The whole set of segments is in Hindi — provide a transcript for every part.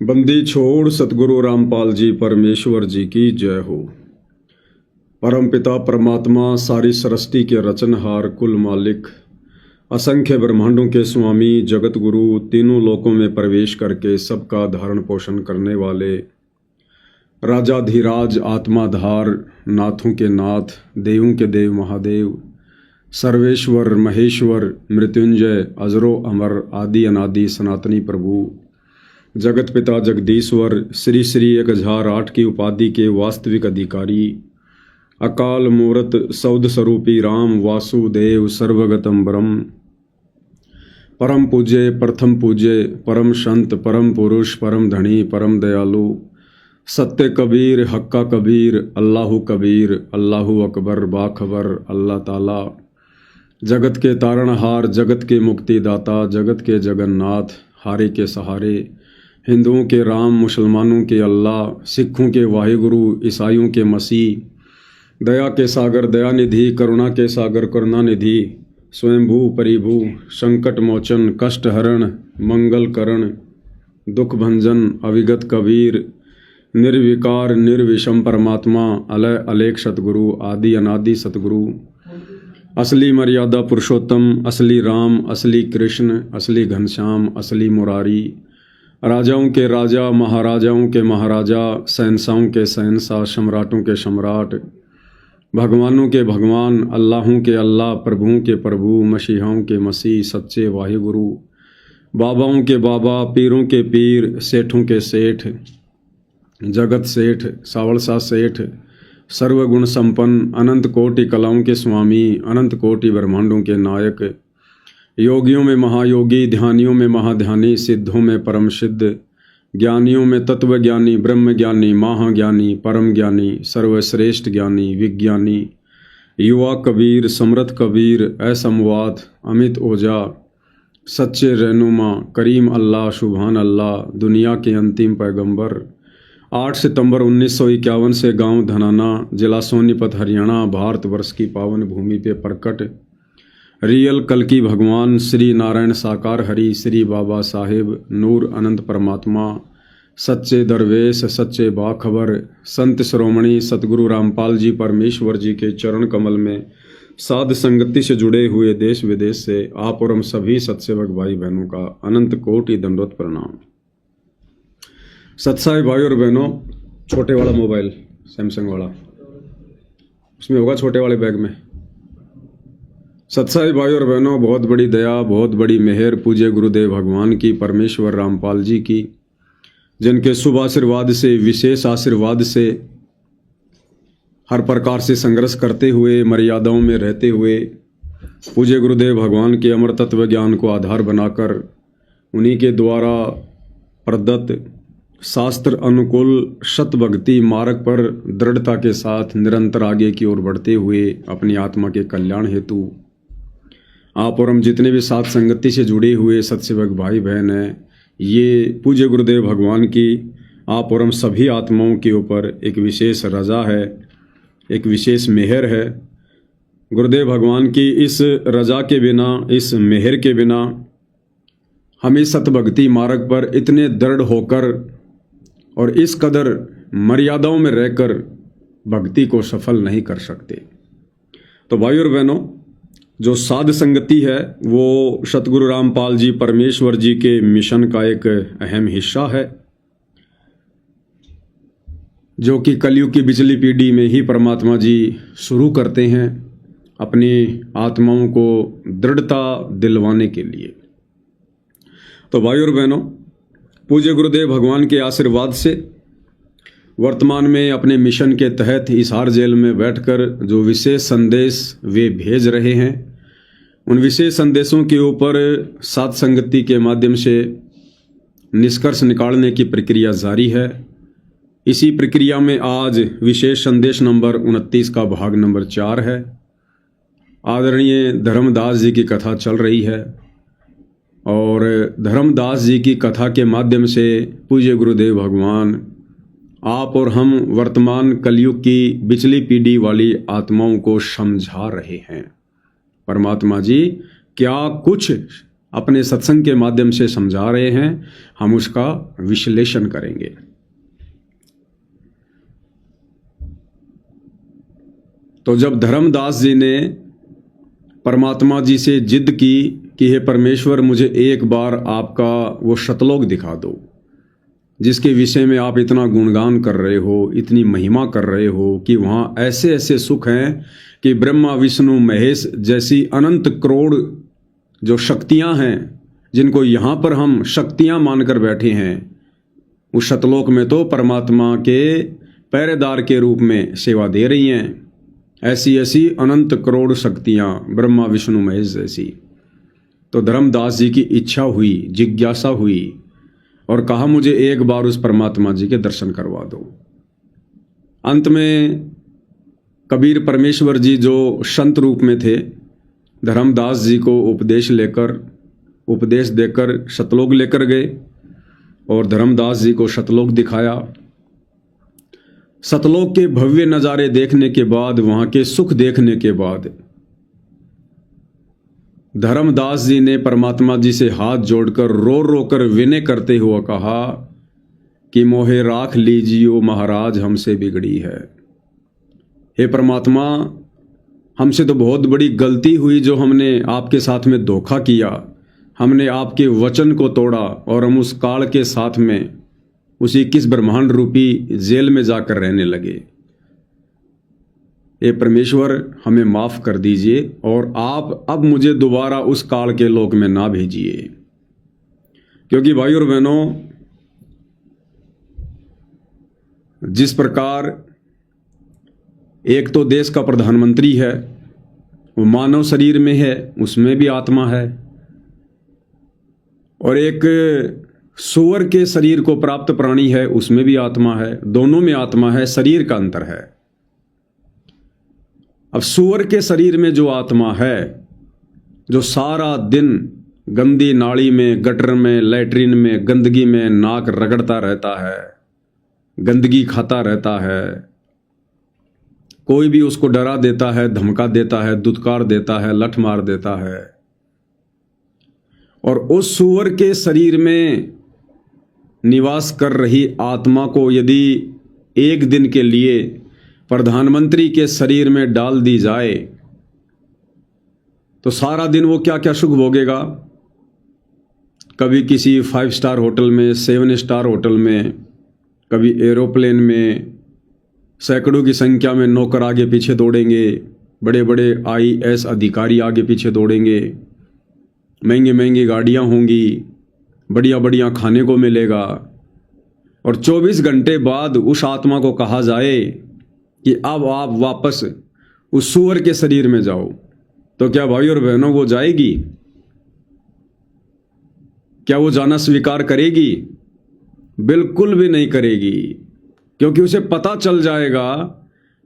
बंदी छोड़ सतगुरु रामपाल जी परमेश्वर जी की जय हो। परमपिता परमात्मा सारी सृष्टि के रचनहार कुल मालिक असंख्य ब्रह्मांडों के स्वामी जगत गुरु तीनों लोकों में प्रवेश करके सबका धारण पोषण करने वाले राजाधिराज आत्माधार नाथों के नाथ देवों के देव महादेव सर्वेश्वर महेश्वर मृत्युंजय अजरो अमर आदि अनादि सनातनी प्रभु जगत पिता जगदीश्वर श्री श्री 1008 की उपाधि के वास्तविक अधिकारी अकाल मूर्त सौद स्वरूपी राम वासुदेव सर्वगतम ब्रह्म परम पूज्य प्रथम पूज्य परम संत परम पुरुष परम धनी परम दयालु सत्य कबीर हक्का कबीर अल्लाहु कबीर अल्लाहु अकबर बाखबर अल्लाह ताला जगत के तारणहार जगत के मुक्तिदाता जगत के जगन्नाथ हारे के सहारे हिंदुओं के राम मुसलमानों के अल्लाह सिखों के वाहिगुरु ईसाइयों के मसीह दया के सागर दयानिधि करुणा के सागर करुणानिधि स्वयंभू परिभू संकट मोचन कष्ट हरण मंगल करण दुख भंजन अविगत कबीर निर्विकार निर्विषम परमात्मा अलय अलेख सतगुरु आदि अनादि सतगुरु असली मर्यादा पुरुषोत्तम असली राम असली कृष्ण असली घनश्याम असली मुरारी राजाओं के राजा महाराजाओं के महाराजा शहंशाहों के शहंशाह सम्राटों के सम्राट भगवानों के भगवान अल्लाहों के अल्लाह प्रभुओं के प्रभु मसीहाओं के मसीह सच्चे वाहिगुरु बाबाओं के बाबा पीरों के पीर सेठों के सेठ जगत सेठ सावलसा सेठ सर्वगुण संपन्न अनंत कोटि कलाओं के स्वामी अनंत कोटि ब्रह्मांडों के नायक योगियों में महायोगी ध्यानियों में महाध्यानी सिद्धों में परम सिद्ध ज्ञानियों में तत्वज्ञानी ब्रह्म ज्ञानी महाज्ञानी परम ज्ञानी सर्वश्रेष्ठ ज्ञानी विज्ञानी युवा कबीर समृद्ध कबीर असमवाद अमित ओझा सच्चे रहनुमा करीम अल्लाह सुभान अल्लाह दुनिया के अंतिम पैगंबर 8 सितंबर 1951 से गांव धनाना जिला सोनीपत हरियाणा भारतवर्ष की पावन भूमि पे प्रकट रियल कल्कि भगवान श्री नारायण साकार हरि श्री बाबा साहेब नूर अनंत परमात्मा सच्चे दरवेश सच्चे बाखबर संत श्रोमणी सतगुरु रामपाल जी परमेश्वर जी के चरण कमल में साध संगति से जुड़े हुए देश विदेश से आप और हम सभी सत्सेवक भाई बहनों का अनंत कोटि दंडवत प्रणाम। सत्साई भाई और बहनों, छोटे वाला मोबाइल सैमसंग वाला उसमें होगा छोटे वाले बैग में। सत्साई भाई और बहनों, बहुत बड़ी दया बहुत बड़ी मेहर पूज्य गुरुदेव भगवान की परमेश्वर रामपाल जी की जिनके शुभ आशीर्वाद से विशेष आशीर्वाद से हर प्रकार से संघर्ष करते हुए मर्यादाओं में रहते हुए पूज्य गुरुदेव भगवान के अमर तत्व ज्ञान को आधार बनाकर उन्हीं के द्वारा प्रदत्त शास्त्र अनुकूल सत भक्ति मार्ग पर दृढ़ता के साथ निरंतर आगे की ओर बढ़ते हुए अपनी आत्मा के कल्याण हेतु आप और हम जितने भी साथ संगति से जुड़े हुए सत्सेवक भाई बहन हैं, ये पूज्य गुरुदेव भगवान की आप और हम सभी आत्माओं के ऊपर एक विशेष रजा है, एक विशेष मेहर है। गुरुदेव भगवान की इस रजा के बिना इस मेहर के बिना हम इस सतभक्ति मार्ग पर इतने दृढ़ होकर और इस कदर मर्यादाओं में रहकर भक्ति को सफल नहीं कर सकते। तो भाई और बहनों, जो साध संगति है वो सतगुरु रामपाल जी परमेश्वर जी के मिशन का एक अहम हिस्सा है, जो कि कलयुग की बिचली पीढ़ी में ही परमात्मा जी शुरू करते हैं अपनी आत्माओं को दृढ़ता दिलवाने के लिए। तो भाई और बहनों, पूज्य गुरुदेव भगवान के आशीर्वाद से वर्तमान में अपने मिशन के तहत हिसार जेल में बैठकर जो विशेष संदेश वे भेज रहे हैं, उन विशेष संदेशों के ऊपर साथ संगति के माध्यम से निष्कर्ष निकालने की प्रक्रिया जारी है। इसी प्रक्रिया में आज विशेष संदेश नंबर 29 का भाग नंबर 4 है। आदरणीय धर्मदास जी की कथा चल रही है और धर्मदास जी की कथा के माध्यम से पूज्य गुरुदेव भगवान आप और हम वर्तमान कलयुग की बिचली पीढ़ी वाली आत्माओं को समझा रहे हैं। परमात्मा जी क्या कुछ अपने सत्संग के माध्यम से समझा रहे हैं, हम उसका विश्लेषण करेंगे। तो जब धर्मदास जी ने परमात्मा जी से जिद की कि हे परमेश्वर, मुझे एक बार आपका वो शतलोक दिखा दो जिसके विषय में आप इतना गुणगान कर रहे हो, इतनी महिमा कर रहे हो कि वहाँ ऐसे ऐसे सुख हैं कि ब्रह्मा विष्णु महेश जैसी अनंत करोड़ जो शक्तियाँ हैं, जिनको यहाँ पर हम शक्तियाँ मानकर बैठे हैं, उस शतलोक में तो परमात्मा के पहरेदार के रूप में सेवा दे रही हैं। ऐसी ऐसी अनंत करोड़ शक्तियाँ ब्रह्मा विष्णु महेश जैसी। तो धर्मदास जी की इच्छा हुई, जिज्ञासा हुई और कहा मुझे एक बार उस परमात्मा जी के दर्शन करवा दो। अंत में कबीर परमेश्वर जी जो संत रूप में थे, धर्मदास जी को उपदेश देकर शतलोक लेकर गए और धर्मदास जी को शतलोक दिखाया। सतलोक के भव्य नज़ारे देखने के बाद, वहाँ के सुख देखने के बाद धर्मदास जी ने परमात्मा जी से हाथ जोड़कर रो रो कर विनय करते हुए कहा कि मोहे राख लीजियो महाराज, हमसे बिगड़ी है। हे परमात्मा, हमसे तो बहुत बड़ी गलती हुई जो हमने आपके साथ में धोखा किया, हमने आपके वचन को तोड़ा और हम उस काल के साथ में उसी 21 ब्रह्मांड रूपी जेल में जाकर रहने लगे। हे परमेश्वर, हमें माफ़ कर दीजिए और आप अब मुझे दोबारा उस काल के लोक में ना भेजिए। क्योंकि भाई और बहनों, जिस प्रकार एक तो देश का प्रधानमंत्री है, वो मानव शरीर में है, उसमें भी आत्मा है, और एक सूअर के शरीर को प्राप्त प्राणी है, उसमें भी आत्मा है। दोनों में आत्मा है, शरीर का अंतर है। अब सूअर के शरीर में जो आत्मा है, जो सारा दिन गंदी नाली में, गटर में, लैट्रिन में, गंदगी में नाक रगड़ता रहता है, गंदगी खाता रहता है, कोई भी उसको डरा देता है, धमका देता है, दुत्कार देता है, लठ मार देता है, और उस सूअर के शरीर में निवास कर रही आत्मा को यदि एक दिन के लिए प्रधानमंत्री के शरीर में डाल दी जाए तो सारा दिन वो क्या क्या सुख भोगेगा। कभी किसी 5 स्टार होटल में, 7 स्टार होटल में, कभी एरोप्लेन में, सैकड़ों की संख्या में नौकर आगे पीछे दौड़ेंगे, बड़े बड़े IAS अधिकारी आगे पीछे दौड़ेंगे, महंगी महंगी गाड़ियाँ होंगी, बढ़िया बढ़िया खाने को मिलेगा, और 24 घंटे बाद उस आत्मा को कहा जाए कि अब आप वापस उस सूअर के शरीर में जाओ, तो क्या भाई और बहनों वो जाएगी? क्या वो जाना स्वीकार करेगी? बिल्कुल भी नहीं करेगी, क्योंकि उसे पता चल जाएगा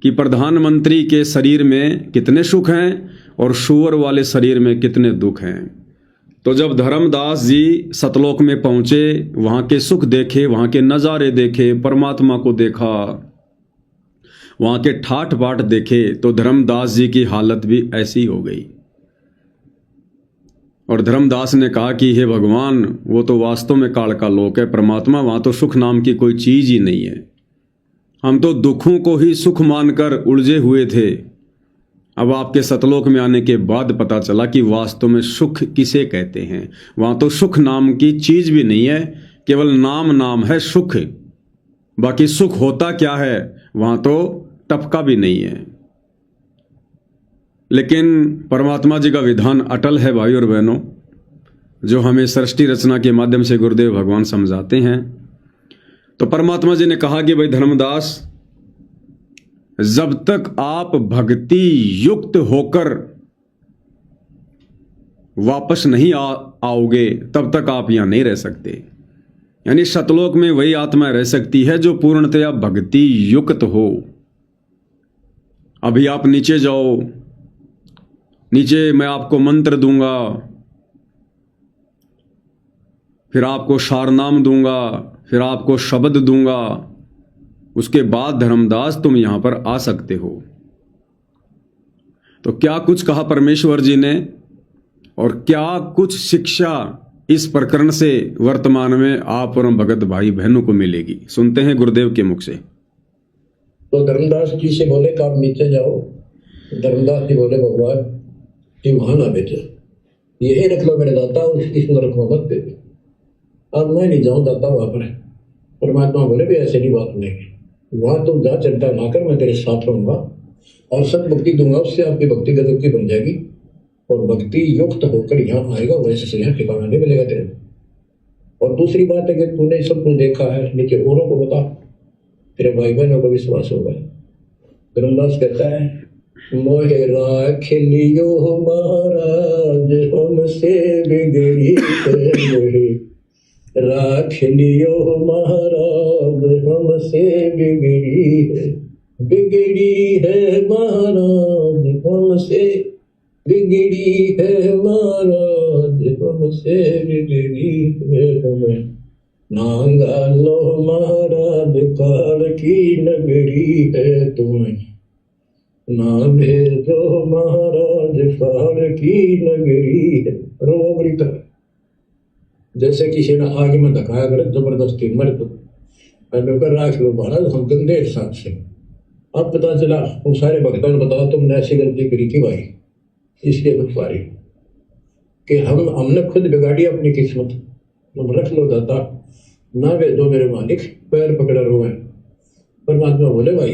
कि प्रधानमंत्री के शरीर में कितने सुख हैं और सूअर वाले शरीर में कितने दुख हैं। तो जब धर्मदास जी सतलोक में पहुंचे, वहाँ के सुख देखे, वहाँ के नज़ारे देखे, परमात्मा को देखा, वहाँ के ठाठ बाट देखे, तो धर्मदास जी की हालत भी ऐसी हो गई। और धर्मदास ने कहा कि हे भगवान, वो तो वास्तव में काल का लोक है, परमात्मा, वहाँ तो सुख नाम की कोई चीज़ ही नहीं है। हम तो दुखों को ही सुख मानकर उलझे हुए थे। अब आपके सतलोक में आने के बाद पता चला कि वास्तव में सुख किसे कहते हैं। वहाँ तो सुख नाम की चीज़ भी नहीं है, केवल नाम है सुख। बाकी सुख होता क्या है, वहाँ तो टपका भी नहीं है। लेकिन परमात्मा जी का विधान अटल है भाई और बहनों, जो हमें सृष्टि रचना के माध्यम से गुरुदेव भगवान समझाते हैं। तो परमात्मा जी ने कहा कि भाई धर्मदास, जब तक आप भक्ति युक्त होकर वापस नहीं आओगे, तब तक आप यहां नहीं रह सकते। यानी सतलोक में वही आत्मा रह सकती है जो पूर्णतया भक्ति युक्त हो। अभी आप नीचे जाओ, नीचे मैं आपको मंत्र दूंगा, फिर आपको सारनाम दूंगा, फिर आपको शब्द दूंगा, उसके बाद धर्मदास तुम यहां पर आ सकते हो। तो क्या कुछ कहा परमेश्वर जी ने और क्या कुछ शिक्षा इस प्रकरण से वर्तमान में आप और भगत भाई बहनों को मिलेगी? सुनते हैं गुरुदेव के मुख से। तो धर्मदास जी से बोले कि आप नीचे जाओ। धर्मदास जी बोले भगवान जी वहां ना बेचो, यही रख लो मेरे दाता, इस नरक में मत बेचो। अब मैं नहीं जाऊं दाता वहां पर। परमात्मा बोले भी ऐसे नहीं बात नहीं, वहां तुम जा, चिंता ना कर, मैं तेरे साथ रहूंगा और सत भक्ति दूंगा, उससे आपकी भक्ति गजब की बन जाएगी और भक्ति युक्त होकर यहाँ आएगा, वैसे से यहाँ ठिकाना नहीं मिलेगा तेरे। और दूसरी बात है कि तूने सब कुछ देखा है, नीचे औरों को बता, तेरे भाई बहनों को विश्वास होगा। धर्मदास कहता है मोहे राख लियो महाराज हमसे बिगड़ी है, मोहे राख लियो महाराज हमसे बिगड़ी है महाराज हमसे बिगड़ी है महाराज हमसे बिगड़ी है हमें। नांगा लो महाराज काल की नगरी है तुम्हें, ना भेजो महाराज काल की नगरी है। रोबरी तरह जैसे किसी ने आगे में धकाया करे जबरदस्ती मर तो राख लो महाराज हम गंदे हिसाब से। अब पता चला उन सारे भक्तों ने बताया तुमने ऐसी गलती करी थी भाई, इसलिए दुख पा रही कि हमने खुद बिगाड़ी अपनी किस्मत। तुम रख लो दाता, ना भेजो मेरे मालिक, पैर पकड़ा रोए। परमात्मा बोले भाई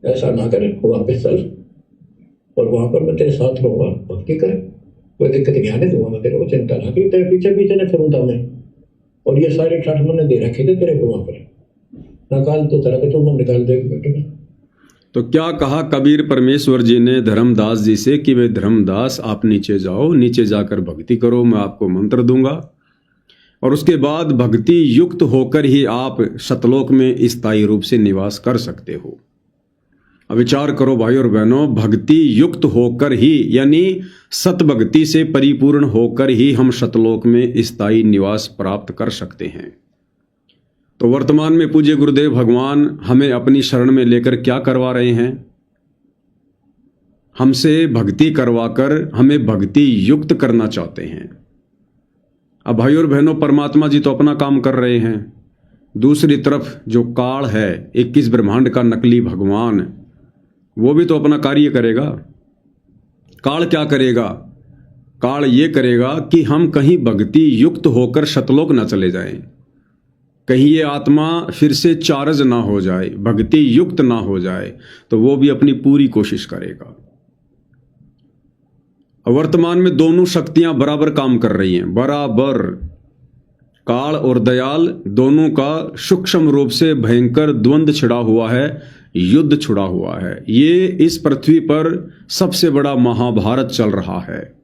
ऐसा ना करे, वहां पे चल और वहां पर मैं तेरे साथ रहूंगा, भक्ति करे, कोई दिक्कत नहीं आने दूंगा मैं तेरे को, चिंता ना करी, तेरे पीछे पीछे न फिरूंगा मैं। और ये सारे ठाठ मैंने दे रखे थे तेरे को वहां पर, निकाल तो तरह के तुम निकाल दे बेटे। तो क्या कहा कबीर परमेश्वर जी ने धर्मदास जी से कि वे धर्मदास आप नीचे जाओ, नीचे जाकर भक्ति करो, मैं आपको मंत्र दूंगा और उसके बाद भक्ति युक्त होकर ही आप सतलोक में स्थायी रूप से निवास कर सकते हो। अब विचार करो भाई और बहनों, भक्ति युक्त होकर ही यानी सत भक्ति से परिपूर्ण होकर ही हम सतलोक में स्थायी निवास प्राप्त कर सकते हैं। तो वर्तमान में पूज्य गुरुदेव भगवान हमें अपनी शरण में लेकर क्या करवा रहे हैं? हमसे भक्ति करवाकर हमें भक्ति युक्त करना चाहते हैं। अब भाई और बहनों, परमात्मा जी तो अपना काम कर रहे हैं, दूसरी तरफ जो काल है 21 ब्रह्मांड का नकली भगवान, वो भी तो अपना कार्य करेगा। काल क्या करेगा? काल ये करेगा कि हम कहीं भक्ति युक्त होकर सतलोक न चले जाएं, कहीं ये आत्मा फिर से चार्ज ना हो जाए, भक्ति युक्त ना हो जाए, तो वो भी अपनी पूरी कोशिश करेगा। वर्तमान में दोनों शक्तियां बराबर काम कर रही हैं, बराबर। काल और दयाल दोनों का सूक्ष्म रूप से भयंकर द्वंद्व छिड़ा हुआ है, युद्ध छुड़ा हुआ है। ये इस पृथ्वी पर सबसे बड़ा महाभारत चल रहा है।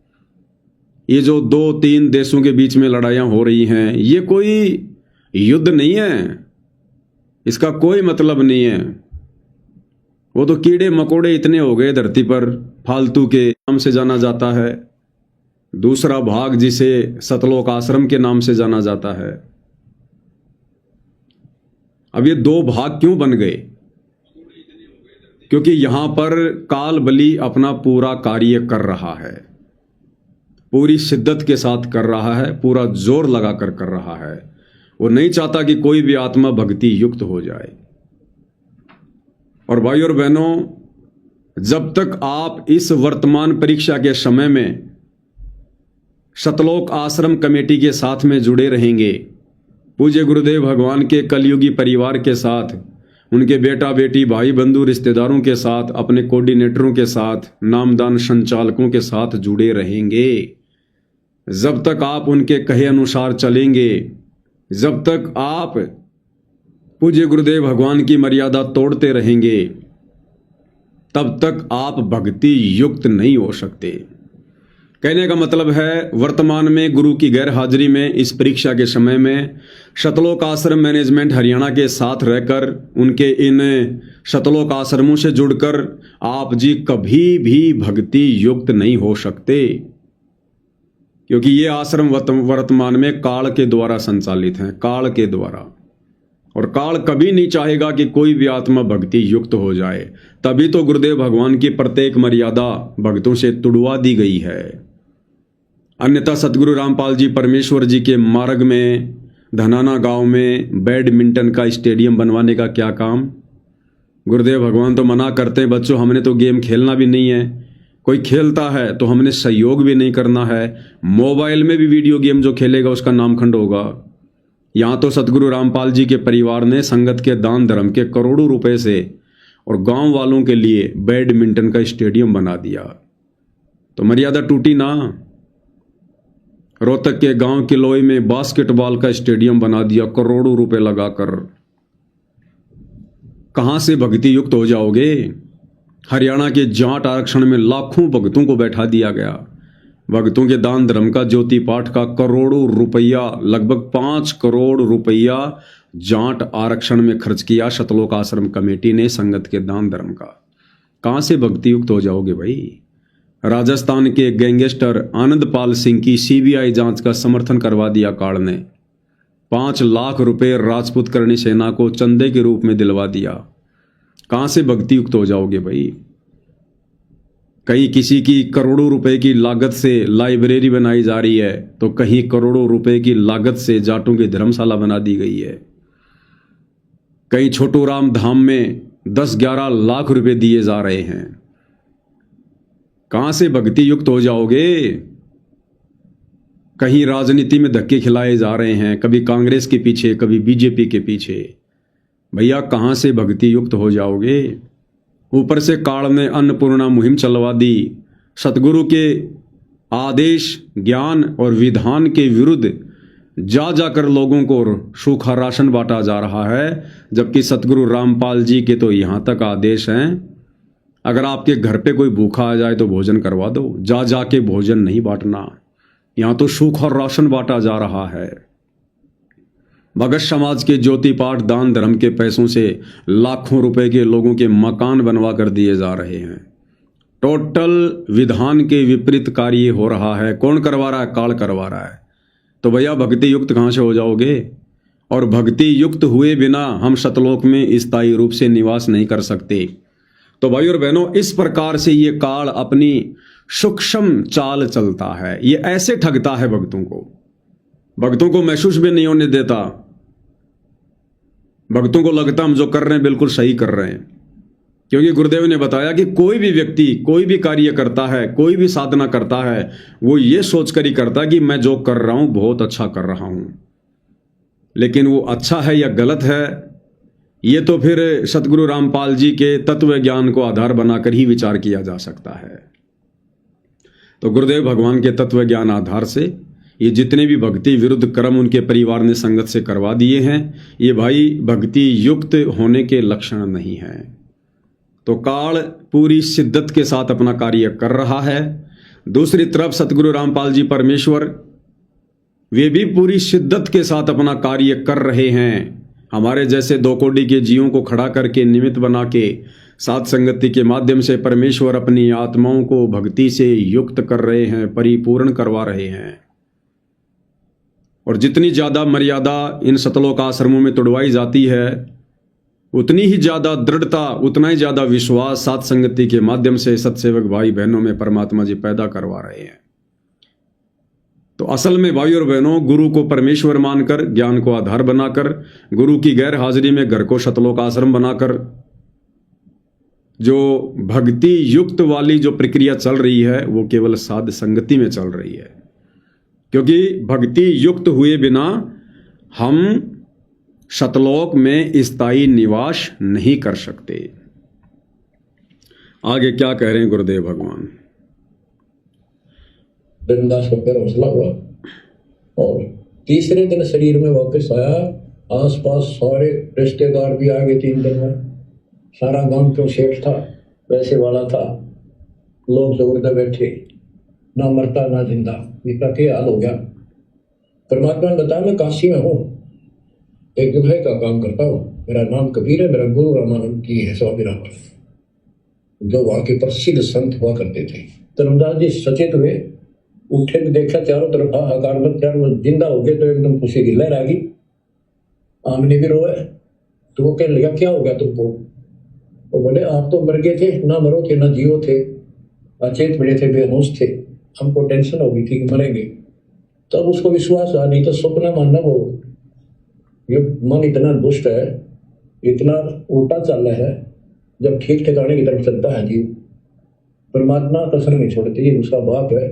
ये जो 2-3 देशों के बीच में लड़ाइयां हो रही हैं, ये कोई युद्ध नहीं है, इसका कोई मतलब नहीं है। वो तो कीड़े मकोड़े इतने हो गए धरती पर, फालतू के नाम से जाना जाता है। दूसरा भाग जिसे सतलोक आश्रम के नाम से जाना जाता है। अब ये 2 भाग क्यों बन गए? क्योंकि यहां पर काल बली अपना पूरा कार्य कर रहा है, पूरी शिद्दत के साथ कर रहा है, पूरा जोर लगाकर कर रहा है। वो नहीं चाहता कि कोई भी आत्मा भक्ति युक्त हो जाए। और भाई और बहनों, जब तक आप इस वर्तमान परीक्षा के समय में सतलोक आश्रम कमेटी के साथ में जुड़े रहेंगे, पूज्य गुरुदेव भगवान के कलयुगी परिवार के साथ, उनके बेटा बेटी भाई बंधु रिश्तेदारों के साथ, अपने कोऑर्डिनेटरों के साथ, नामदान संचालकों के साथ जुड़े रहेंगे, जब तक आप उनके कहे अनुसार चलेंगे, जब तक आप पूज्य गुरुदेव भगवान की मर्यादा तोड़ते रहेंगे, तब तक आप भक्ति युक्त नहीं हो सकते। कहने का मतलब है, वर्तमान में गुरु की गैर हाजिरी में इस परीक्षा के समय में सतलोक आश्रम मैनेजमेंट हरियाणा के साथ रहकर, उनके इन सतलोक आश्रमों से जुड़कर आप जी कभी भी भक्ति युक्त नहीं हो सकते, क्योंकि ये आश्रम वर्तमान में काल के द्वारा संचालित हैं, काल के द्वारा। और काल कभी नहीं चाहेगा कि कोई भी आत्मा भक्ति युक्त हो जाए। तभी तो गुरुदेव भगवान की प्रत्येक मर्यादा भक्तों से तुड़वा दी गई है। अन्यथा सतगुरु रामपाल जी परमेश्वर जी के मार्ग में धनाना गांव में बैडमिंटन का स्टेडियम बनवाने का क्या काम। गुरुदेव भगवान तो मना करते हैं बच्चों, हमने तो गेम खेलना भी नहीं है, कोई खेलता है तो हमने सहयोग भी नहीं करना है। मोबाइल में भी वीडियो गेम जो खेलेगा उसका नामखंड होगा। यहाँ तो सतगुरु रामपाल जी के परिवार ने संगत के दान धर्म के करोड़ों रुपए से और गांव वालों के लिए बैडमिंटन का स्टेडियम बना दिया, तो मर्यादा टूटी ना। रोहतक के गांव किलोई में बास्केटबॉल का स्टेडियम बना दिया करोड़ों रुपए लगाकर। कहां से भक्ति युक्त हो जाओगे। हरियाणा के जाट आरक्षण में लाखों भक्तों को बैठा दिया गया। भक्तों के दान धर्म का ज्योति पाठ का करोड़ों रुपया, लगभग 5 करोड़ रुपया जाट आरक्षण में खर्च किया शतलोक आश्रम कमेटी ने संगत के दान धर्म का। कहां से भक्ति युक्त हो जाओगे भाई। राजस्थान के गैंगस्टर आनंदपाल सिंह की सीबीआई जांच का समर्थन करवा दिया काल ने। 5 लाख रुपए राजपूत करणी सेना को चंदे के रूप में दिलवा दिया। कहां से भक्ति युक्त हो जाओगे भाई। कहीं किसी की करोड़ों रुपए की लागत से लाइब्रेरी बनाई जा रही है, तो कहीं करोड़ों रुपए की लागत से जाटों की धर्मशाला बना दी गई है। कहीं छोटू राम धाम में 10-11 लाख रुपए दिए जा रहे हैं। कहां से भक्ति युक्त हो जाओगे। कहीं राजनीति में धक्के खिलाए जा रहे हैं, कभी कांग्रेस के पीछे कभी बीजेपी के पीछे। भैया कहां से भक्ति युक्त हो जाओगे। ऊपर से काल ने अन्नपूर्णा मुहिम चलवा दी। सतगुरु के आदेश ज्ञान और विधान के विरुद्ध जा जाकर लोगों को सूखा राशन बांटा जा रहा है, जबकि सतगुरु रामपाल जी के तो यहां तक आदेश हैं, अगर आपके घर पे कोई भूखा आ जाए तो भोजन करवा दो, जा जाके भोजन नहीं बांटना। यहां तो सूखा राशन बांटा जा रहा है। भगत समाज के ज्योति पाठ दान धर्म के पैसों से लाखों रुपए के लोगों के मकान बनवा कर दिए जा रहे हैं। टोटल विधान के विपरीत कार्य हो रहा है। कौन करवा रहा है। काल करवा रहा है। तो भैया भक्ति युक्त कहां से हो जाओगे। और भक्ति युक्त हुए बिना हम सतलोक में स्थायी रूप से निवास नहीं कर सकते। तो भाई और बहनों, इस प्रकार से ये काल अपनी सूक्ष्म चाल चलता है। ये ऐसे ठगता है भक्तों को महसूस भी नहीं होने देता। भक्तों को लगता हम जो कर रहे हैं बिल्कुल सही कर रहे हैं, क्योंकि गुरुदेव ने बताया कि कोई भी व्यक्ति कोई भी कार्य करता है, कोई भी साधना करता है, वो ये सोचकर ही करता है कि मैं जो कर रहा हूं बहुत अच्छा कर रहा हूं। लेकिन वो अच्छा है या गलत है, ये तो फिर सतगुरु रामपाल जी के तत्व ज्ञान को आधार बनाकर ही विचार किया जा सकता है। तो गुरुदेव भगवान के तत्व ज्ञान आधार से ये जितने भी भक्ति विरुद्ध कर्म उनके परिवार ने संगत से करवा दिए हैं, ये भाई भक्ति युक्त होने के लक्षण नहीं है। तो काल पूरी शिद्दत के साथ अपना कार्य कर रहा है। दूसरी तरफ सतगुरु रामपाल जी परमेश्वर वे भी पूरी शिद्दत के साथ अपना कार्य कर रहे हैं। हमारे जैसे 2 कोटि के जीवों को खड़ा करके निमित्त बना के सात संगति के माध्यम से परमेश्वर अपनी आत्माओं को भक्ति से युक्त कर रहे हैं, परिपूर्ण करवा रहे हैं। और जितनी ज्यादा मर्यादा इन सतलोक आश्रमों में तोड़वाई जाती है, उतनी ही ज्यादा दृढ़ता, उतना ही ज्यादा विश्वास सात संगति के माध्यम से सत्सेवक भाई बहनों में परमात्मा जी पैदा करवा रहे हैं। तो असल में भाई और बहनों, गुरु को परमेश्वर मानकर, ज्ञान को आधार बनाकर, गुरु की गैर हाजिरी में घर को सतलोक आश्रम बनाकर जो भक्ति युक्त वाली जो प्रक्रिया चल रही है, वो केवल साध संगति में चल रही है। क्योंकि भक्ति युक्त हुए बिना हम सतलोक में स्थायी निवास नहीं कर सकते। आगे क्या कह रहे हैं गुरुदेव भगवान। वृंदास का पैर हौसला हुआ और तीसरे दिन शरीर में वापस आया। आसपास सारे रिश्तेदार भी आ गए। 3 दिन में सारा गांव क्यों सेठ था, पैसे वाला था, लोग जबरदस्त बैठे, ना मरता ना जिंदा। इसका क्या हाल हो गया। परमात्मा ने बताया मैं काशी में हूँ, एक दुल्हे का काम करता हूँ, मेरा नाम कबीर है, मेरा गुरु रामानंद की है स्वामी राम, जो वहां के प्रसिद्ध संत हुआ करते थे। धर्मदास जी सचेत हुए, उठे तो देखा चारों तरफ हाहाकार मच, चारों जिंदा हो गए तो एकदम खुशी की लहर आ गई। आमने भी रोए तो वो कहने लगा क्या हो गया तुमको। वो बोले आप तो मर गए थे, ना मरो थे ना जियो थे, अचेत पड़े थे, बेहोश थे, हमको टेंशन होगी थी कि मरेंगे, तब उसको विश्वास आ, नहीं तो सपना मानना वो, ये मन इतना दुष्ट है, इतना उल्टा चल रहा है, जब ठीक ठिकाने की तरफ चलता है जीव, परमात्मा कसर नहीं छोड़ती, ये उसका बाप है।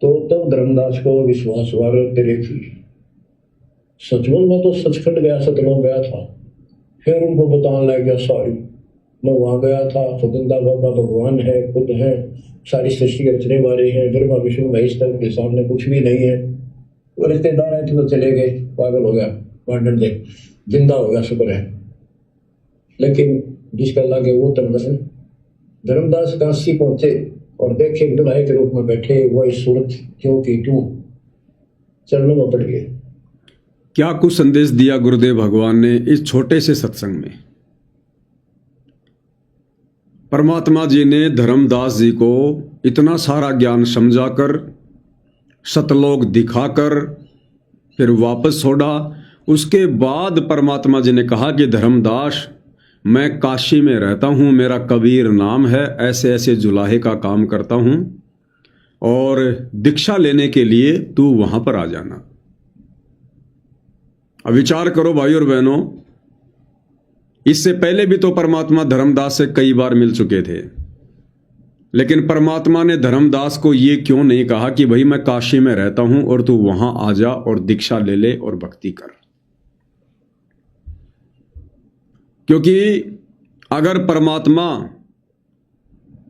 तो तब धर्मदास को विश्वास हुआ तेरे की सचमुच में तो सचखंड गया, सतलोक गया था। फिर उनको बताने लग गया सारी, मैं वहां गया था, फुकिंदा बाबा भगवान है, खुद है, सारी सृष्टि के रचने वाले हैं, ब्रह्मा विष्णु महेश तक के सामने कुछ भी नहीं है। वो रिश्तेदार है तो चले गए, पागल हो गया, मांडन दे जिंदा हो गया, शुक्र है। लेकिन जिसका लागे वो तंगसन, धर्मदास काशी पहुंचे और देखे दुल्हे के रूप में बैठे, वही सूरत क्यों की क्यों चरणों में पड़ गए। क्या कुछ संदेश दिया गुरुदेव भगवान ने इस छोटे से सत्संग में? परमात्मा जी ने धर्मदास जी को इतना सारा ज्ञान समझाकर, सतलोक दिखाकर फिर वापस छोड़ा। उसके बाद परमात्मा जी ने कहा कि धर्मदास, मैं काशी में रहता हूँ, मेरा कबीर नाम है, ऐसे ऐसे जुलाहे का काम करता हूँ और दीक्षा लेने के लिए तू वहाँ पर आ जाना। अब विचार करो भाई और बहनों, इससे पहले भी तो परमात्मा धर्मदास से कई बार मिल चुके थे, लेकिन परमात्मा ने धर्मदास को ये क्यों नहीं कहा कि भाई मैं काशी में रहता हूं और तू वहां आ जा और दीक्षा ले ले और भक्ति कर? क्योंकि अगर परमात्मा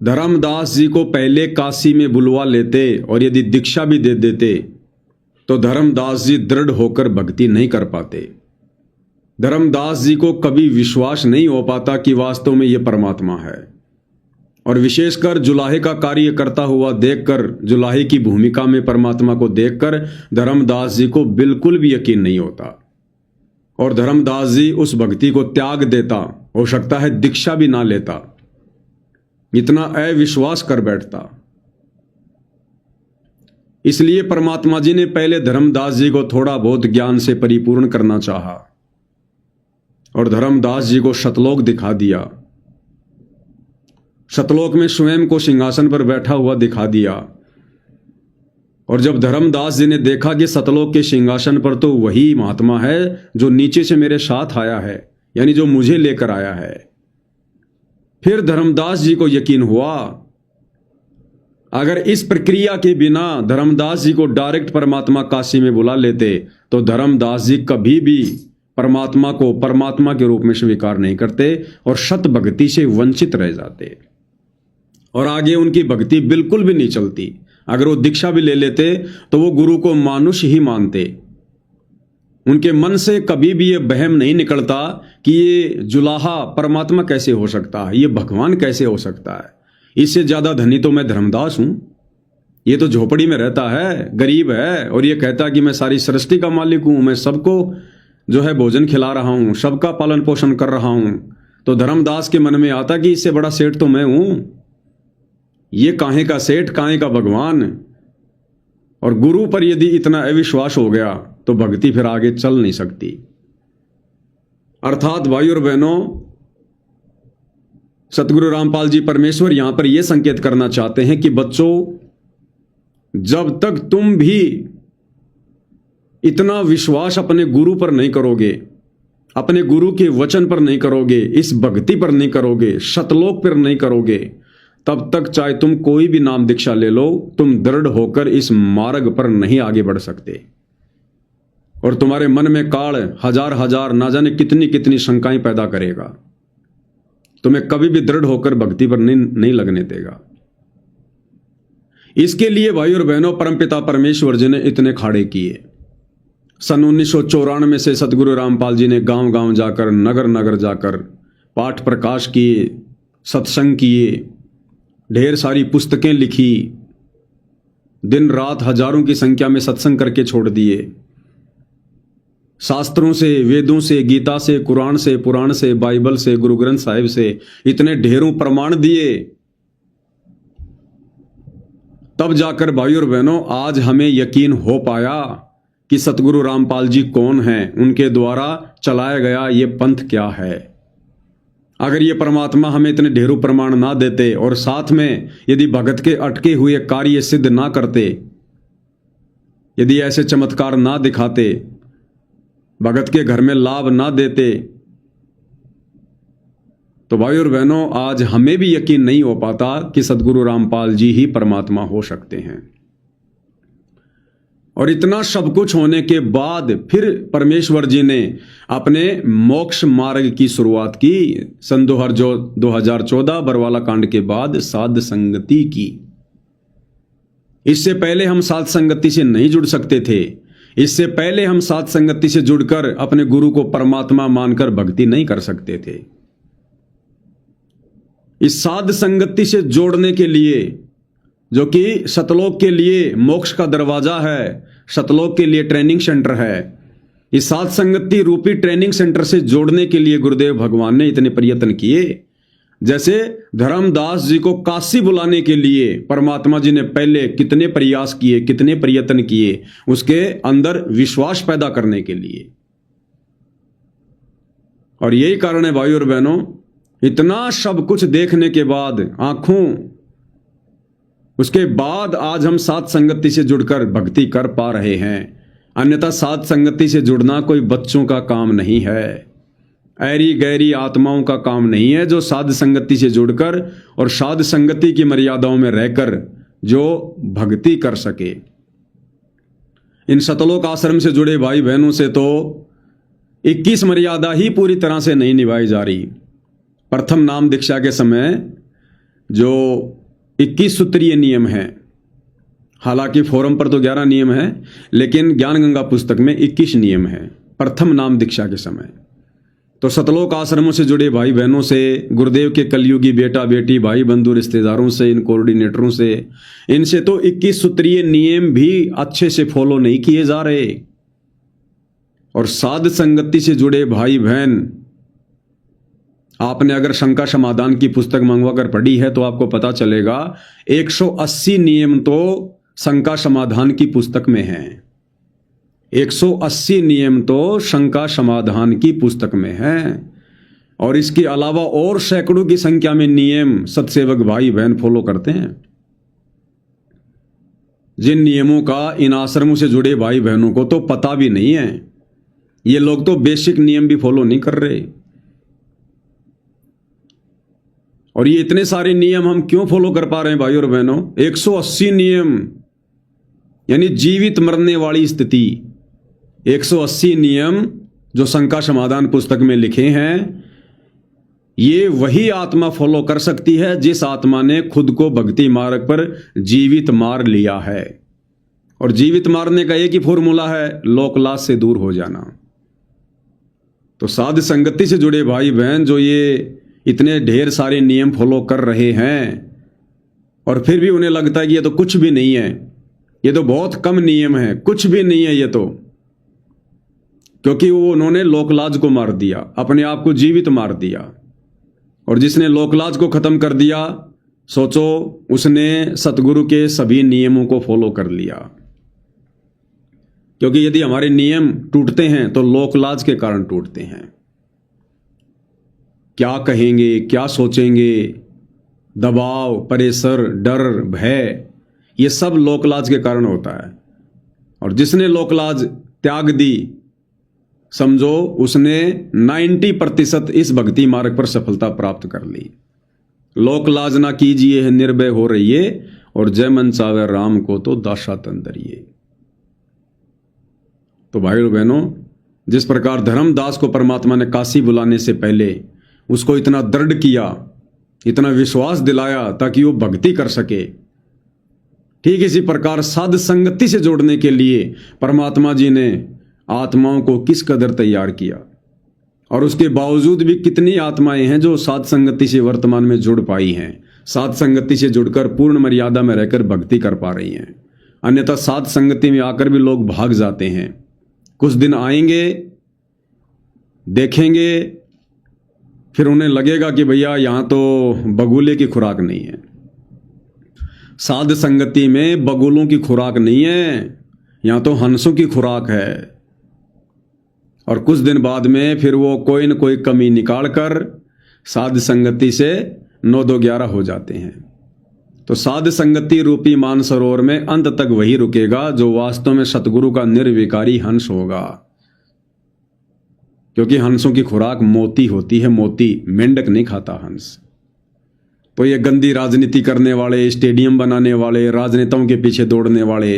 धर्मदास जी को पहले काशी में बुलवा लेते और यदि दीक्षा भी दे देते तो धर्मदास जी दृढ़ होकर भक्ति नहीं कर पाते। धर्मदास जी को कभी विश्वास नहीं हो पाता कि वास्तव में ये परमात्मा है, और विशेषकर जुलाहे का कार्य करता हुआ देखकर, जुलाहे की भूमिका में परमात्मा को देखकर धर्मदास जी को बिल्कुल भी यकीन नहीं होता और धर्मदास जी उस भक्ति को त्याग देता, हो सकता है दीक्षा भी ना लेता, इतना अविश्वास कर बैठता। इसलिए परमात्मा जी ने पहले धर्मदास जी को थोड़ा बहुत ज्ञान से परिपूर्ण करना चाहा और धर्मदास जी को सतलोक दिखा दिया। सतलोक में स्वयं को सिंहासन पर बैठा हुआ दिखा दिया। और जब धर्मदास जी ने देखा कि सतलोक के सिंहासन पर तो वही महात्मा है जो नीचे से मेरे साथ आया है, यानी जो मुझे लेकर आया है, फिर धर्मदास जी को यकीन हुआ अगर इस प्रक्रिया के बिना धर्मदास जी को डायरेक्ट परमात्मा काशी में बुला लेते तो धर्मदास जी कभी भी परमात्मा को परमात्मा के रूप में स्वीकार नहीं करते और शत भक्ति से वंचित रह जाते और आगे उनकी भक्ति बिल्कुल भी नहीं चलती। अगर वो दीक्षा भी ले लेते तो वो गुरु को मानुष ही मानते। उनके मन से कभी भी ये वहम नहीं निकलता कि ये जुलाहा परमात्मा कैसे हो सकता है, ये भगवान कैसे हो सकता है, इससे ज्यादा धनी तो मैं धर्मदास हूं, ये तो झोपड़ी में रहता है, गरीब है और ये कहता कि मैं सारी सृष्टि का मालिक हूं, मैं सबको जो है भोजन खिला रहा हूं, सबका पालन पोषण कर रहा हूं। तो धर्मदास के मन में आता कि इससे बड़ा सेठ तो मैं हूं, ये काहे का सेठ, काहे का भगवान। और गुरु पर यदि इतना अविश्वास हो गया तो भक्ति फिर आगे चल नहीं सकती। अर्थात भाई और बहनों, सतगुरु रामपाल जी परमेश्वर यहां पर यह संकेत करना चाहते हैं कि बच्चों, जब तक तुम भी इतना विश्वास अपने गुरु पर नहीं करोगे, अपने गुरु के वचन पर नहीं करोगे, इस भक्ति पर नहीं करोगे, सतलोक पर नहीं करोगे, तब तक चाहे तुम कोई भी नाम दीक्षा ले लो, तुम दृढ़ होकर इस मार्ग पर नहीं आगे बढ़ सकते। और तुम्हारे मन में काल हजार हजार ना जाने कितनी कितनी शंकाएं पैदा करेगा, तुम्हें कभी भी दृढ़ होकर भक्ति पर नहीं लगने देगा। इसके लिए भाई और बहनों, परमपिता परमेश्वर जी ने इतने खाड़े किए। सन 1994 से सतगुरु रामपाल जी ने गांव गांव जाकर, नगर नगर जाकर पाठ प्रकाश किए, सत्संग किए, ढेर सारी पुस्तकें लिखी, दिन रात हजारों की संख्या में सत्संग करके छोड़ दिए। शास्त्रों से, वेदों से, गीता से, कुरान से, पुराण से, बाइबल से, गुरु ग्रंथ साहिब से इतने ढेरों प्रमाण दिए, तब जाकर भाई और बहनों आज हमें यकीन हो पाया कि सतगुरु रामपाल जी कौन हैं, उनके द्वारा चलाया गया ये पंथ क्या है। अगर ये परमात्मा हमें इतने ढेरों प्रमाण ना देते और साथ में यदि भगत के अटके हुए कार्य सिद्ध ना करते, यदि ऐसे चमत्कार ना दिखाते, भगत के घर में लाभ ना देते, तो भाई और बहनों आज हमें भी यकीन नहीं हो पाता कि सदगुरु रामपाल जी ही परमात्मा हो सकते हैं। और इतना सब कुछ होने के बाद फिर परमेश्वर जी ने अपने मोक्ष मार्ग की शुरुआत की सन 2014 बरवाला कांड के बाद साध संगति की। इससे पहले हम साध संगति से नहीं जुड़ सकते थे। इससे पहले हम साध संगति से जुड़कर अपने गुरु को परमात्मा मानकर भक्ति नहीं कर सकते थे। इस साध संगति से जोड़ने के लिए, जो कि सतलोक के लिए मोक्ष का दरवाजा है, सतलोक के लिए ट्रेनिंग सेंटर है, इस साध संगति रूपी ट्रेनिंग सेंटर से जोड़ने के लिए गुरुदेव भगवान ने इतने प्रयत्न किए। जैसे धर्मदास जी को काशी बुलाने के लिए परमात्मा जी ने पहले कितने प्रयास किए, कितने प्रयत्न किए, उसके अंदर विश्वास पैदा करने के लिए। और यही कारण है भाई और बहनों, इतना सब कुछ देखने के बाद आंखों, उसके बाद आज हम साध संगति से जुड़कर भक्ति कर पा रहे हैं। अन्यथा साध संगति से जुड़ना कोई बच्चों का काम नहीं है, ऐरी गैरी आत्माओं का काम नहीं है, जो साध संगति से जुड़कर और साध संगति की मर्यादाओं में रहकर जो भक्ति कर सके। इन सतलोक आश्रम से जुड़े भाई बहनों से तो 21 मर्यादा ही पूरी तरह से नहीं निभाई जा रही। प्रथम नाम दीक्षा के समय जो 21 सूत्रीय नियम है, हालांकि फोरम पर तो 11 नियम है, लेकिन ज्ञान गंगा पुस्तक में 21 नियम है प्रथम नाम दीक्षा के समय। तो सतलोक आश्रमों से जुड़े भाई बहनों से, गुरुदेव के कलयुगी बेटा बेटी भाई बंधु रिश्तेदारों से, इन कोऑर्डिनेटरों से, इनसे तो 21 सूत्रीय नियम भी अच्छे से फॉलो नहीं किए जा रहे। और साध संगति से जुड़े भाई बहन, आपने अगर शंका समाधान की पुस्तक मंगवाकर पढ़ी है तो आपको पता चलेगा 180 नियम तो शंका समाधान की पुस्तक में हैं। 180 नियम तो शंका समाधान की पुस्तक में हैं। और इसके अलावा और सैकड़ों की संख्या में नियम सत्सेवक भाई बहन फॉलो करते हैं, जिन नियमों का इन आश्रमों से जुड़े भाई बहनों को तो पता भी नहीं है। ये लोग तो बेसिक नियम भी फॉलो नहीं कर रहे। और ये इतने सारे नियम हम क्यों फॉलो कर पा रहे हैं भाई और बहनों? 180 नियम यानी जीवित मरने वाली स्थिति। 180 नियम जो शंका समाधान पुस्तक में लिखे हैं, ये वही आत्मा फॉलो कर सकती है जिस आत्मा ने खुद को भक्ति मार्ग पर जीवित मार लिया है। और जीवित मारने का एक ही फॉर्मूला है, लोकलाज से दूर हो जाना। तो साध संगति से जुड़े भाई बहन जो ये इतने ढेर सारे नियम फॉलो कर रहे हैं और फिर भी उन्हें लगता है कि ये तो कुछ भी नहीं है, ये तो बहुत कम नियम है, कुछ भी नहीं है ये तो, क्योंकि वो उन्होंने लोकलाज को मार दिया, अपने आप को जीवित मार दिया। और जिसने लोकलाज को खत्म कर दिया, सोचो उसने सतगुरु के सभी नियमों को फॉलो कर लिया। क्योंकि यदि हमारे नियम टूटते हैं तो लोकलाज के कारण टूटते हैं। क्या कहेंगे, क्या सोचेंगे, दबाव, प्रेशर, डर, भय, ये सब लोकलाज के कारण होता है। और जिसने लोकलाज त्याग दी, समझो उसने 90% इस भक्ति मार्ग पर सफलता प्राप्त कर ली। लोकलाज ना कीजिए, निर्भय हो रहिए, और जय मन चावे राम को तो दासा तंदरिए। तो भाइयों बहनों, जिस प्रकार धर्मदास को परमात्मा ने काशी बुलाने से पहले उसको इतना दृढ़ किया, इतना विश्वास दिलाया ताकि वो भक्ति कर सके, ठीक इसी प्रकार साध संगति से जोड़ने के लिए परमात्मा जी ने आत्माओं को किस कदर तैयार किया। और उसके बावजूद भी कितनी आत्माएं हैं जो साध संगति से वर्तमान में जुड़ पाई हैं, साध संगति से जुड़कर पूर्ण मर्यादा में रहकर भक्ति कर पा रही हैं। अन्यथा साध संगति में आकर भी लोग भाग जाते हैं। कुछ दिन आएंगे, देखेंगे, फिर उन्हें लगेगा कि भैया यहाँ तो बगुले की खुराक नहीं है। साध संगति में बगुलों की खुराक नहीं है, यहाँ तो हंसों की खुराक है। और कुछ दिन बाद में फिर वो कोई न कोई कमी निकाल कर साध संगति से 9 2 11 हो जाते हैं। तो साध संगति रूपी मानसरोवर में अंत तक वही रुकेगा जो वास्तव में सतगुरु का निर्विकारी हंस होगा, क्योंकि हंसों की खुराक मोती होती है, मोती, मेंढक नहीं खाता हंस। तो ये गंदी राजनीति करने वाले, स्टेडियम बनाने वाले, राजनेताओं के पीछे दौड़ने वाले,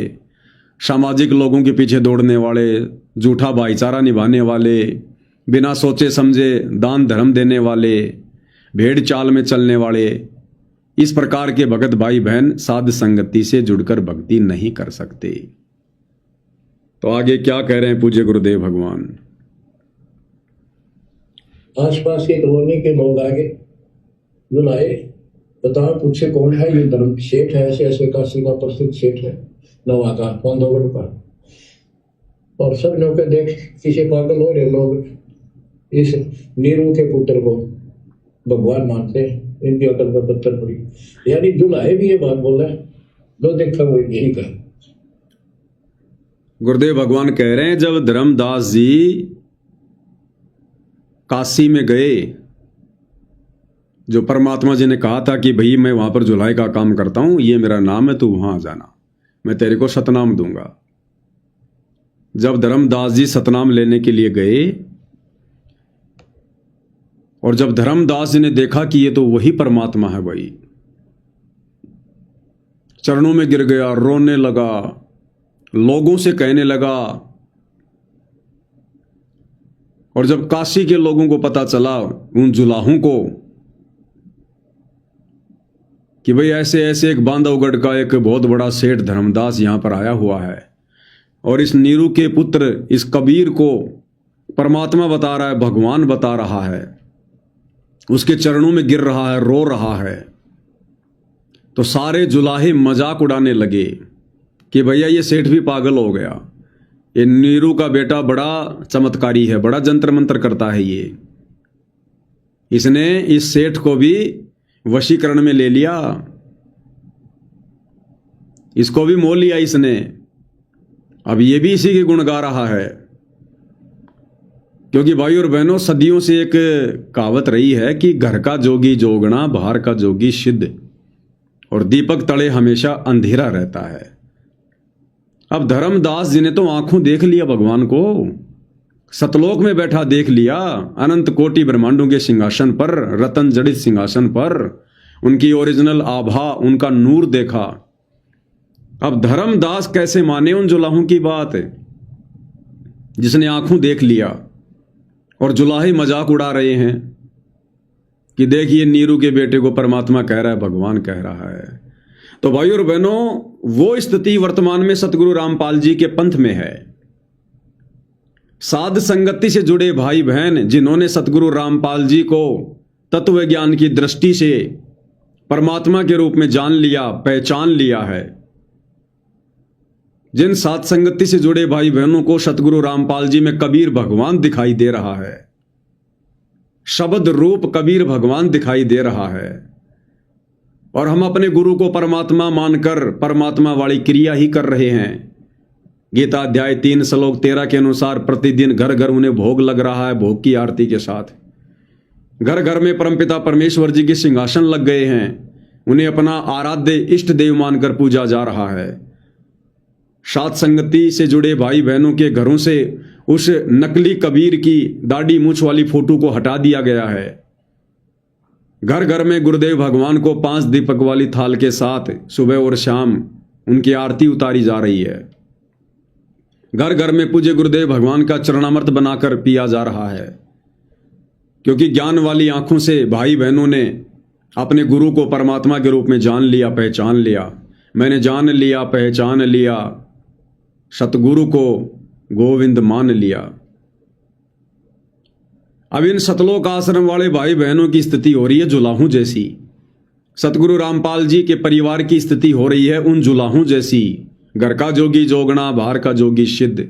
सामाजिक लोगों के पीछे दौड़ने वाले, झूठा भाईचारा निभाने वाले, बिना सोचे समझे दान धर्म देने वाले, भेड़ चाल में चलने वाले, इस प्रकार के भगत भाई बहन साध संगति से जुड़कर भक्ति नहीं कर सकते। तो आगे क्या कह रहे हैं पूज्य गुरुदेव भगवान। आसपास के कॉलोनी के लोग आगे बुलाए, बताओ पूछे कौन है ये धर्म सेठ है, ऐसे ऐसे काशी का प्रसिद्ध सेठ है नवा का पांडवगढ़ का। और सब लोग के देख किसी पागल हो रहे लोग इस नीरू के पुत्र को भगवान मानते हैं, इनकी अकल पर पत्थर पड़ी। यानी दुल्हाए भी ये बात बोला है, लो देखा वो यही कहा। गुरुदेव भगवान कह रहे हैं जब धर्मदास जी काशी में गए, जो परमात्मा जी ने कहा था कि भाई मैं वहां पर जुलाई का काम करता हूं, ये मेरा नाम है, तू वहां आ जाना, मैं तेरे को सतनाम दूंगा। जब धर्मदास जी सतनाम लेने के लिए गए और जब धर्मदास जी ने देखा कि ये तो वही परमात्मा है भाई, चरणों में गिर गया, रोने लगा, लोगों से कहने लगा। और जब काशी के लोगों को पता चला, उन जुलाहों को, कि भाई ऐसे ऐसे एक बांधवगढ़ का एक बहुत बड़ा सेठ धर्मदास यहां पर आया हुआ है और इस नीरू के पुत्र इस कबीर को परमात्मा बता रहा है, भगवान बता रहा है, उसके चरणों में गिर रहा है, रो रहा है। तो सारे जुलाहे मजाक उड़ाने लगे कि भैया ये सेठ भी पागल हो गया, ये नीरू का बेटा बड़ा चमत्कारी है, बड़ा जंतर मंत्र करता है, ये इसने इस सेठ को भी वशीकरण में ले लिया, इसको भी मोल लिया इसने, अब ये भी इसी के गुण गा रहा है। क्योंकि भाई और बहनों, सदियों से एक कहावत रही है कि घर का जोगी जोगना, बाहर का जोगी सिद्ध, और दीपक तले हमेशा अंधेरा रहता है। अब धर्मदास जी ने तो आंखों देख लिया भगवान को, सतलोक में बैठा देख लिया, अनंत कोटि ब्रह्मांडों के सिंहासन पर, रतन जड़ित सिंहासन पर, उनकी ओरिजिनल आभा, उनका नूर देखा। अब धर्मदास कैसे माने उन जुलाहों की बात, जिसने आंखों देख लिया और जुलाहे मजाक उड़ा रहे हैं कि देखिए नीरू के बेटे को परमात्मा कह रहा है, भगवान कह रहा है। तो भाई और बहनों, वो स्थिति वर्तमान में सतगुरु रामपाल जी के पंथ में है। साध संगति से जुड़े भाई बहन जिन्होंने सतगुरु रामपाल जी को तत्व ज्ञान की दृष्टि से परमात्मा के रूप में जान लिया, पहचान लिया है, जिन साध संगति से जुड़े भाई बहनों को सतगुरु रामपाल जी में कबीर भगवान दिखाई दे रहा है, शब्द रूप कबीर भगवान दिखाई दे रहा है, और हम अपने गुरु को परमात्मा मानकर परमात्मा वाली क्रिया ही कर रहे हैं। गीता अध्याय 3 श्लोक 13 के अनुसार प्रतिदिन घर घर उन्हें भोग लग रहा है, भोग की आरती के साथ। घर घर में परमपिता परमेश्वर जी के सिंहासन लग गए हैं, उन्हें अपना आराध्य इष्ट देव मानकर पूजा जा रहा है। साध संगति से जुड़े भाई बहनों के घरों से उस नकली कबीर की दाढ़ी मूछ वाली फोटो को हटा दिया गया है। घर घर में गुरुदेव भगवान को 5 दीपक वाली थाल के साथ सुबह और शाम उनकी आरती उतारी जा रही है। घर घर में पूज्य गुरुदेव भगवान का चरणामृत बनाकर पिया जा रहा है, क्योंकि ज्ञान वाली आंखों से भाई बहनों ने अपने गुरु को परमात्मा के रूप में जान लिया, पहचान लिया। मैंने जान लिया, पहचान लिया, सतगुरु को गोविंद मान लिया। अब इन सतलोक आश्रम वाले भाई बहनों की स्थिति हो रही है जुलाहों जैसी। सतगुरु रामपाल जी के परिवार की स्थिति हो रही है उन जुलाहों जैसी। घर का जोगी जोगना, बाहर का जोगी सिद्ध।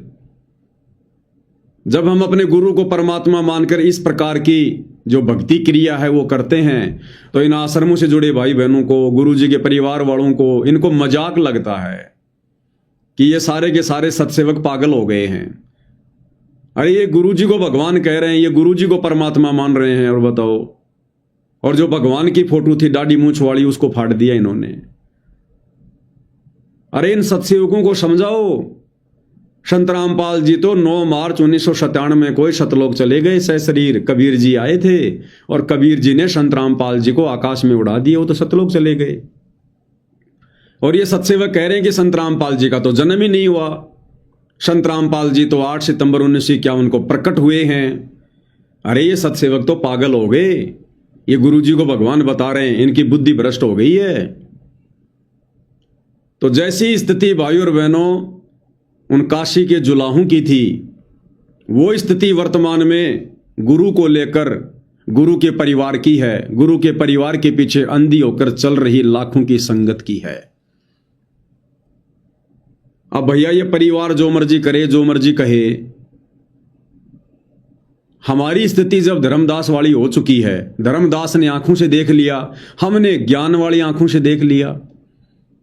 जब हम अपने गुरु को परमात्मा मानकर इस प्रकार की जो भक्ति क्रिया है वो करते हैं, तो इन आश्रमों से जुड़े भाई बहनों को, गुरु जी के परिवार वालों को, इनको मजाक लगता है कि ये सारे के सारे सत्सेवक पागल हो गए हैं। अरे ये गुरु जी को भगवान कह रहे हैं, ये गुरु जी को परमात्मा मान रहे हैं, और बताओ और जो भगवान की फोटो थी दाढ़ी मूंछ वाली उसको फाड़ दिया इन्होंने। अरे इन सत्सेवकों को समझाओ। संत रामपाल जी तो 9 मार्च 1997 में कोई सतलोक चले गए सशरीर। कबीर जी आए थे और कबीर जी ने संत रामपाल जी को आकाश में उड़ा दिया, वो तो सतलोक चले गए। और ये सत्सेवक कह रहे हैं कि संत रामपाल जी का तो जन्म ही नहीं हुआ। संत रामपाल जी तो 8 सितंबर 1951 को प्रकट हुए हैं। अरे ये सत्सेवक तो पागल हो गए, ये गुरु जी को भगवान बता रहे हैं, इनकी बुद्धि भ्रष्ट हो गई है। तो जैसी स्थिति भाई और बहनों उन काशी के जुलाहों की थी, वो स्थिति वर्तमान में गुरु को लेकर गुरु के परिवार की है। गुरु के परिवार के पीछे अंधी होकर चल रही लाखों की संगत की है। अब भैया ये परिवार जो मर्जी करे, जो मर्जी कहे, हमारी स्थिति जब धर्मदास वाली हो चुकी है, धर्मदास ने आंखों से देख लिया, हमने ज्ञान वाली आंखों से देख लिया।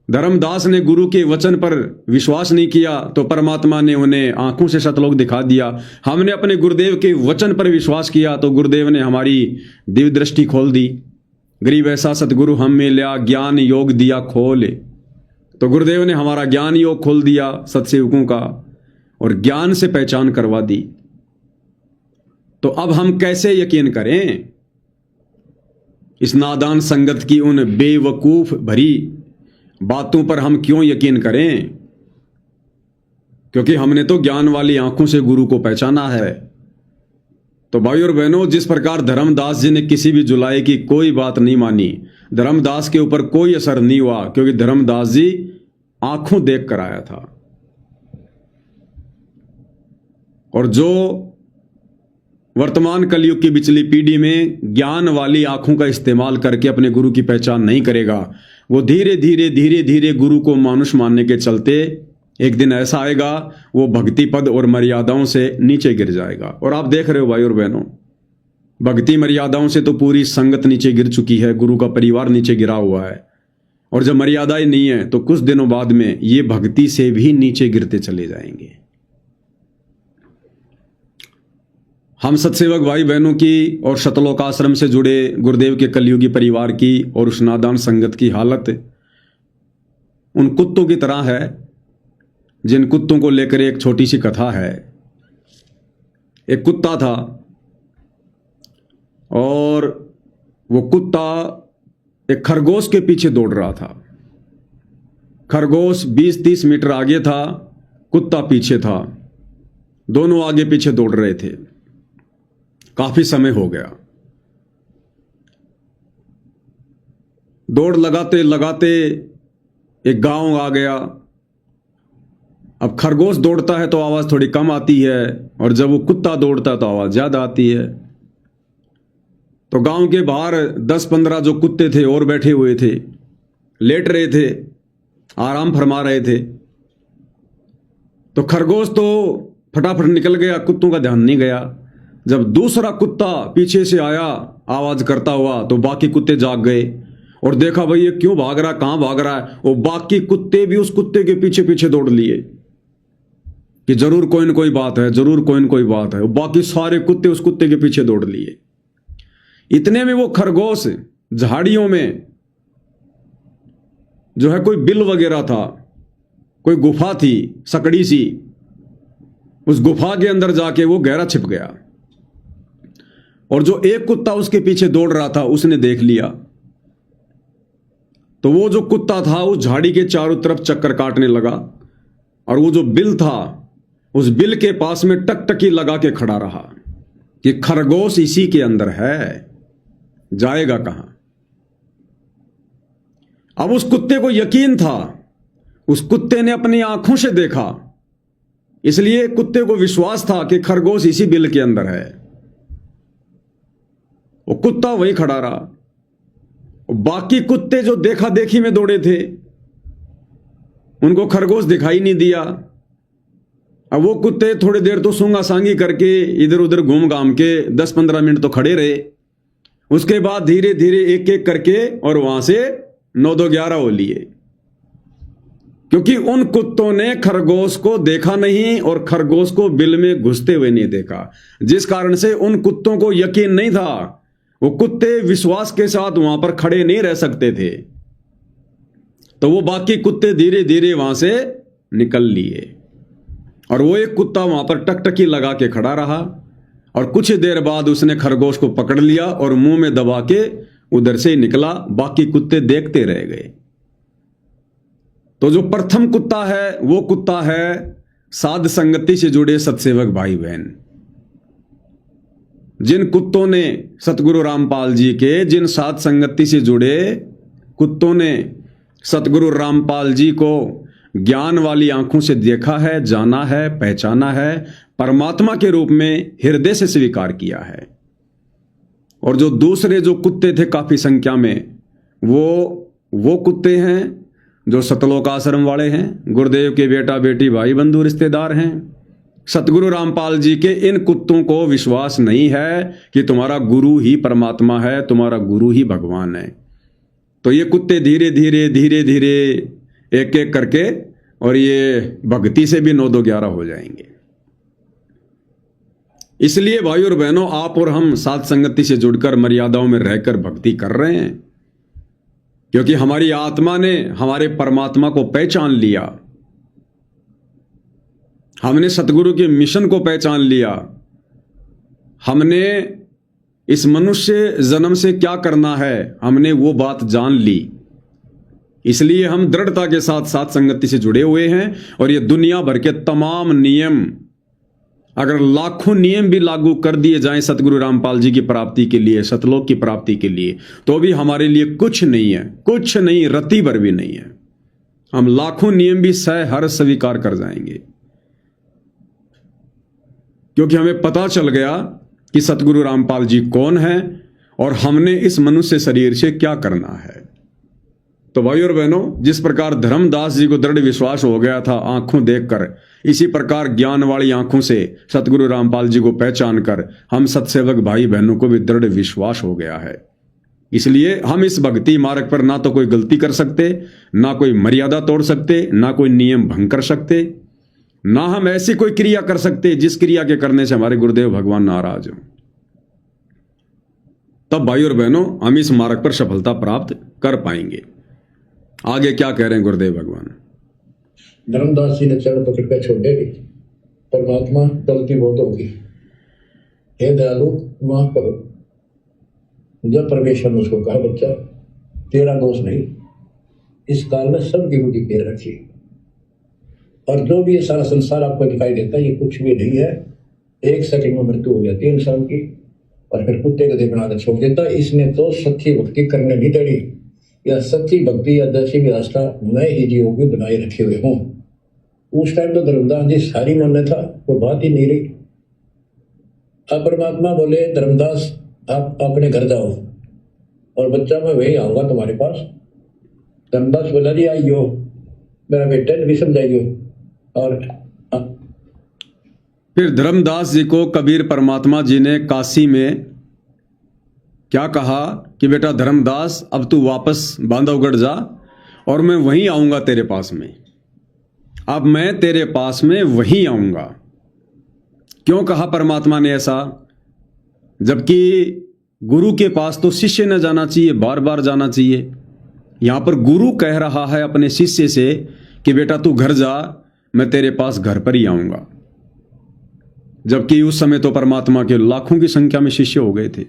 धर्मदास ने गुरु के वचन पर विश्वास नहीं किया तो परमात्मा ने उन्हें आंखों से सतलोक दिखा दिया। हमने अपने गुरुदेव के वचन पर विश्वास किया तो गुरुदेव ने हमारी दिव्य दृष्टि खोल दी। गरीब ऐसा सतगुरु हम में लिया, ज्ञान योग दिया खोल। तो गुरुदेव ने हमारा ज्ञान योग खोल दिया सत्सेवकों का, और ज्ञान से पहचान करवा दी। तो अब हम कैसे यकीन करें इस नादान संगत की उन बेवकूफ भरी बातों पर? हम क्यों यकीन करें? क्योंकि हमने तो ज्ञान वाली आंखों से गुरु को पहचाना है। तो भाई और बहनों, जिस प्रकार धर्मदास जी ने किसी भी जुलाई की कोई बात नहीं मानी, धर्मदास के ऊपर कोई असर नहीं हुआ, क्योंकि धर्मदास जी आंखों देख कर आया था। और जो वर्तमान कलयुग की बिचली पीढ़ी में ज्ञान वाली आंखों का इस्तेमाल करके अपने गुरु की पहचान नहीं करेगा, वो धीरे धीरे गुरु को मानुष मानने के चलते एक दिन ऐसा आएगा वो भक्ति पद और मर्यादाओं से नीचे गिर जाएगा। और आप देख रहे हो भाई और बहनों, भक्ति मर्यादाओं से तो पूरी संगत नीचे गिर चुकी है, गुरु का परिवार नीचे गिरा हुआ है। और जब मर्यादाएं नहीं है तो कुछ दिनों बाद में ये भक्ति से भी नीचे गिरते चले जाएंगे। हम सत्सेवक भाई बहनों की और शतलोक आश्रम से जुड़े गुरुदेव के कलयुगी परिवार की और उस नादान संगत की हालत उन कुत्तों की तरह है, जिन कुत्तों को लेकर एक छोटी सी कथा है। एक कुत्ता था और वो कुत्ता एक खरगोश के पीछे दौड़ रहा था। खरगोश 20-30 मीटर आगे था, कुत्ता पीछे था, दोनों आगे पीछे दौड़ रहे थे। काफी समय हो गया। दौड़ लगाते लगाते एक गांव आ गया। अब खरगोश दौड़ता है तो आवाज थोड़ी कम आती है, और जब वो कुत्ता दौड़ता है तो आवाज ज्यादा आती है। तो गांव के बाहर 10-15 जो कुत्ते थे और बैठे हुए थे, लेट रहे थे, आराम फरमा रहे थे। तो खरगोश तो फटाफट निकल गया, कुत्तों का ध्यान नहीं गया। जब दूसरा कुत्ता पीछे से आया आवाज करता हुआ तो बाकी कुत्ते जाग गए और देखा भाई ये क्यों भाग रहा है, कहां भाग रहा है। वो बाकी कुत्ते भी उस कुत्ते के पीछे पीछे दौड़ लिए कि जरूर कोई न कोई बात है, जरूर कोई न कोई बात है। बाकी सारे कुत्ते उस कुत्ते के पीछे दौड़ लिए। इतने में वो खरगोश झाड़ियों में जो है कोई बिल वगैरह था, कोई गुफा थी सकड़ी सी, उस गुफा के अंदर जाके वो गहरा छिप गया। और जो एक कुत्ता उसके पीछे दौड़ रहा था उसने देख लिया। तो वो जो कुत्ता था उस झाड़ी के चारों तरफ चक्कर काटने लगा, और वो जो बिल था उस बिल के पास में टकटकी लगा के खड़ा रहा कि खरगोश इसी के अंदर है, जाएगा कहां। अब उस कुत्ते को यकीन था, उस कुत्ते ने अपनी आंखों से देखा, इसलिए कुत्ते को विश्वास था कि खरगोश इसी बिल के अंदर है। वो कुत्ता वहीं खड़ा रहा। बाकी कुत्ते जो देखा देखी में दौड़े थे उनको खरगोश दिखाई नहीं दिया। अब वो कुत्ते थोड़ी देर तो सूंगा सांगी करके इधर उधर घूम घाम के 10-15 मिनट तो खड़े रहे। उसके बाद धीरे धीरे एक एक करके और वहां से 9-2-11 हो लिए, क्योंकि उन कुत्तों ने खरगोश को देखा नहीं और खरगोश को बिल में घुसते हुए नहीं देखा, जिस कारण से उन कुत्तों को यकीन नहीं था वो कुत्ते विश्वास के साथ वहां पर खड़े नहीं रह सकते थे, तो वो बाकी कुत्ते धीरे धीरे वहां से निकल लिए और वो एक कुत्ता वहां पर टकटकी लगा के खड़ा रहा और कुछ देर बाद उसने खरगोश को पकड़ लिया और मुंह में दबा के उधर से ही निकला। बाकी कुत्ते देखते रह गए। तो जो प्रथम कुत्ता है वो कुत्ता है साध संगति से जुड़े सत्सेवक भाई बहन। जिन कुत्तों ने सतगुरु रामपाल जी के, जिन साध संगति से जुड़े कुत्तों ने सतगुरु रामपाल जी को ज्ञान वाली आंखों से देखा है, जाना है, पहचाना है, परमात्मा के रूप में हृदय से स्वीकार किया है। और जो दूसरे जो कुत्ते थे काफी संख्या में, वो कुत्ते हैं जो सतलोक आश्रम वाले हैं, गुरुदेव के बेटा बेटी भाई बंधु रिश्तेदार हैं। सतगुरु रामपाल जी के इन कुत्तों को विश्वास नहीं है कि तुम्हारा गुरु ही परमात्मा है, तुम्हारा गुरु ही भगवान है। तो ये कुत्ते धीरे धीरे धीरे धीरे एक एक करके और ये भक्ति से भी 9-2-11 हो जाएंगे। इसलिए भाई और बहनों, आप और हम साध संगति से जुड़कर मर्यादाओं में रहकर भक्ति कर रहे हैं, क्योंकि हमारी आत्मा ने हमारे परमात्मा को पहचान लिया, हमने सतगुरु के मिशन को पहचान लिया, हमने इस मनुष्य जन्म से क्या करना है हमने वो बात जान ली। इसलिए हम दृढ़ता के साथ साथ संगति से जुड़े हुए हैं। और ये दुनिया भर के तमाम नियम, अगर लाखों नियम भी लागू कर दिए जाएं सतगुरु रामपाल जी की प्राप्ति के लिए, सतलोक की प्राप्ति के लिए, तो भी हमारे लिए कुछ नहीं है, कुछ नहीं, रत्ती भर भी नहीं है। हम लाखों नियम भी हर स्वीकार कर जाएंगे, क्योंकि हमें पता चल गया कि सतगुरु रामपाल जी कौन है और हमने इस मनुष्य शरीर से क्या करना है। तो भाई और बहनों, जिस प्रकार धर्मदास जी को दृढ़ विश्वास हो गया था आंखों देखकर, इसी प्रकार ज्ञान वाली आंखों से सतगुरु रामपाल जी को पहचान कर हम सत्सेवक भाई बहनों को भी दृढ़ विश्वास हो गया है। इसलिए हम इस भक्ति मार्ग पर ना तो कोई गलती कर सकते, ना कोई मर्यादा तोड़ सकते, ना कोई नियम भंग कर सकते, ना हम ऐसी कोई क्रिया कर सकते जिस क्रिया के करने से हमारे गुरुदेव भगवान नाराज हों। तब भाई और बहनों, हम इस मार्ग पर सफलता प्राप्त कर पाएंगे। आगे क्या कह रहे हैं गुरुदेव भगवान? धर्मदास जी ने चरण पकड़ कर छोड़े नहीं, परमात्मा गलती बहुत होगी, हे दयालु माफ करो। जब परमेश्वर ने उसको कहा, बच्चा तेरा दोष नहीं, इस काल में सबकी बुद्धि पैर रखी, और जो भी ये सारा संसार आपको दिखाई देता है ये कुछ भी नहीं है। एक सेकंड में मृत्यु हो जाती है इंसान की और फिर कुत्ते को बनाकर छोड़ देता है। इसने तो सच्ची भक्ति करने नहीं देनी, या सच्ची भक्ति या दर्शी की आस्था नए ही जीवों की बनाए रखे हुए हों। उस टाइम तो धर्मदास जी सारी मन में था, वो बात ही नहीं रही। अब परमात्मा बोले, धर्मदास आप अपने घर जाओ और बच्चा मैं वही आऊंगा तुम्हारे पास। धर्मदास बोला, जी आइयो, मेरा बेटा भी समझाइयो। और फिर धर्मदास जी को कबीर परमात्मा जी ने काशी में क्या कहा कि बेटा धर्मदास, अब तू वापस बांधवगढ़ जा और मैं वहीं आऊंगा तेरे पास में। अब मैं तेरे पास में वहीं आऊंगा। क्यों कहा परमात्मा ने ऐसा? जबकि गुरु के पास तो शिष्य न जाना चाहिए, बार बार जाना चाहिए। यहां पर गुरु कह रहा है अपने शिष्य से कि बेटा तू घर जा, मैं तेरे पास घर पर ही आऊंगा। जबकि उस समय तो परमात्मा के लाखों की संख्या में शिष्य हो गए थे।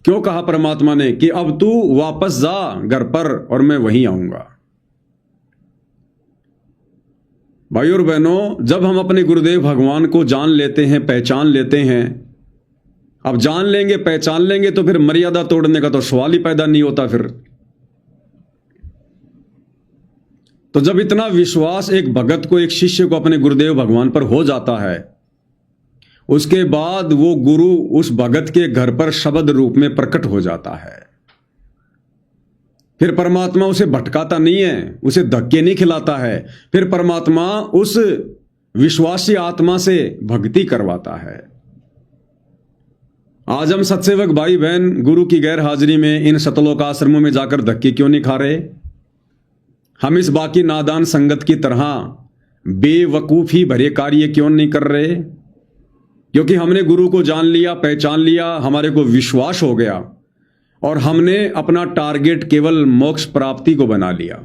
क्यों कहा परमात्मा ने कि अब तू वापस जा घर पर और मैं वहीं आऊंगा? भाई और बहनों, जब हम अपने गुरुदेव भगवान को जान लेते हैं, पहचान लेते हैं, अब जान लेंगे, पहचान लेंगे, तो फिर मर्यादा तोड़ने का तो सवाल ही पैदा नहीं होता। फिर तो जब इतना विश्वास एक भगत को, एक शिष्य को अपने गुरुदेव भगवान पर हो जाता है, उसके बाद वो गुरु उस भगत के घर पर शब्द रूप में प्रकट हो जाता है। फिर परमात्मा उसे भटकाता नहीं है, उसे धक्के नहीं खिलाता है। फिर परमात्मा उस विश्वासी आत्मा से भक्ति करवाता है। आज हम सत्सेवक भाई बहन गुरु की गैर हाजिरी में इन सतलोक आश्रमों में जाकर धक्के क्यों नहीं खा रहे? हम इस बाकी नादान संगत की तरह बेवकूफी भरे कार्य क्यों नहीं कर रहे? क्योंकि हमने गुरु को जान लिया, पहचान लिया, हमारे को विश्वास हो गया और हमने अपना टारगेट केवल मोक्ष प्राप्ति को बना लिया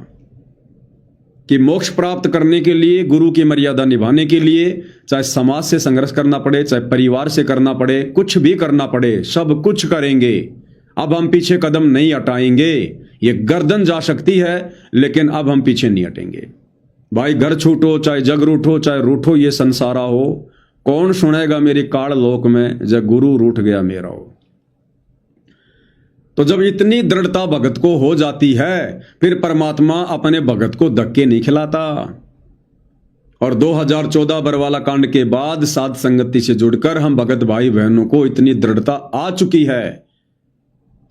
कि मोक्ष प्राप्त करने के लिए, गुरु की मर्यादा निभाने के लिए, चाहे समाज से संघर्ष करना पड़े, चाहे परिवार से करना पड़े, कुछ भी करना पड़े, सब कुछ करेंगे। अब हम पीछे कदम नहीं हटाएंगे। ये गर्दन जा सकती है लेकिन अब हम पीछे नहीं हटेंगे। भाई घर छूटो, चाहे जग रूठो, चाहे रूठो ये संसारा हो, कौन सुनेगा मेरी काल लोक में, जब गुरु रूठ गया मेरा हो। तो जब इतनी दृढ़ता भगत को हो जाती है, फिर परमात्मा अपने भगत को धक्के नहीं खिलाता। और 2014 बरवाला कांड के बाद साध संगति से जुड़कर हम भगत भाई बहनों को इतनी दृढ़ता आ चुकी है,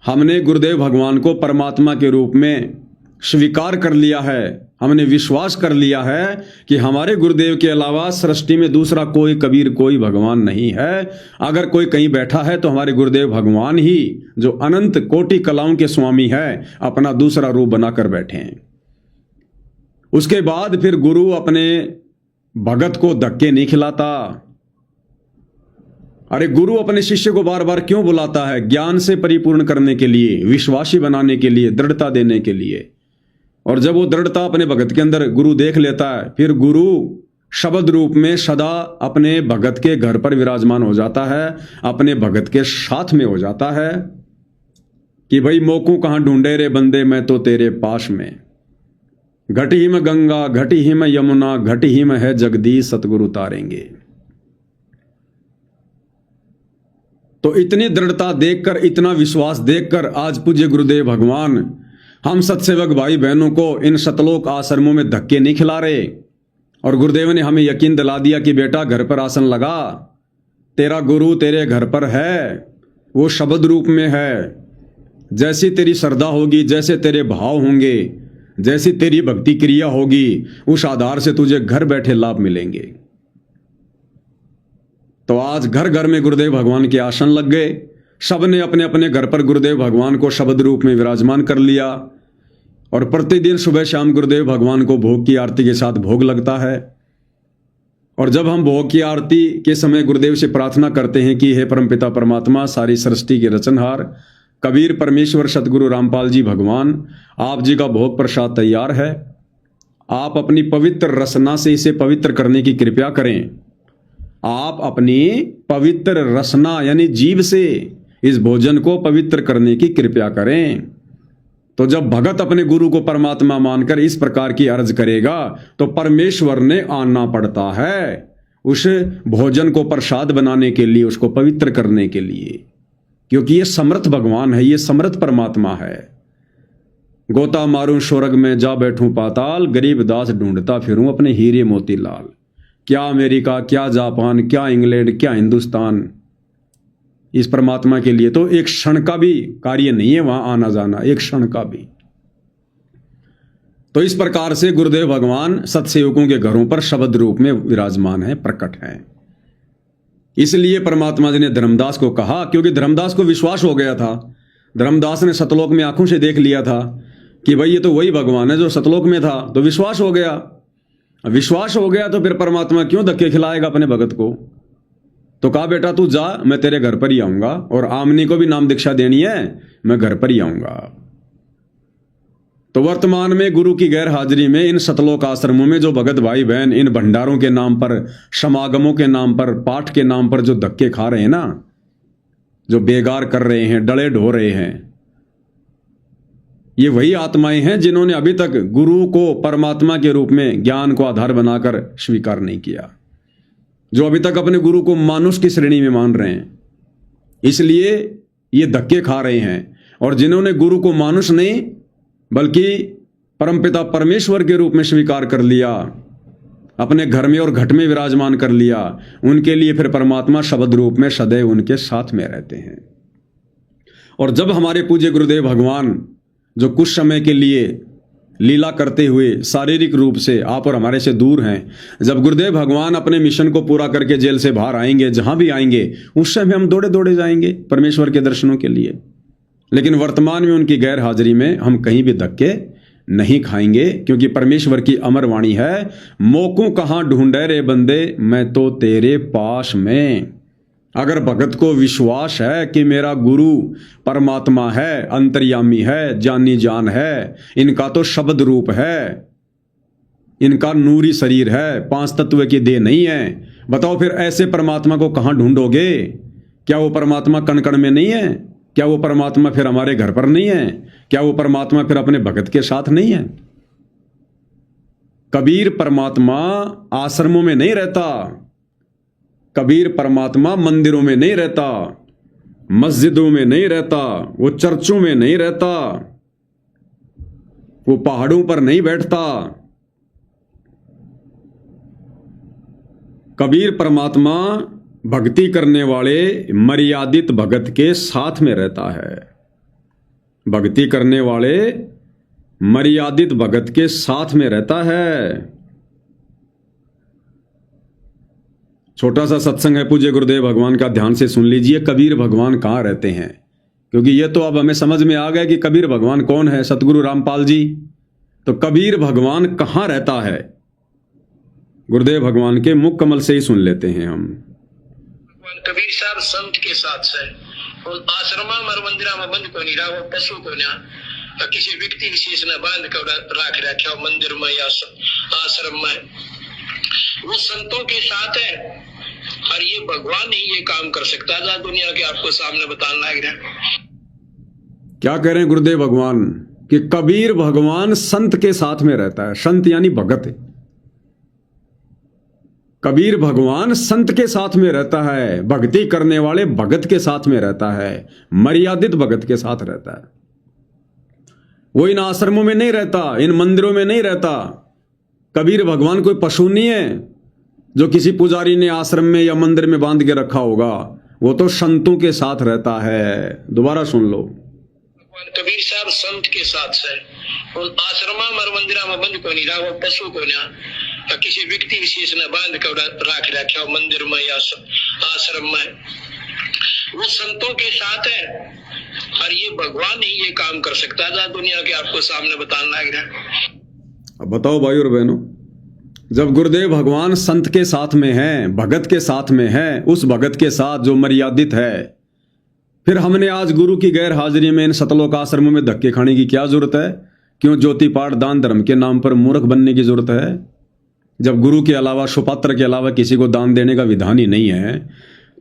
हमने गुरुदेव भगवान को परमात्मा के रूप में स्वीकार कर लिया है। हमने विश्वास कर लिया है कि हमारे गुरुदेव के अलावा सृष्टि में दूसरा कोई कबीर, कोई भगवान नहीं है। अगर कोई कहीं बैठा है तो हमारे गुरुदेव भगवान ही, जो अनंत कोटि कलाओं के स्वामी है, अपना दूसरा रूप बनाकर बैठे हैं। उसके बाद फिर गुरु अपने भगत को धक्के नहीं खिलाता। अरे गुरु अपने शिष्य को बार बार क्यों बुलाता है? ज्ञान से परिपूर्ण करने के लिए, विश्वासी बनाने के लिए, दृढ़ता देने के लिए। और जब वो दृढ़ता अपने भगत के अंदर गुरु देख लेता है, फिर गुरु शब्द रूप में सदा अपने भगत के घर पर विराजमान हो जाता है, अपने भगत के साथ में हो जाता है कि भाई मोकू कहां ढूंढे रे बंदे, मैं तो तेरे पास में। घट ही में गंगा, घट ही में यमुना, घट ही में है जगदीश, सतगुरु तारेंगे। तो इतनी दृढ़ता देखकर, इतना विश्वास देखकर आज पूज्य गुरुदेव भगवान हम सत्सेवक भाई बहनों को इन सतलोक आश्रमों में धक्के नहीं खिला रहे। और गुरुदेव ने हमें यकीन दिला दिया कि बेटा घर पर आसन लगा, तेरा गुरु तेरे घर पर है, वो शब्द रूप में है। जैसी तेरी श्रद्धा होगी, जैसे तेरे भाव होंगे, जैसी तेरी भक्ति क्रिया होगी, उस आधार से तुझे घर बैठे लाभ मिलेंगे। तो आज घर घर में गुरुदेव भगवान के आसन लग गए। सबने अपने अपने घर पर गुरुदेव भगवान को शब्द रूप में विराजमान कर लिया और प्रतिदिन सुबह शाम गुरुदेव भगवान को भोग की आरती के साथ भोग लगता है। और जब हम भोग की आरती के समय गुरुदेव से प्रार्थना करते हैं कि हे परमपिता परमात्मा, सारी सृष्टि के रचनहार कबीर परमेश्वर सतगुरु रामपाल जी भगवान, आप जी का भोग प्रसाद तैयार है, आप अपनी पवित्र रसना से इसे पवित्र करने की कृपा करें। आप अपनी पवित्र रसना यानी जीव से इस भोजन को पवित्र करने की कृपा करें। तो जब भगत अपने गुरु को परमात्मा मानकर इस प्रकार की अर्ज करेगा तो परमेश्वर ने आना पड़ता है उस भोजन को प्रसाद बनाने के लिए, उसको पवित्र करने के लिए, क्योंकि ये समर्थ भगवान है, ये समर्थ परमात्मा है। गोता मारूं स्वर्ग में, जा बैठूं पाताल, गरीब दास ढूंढता फिरूं अपने हीरे मोती लाल। क्या अमेरिका, क्या जापान, क्या इंग्लैंड, क्या हिंदुस्तान, इस परमात्मा के लिए तो एक क्षण का भी कार्य नहीं है वहां आना जाना, एक क्षण का भी। तो इस प्रकार से गुरुदेव भगवान सत्सेवकों के घरों पर शब्द रूप में विराजमान है, प्रकट है। इसलिए परमात्मा जी ने धर्मदास को कहा, क्योंकि धर्मदास को विश्वास हो गया था। धर्मदास ने सतलोक में आंखों से देख लिया था कि भाई ये तो वही भगवान है जो सतलोक में था, तो विश्वास हो गया। विश्वास हो गया तो फिर परमात्मा क्यों धक्के खिलाएगा अपने भगत को? तो कहा बेटा तू जा, मैं तेरे घर पर ही आऊंगा, और आमनी को भी नाम दीक्षा देनी है, मैं घर पर ही आऊंगा। तो वर्तमान में गुरु की गैर हाजिरी में इन सतलोक आश्रमों में जो भगत भाई बहन इन भंडारों के नाम पर, समागमों के नाम पर, पाठ के नाम पर जो धक्के खा रहे हैं ना, जो बेगार कर रहे हैं, डले ढो रहे हैं, ये वही आत्माएं हैं जिन्होंने अभी तक गुरु को परमात्मा के रूप में ज्ञान को आधार बनाकर स्वीकार नहीं किया, जो अभी तक अपने गुरु को मानुष की श्रेणी में मान रहे हैं, इसलिए ये धक्के खा रहे हैं। और जिन्होंने गुरु को मानुष नहीं बल्कि परमपिता परमेश्वर के रूप में स्वीकार कर लिया, अपने घर में और घट में विराजमान कर लिया, उनके लिए फिर परमात्मा शब्द रूप में सदैव उनके साथ में रहते हैं। और जब हमारे पूज्य गुरुदेव भगवान जो कुछ समय के लिए लीला करते हुए शारीरिक रूप से आप और हमारे से दूर हैं, जब गुरुदेव भगवान अपने मिशन को पूरा करके जेल से बाहर आएंगे, जहां भी आएंगे उस समय हम दौड़े दौड़े जाएंगे परमेश्वर के दर्शनों के लिए। लेकिन वर्तमान में उनकी गैर हाजिरी में हम कहीं भी धक्के नहीं खाएंगे, क्योंकि परमेश्वर की अमर वाणी है, मोको कहां ढूंढे रे बंदे, मैं तो तेरे पास में। अगर भगत को विश्वास है कि मेरा गुरु परमात्मा है, अंतर्यामी है, जानी जान है, इनका तो शब्द रूप है, इनका नूरी शरीर है, 5 तत्व की देह नहीं है, बताओ फिर ऐसे परमात्मा को कहां ढूंढोगे? क्या वो परमात्मा कण कण में नहीं है? क्या वो परमात्मा फिर हमारे घर पर नहीं है? क्या वो परमात्मा फिर अपने भगत के साथ नहीं है? कबीर परमात्मा आश्रमों में नहीं रहता, कबीर परमात्मा मंदिरों में नहीं रहता, मस्जिदों में नहीं रहता, वो चर्चों में नहीं रहता, वो पहाड़ों पर नहीं बैठता। कबीर परमात्मा भक्ति करने वाले मर्यादित भगत के साथ में रहता है। भक्ति करने वाले मर्यादित भगत के साथ में रहता है। छोटा सा सत्संग है पूज्य गुरुदेव भगवान का, ध्यान से सुन लीजिए। कबीर भगवान कहाँ रहते हैं? क्योंकि ये तो अब हमें समझ में आ गया कि कबीर भगवान कौन है, सतगुरु रामपाल जी। तो कबीर भगवान कहाँ रहता है? गुरुदेव भगवान के मुख कमल से ही सुन लेते हैं हम। कबीर साहब संत के साथ है और आश्रमा मर मंदिरा में बंद को नहीं रहा, वो पशु को ना किसी व्यक्ति विशेष ने बांध कर राख रखा मंदिर में या आश्रम में, वो संतों के साथ है। और ये भगवान ही ये काम कर सकता था, दुनिया के आपको सामने बताने लग रहा। क्या कह रहे हैं गुरुदेव भगवान कि कबीर भगवान संत के साथ में रहता है। संत यानी भगत। कबीर भगवान संत के साथ में रहता है, भक्ति करने वाले भगत के साथ में रहता है, मर्यादित भगत के साथ रहता है। वो इन आश्रमों में नहीं रहता, इन मंदिरों में नहीं रहता। कबीर भगवान कोई पशु नहीं है जो किसी पुजारी ने आश्रम में या मंदिर में बांध के रखा होगा। वो तो संतों के साथ रहता है। दोबारा सुन लो। कबीर साहब संत के साथ है और आश्रमा मर मंदिरा में बंद को नहीं रहा, वो पशु को ना किसी व्यक्ति विशेष ने बांध कर राख रखा मंदिर में या आश्रम में, वो संतों के साथ है। और ये भगवान ही ये काम कर सकता था, दुनिया के आपको सामने बताने लग रहा। अब बताओ भाई और बहनों, जब गुरुदेव भगवान संत के साथ में हैं, भगत के साथ में हैं, उस भगत के साथ जो मर्यादित है, फिर हमने आज गुरु की गैर हाजिरी में इन सतलोक आश्रमों में धक्के खाने की क्या जरूरत है? क्यों ज्योति पाठ दान धर्म के नाम पर मूर्ख बनने की जरूरत है? जब गुरु के अलावा, सुपात्र के अलावा किसी को दान देने का विधान ही नहीं है,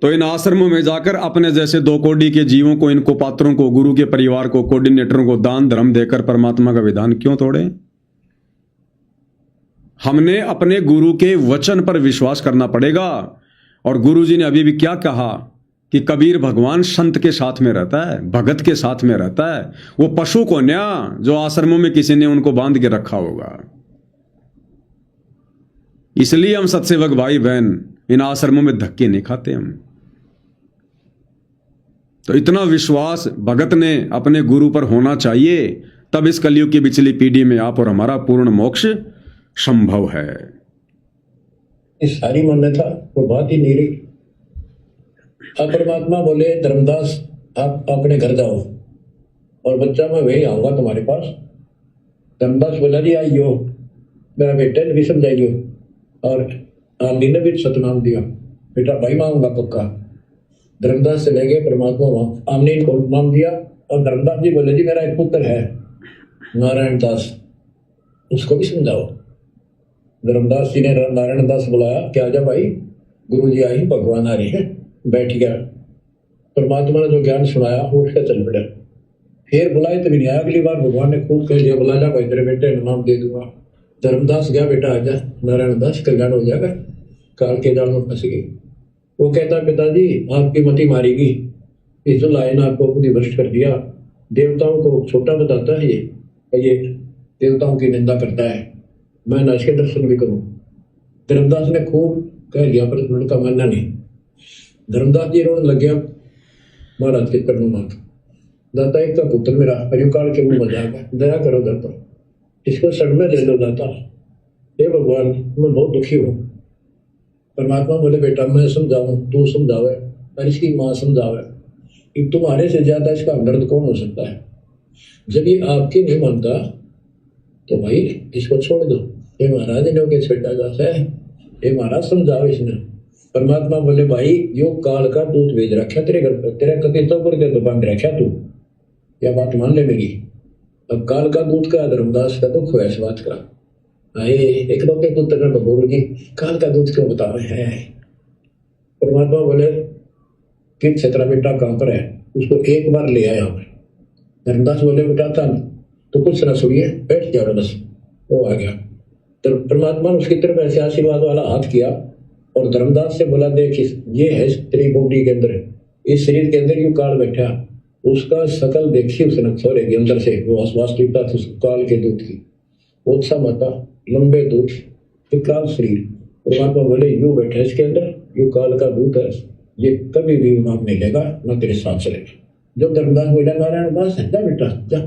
तो इन आश्रमों में जाकर अपने जैसे 2 कोटि के जीवों को, इनको पात्रों को, गुरु के परिवार को, कोऑर्डिनेटरों को दान धर्म देकर परमात्मा का विधान क्यों तोड़े? हमने अपने गुरु के वचन पर विश्वास करना पड़ेगा। और गुरु जी ने अभी भी क्या कहा कि कबीर भगवान संत के साथ में रहता है, भगत के साथ में रहता है। वो पशु को न्या जो आश्रमों में किसी ने उनको बांध के रखा होगा। इसलिए हम सत्सेवक भाई बहन इन आश्रमों में धक्के नहीं खाते हम। तो इतना विश्वास भगत ने अपने गुरु पर होना चाहिए, तब इस कलयुग की पिछली पीढ़ी में आप और हमारा पूर्ण मोक्ष संभव है। इस सारी मान्यता वो बात ही नहीं रही। अब परमात्मा बोले धर्मदास आप अपने घर जाओ और बच्चा मैं वही आऊंगा तुम्हारे पास। धर्मदास बोला जी आइयो, मेरा बेटा ने भी समझाइयो। और आमनी ने भी सतनाम दिया, बेटा भाई मैं आऊंगा पक्का। धर्मदास चले गए, परमात्मा वहां आमनी को नाम दिया। और धर्मदास जी बोले जी मेरा एक पुत्र है नारायण दास, उसको भी समझाओ। धर्मदास जी ने नारायण दास बुलाया, क्या जा भाई, गुरु जी आई, भगवान आ रही है। बैठ गया। परमात्मा ने जो ज्ञान सुनाया वो उसका चल पड़ा। फिर बुलाए तभी नहीं आया। अगली बार भगवान ने खूब कह दिया, बुला जा भाई, तेरे बेटे का नाम दे दूंगा। धर्मदास गया, बेटा आ जा, नारायण दास कल्याण हो जाएगा। काल के जाल में फंस गई। वो कहता पिताजी आपकी मति मारेगी, इस जो लाए ना आपको बुद्धि भ्रष्ट कर दिया। देवताओं को छोटा बताता है, ये देवताओं की निंदा करता है, मैं न इसके दर्शन भी करूं। धर्मदास ने खूब कह दिया पर लड़का मानना नहीं। धर्मदास जी रोने लग गया, महाराज के चरणों माथ, दाता एक का पुत्र मेरा परिकाल के मुंह जाएगा, दया करो दाता, इसको शरण में ले लो दाता। हे भगवान मैं बहुत दुखी हूँ। परमात्मा बोले बेटा मैं समझाऊं, तू समझावे और इसकी माँ समझावे कि तुम्हारे से ज्यादा इसका दर्द कौन हो सकता है। जब ये आपकी नहीं मानता तो भाई इसको छोड़ दो। ये महाराज ने के छेड़ा जाता है, ये महाराज समझाओ इसने। परमात्मा बोले भाई यो काल का दूत भेज रखा तेरे घर पर, तेरा कभी तो करके तो बंद रखा तू, यह बात मान ले मेरी। अब काल का दूत का धर्मदास का दुख हुआ इस बात का। आए एक लोग के पुत्र ने बोल की काल का दूत क्यों बता रहे हैं। परमात्मा बोले कि तेरा बेटा कहाँ पर है, उसको एक बार ले आया। धर्मदास बोले बेटा था तो कुछ ना सुनिए, बैठ जाओ बस। वो आ गया तो परमात्मा ने उसकी तरफ ऐसे आशीर्वाद वाला हाथ किया और धर्मदास से बोला देख ये है तेरी बॉडी के अंदर, इस शरीर के अंदर यू काल बैठा, उसका शकल देखी उसने छोड़ेगी अंदर से, वो वास्तविकता थी काल के दूत की। उत्सा माता लंबे दूत विकराल शरीर, परमात्मा बोले यू बैठा इसके अंदर, यू काल का दूत है, ये कभी भी नाम नहीं लेगा ना तेरे साथ चलेगा। जब धर्मदास बोला नारायण दास है जा बेटा जा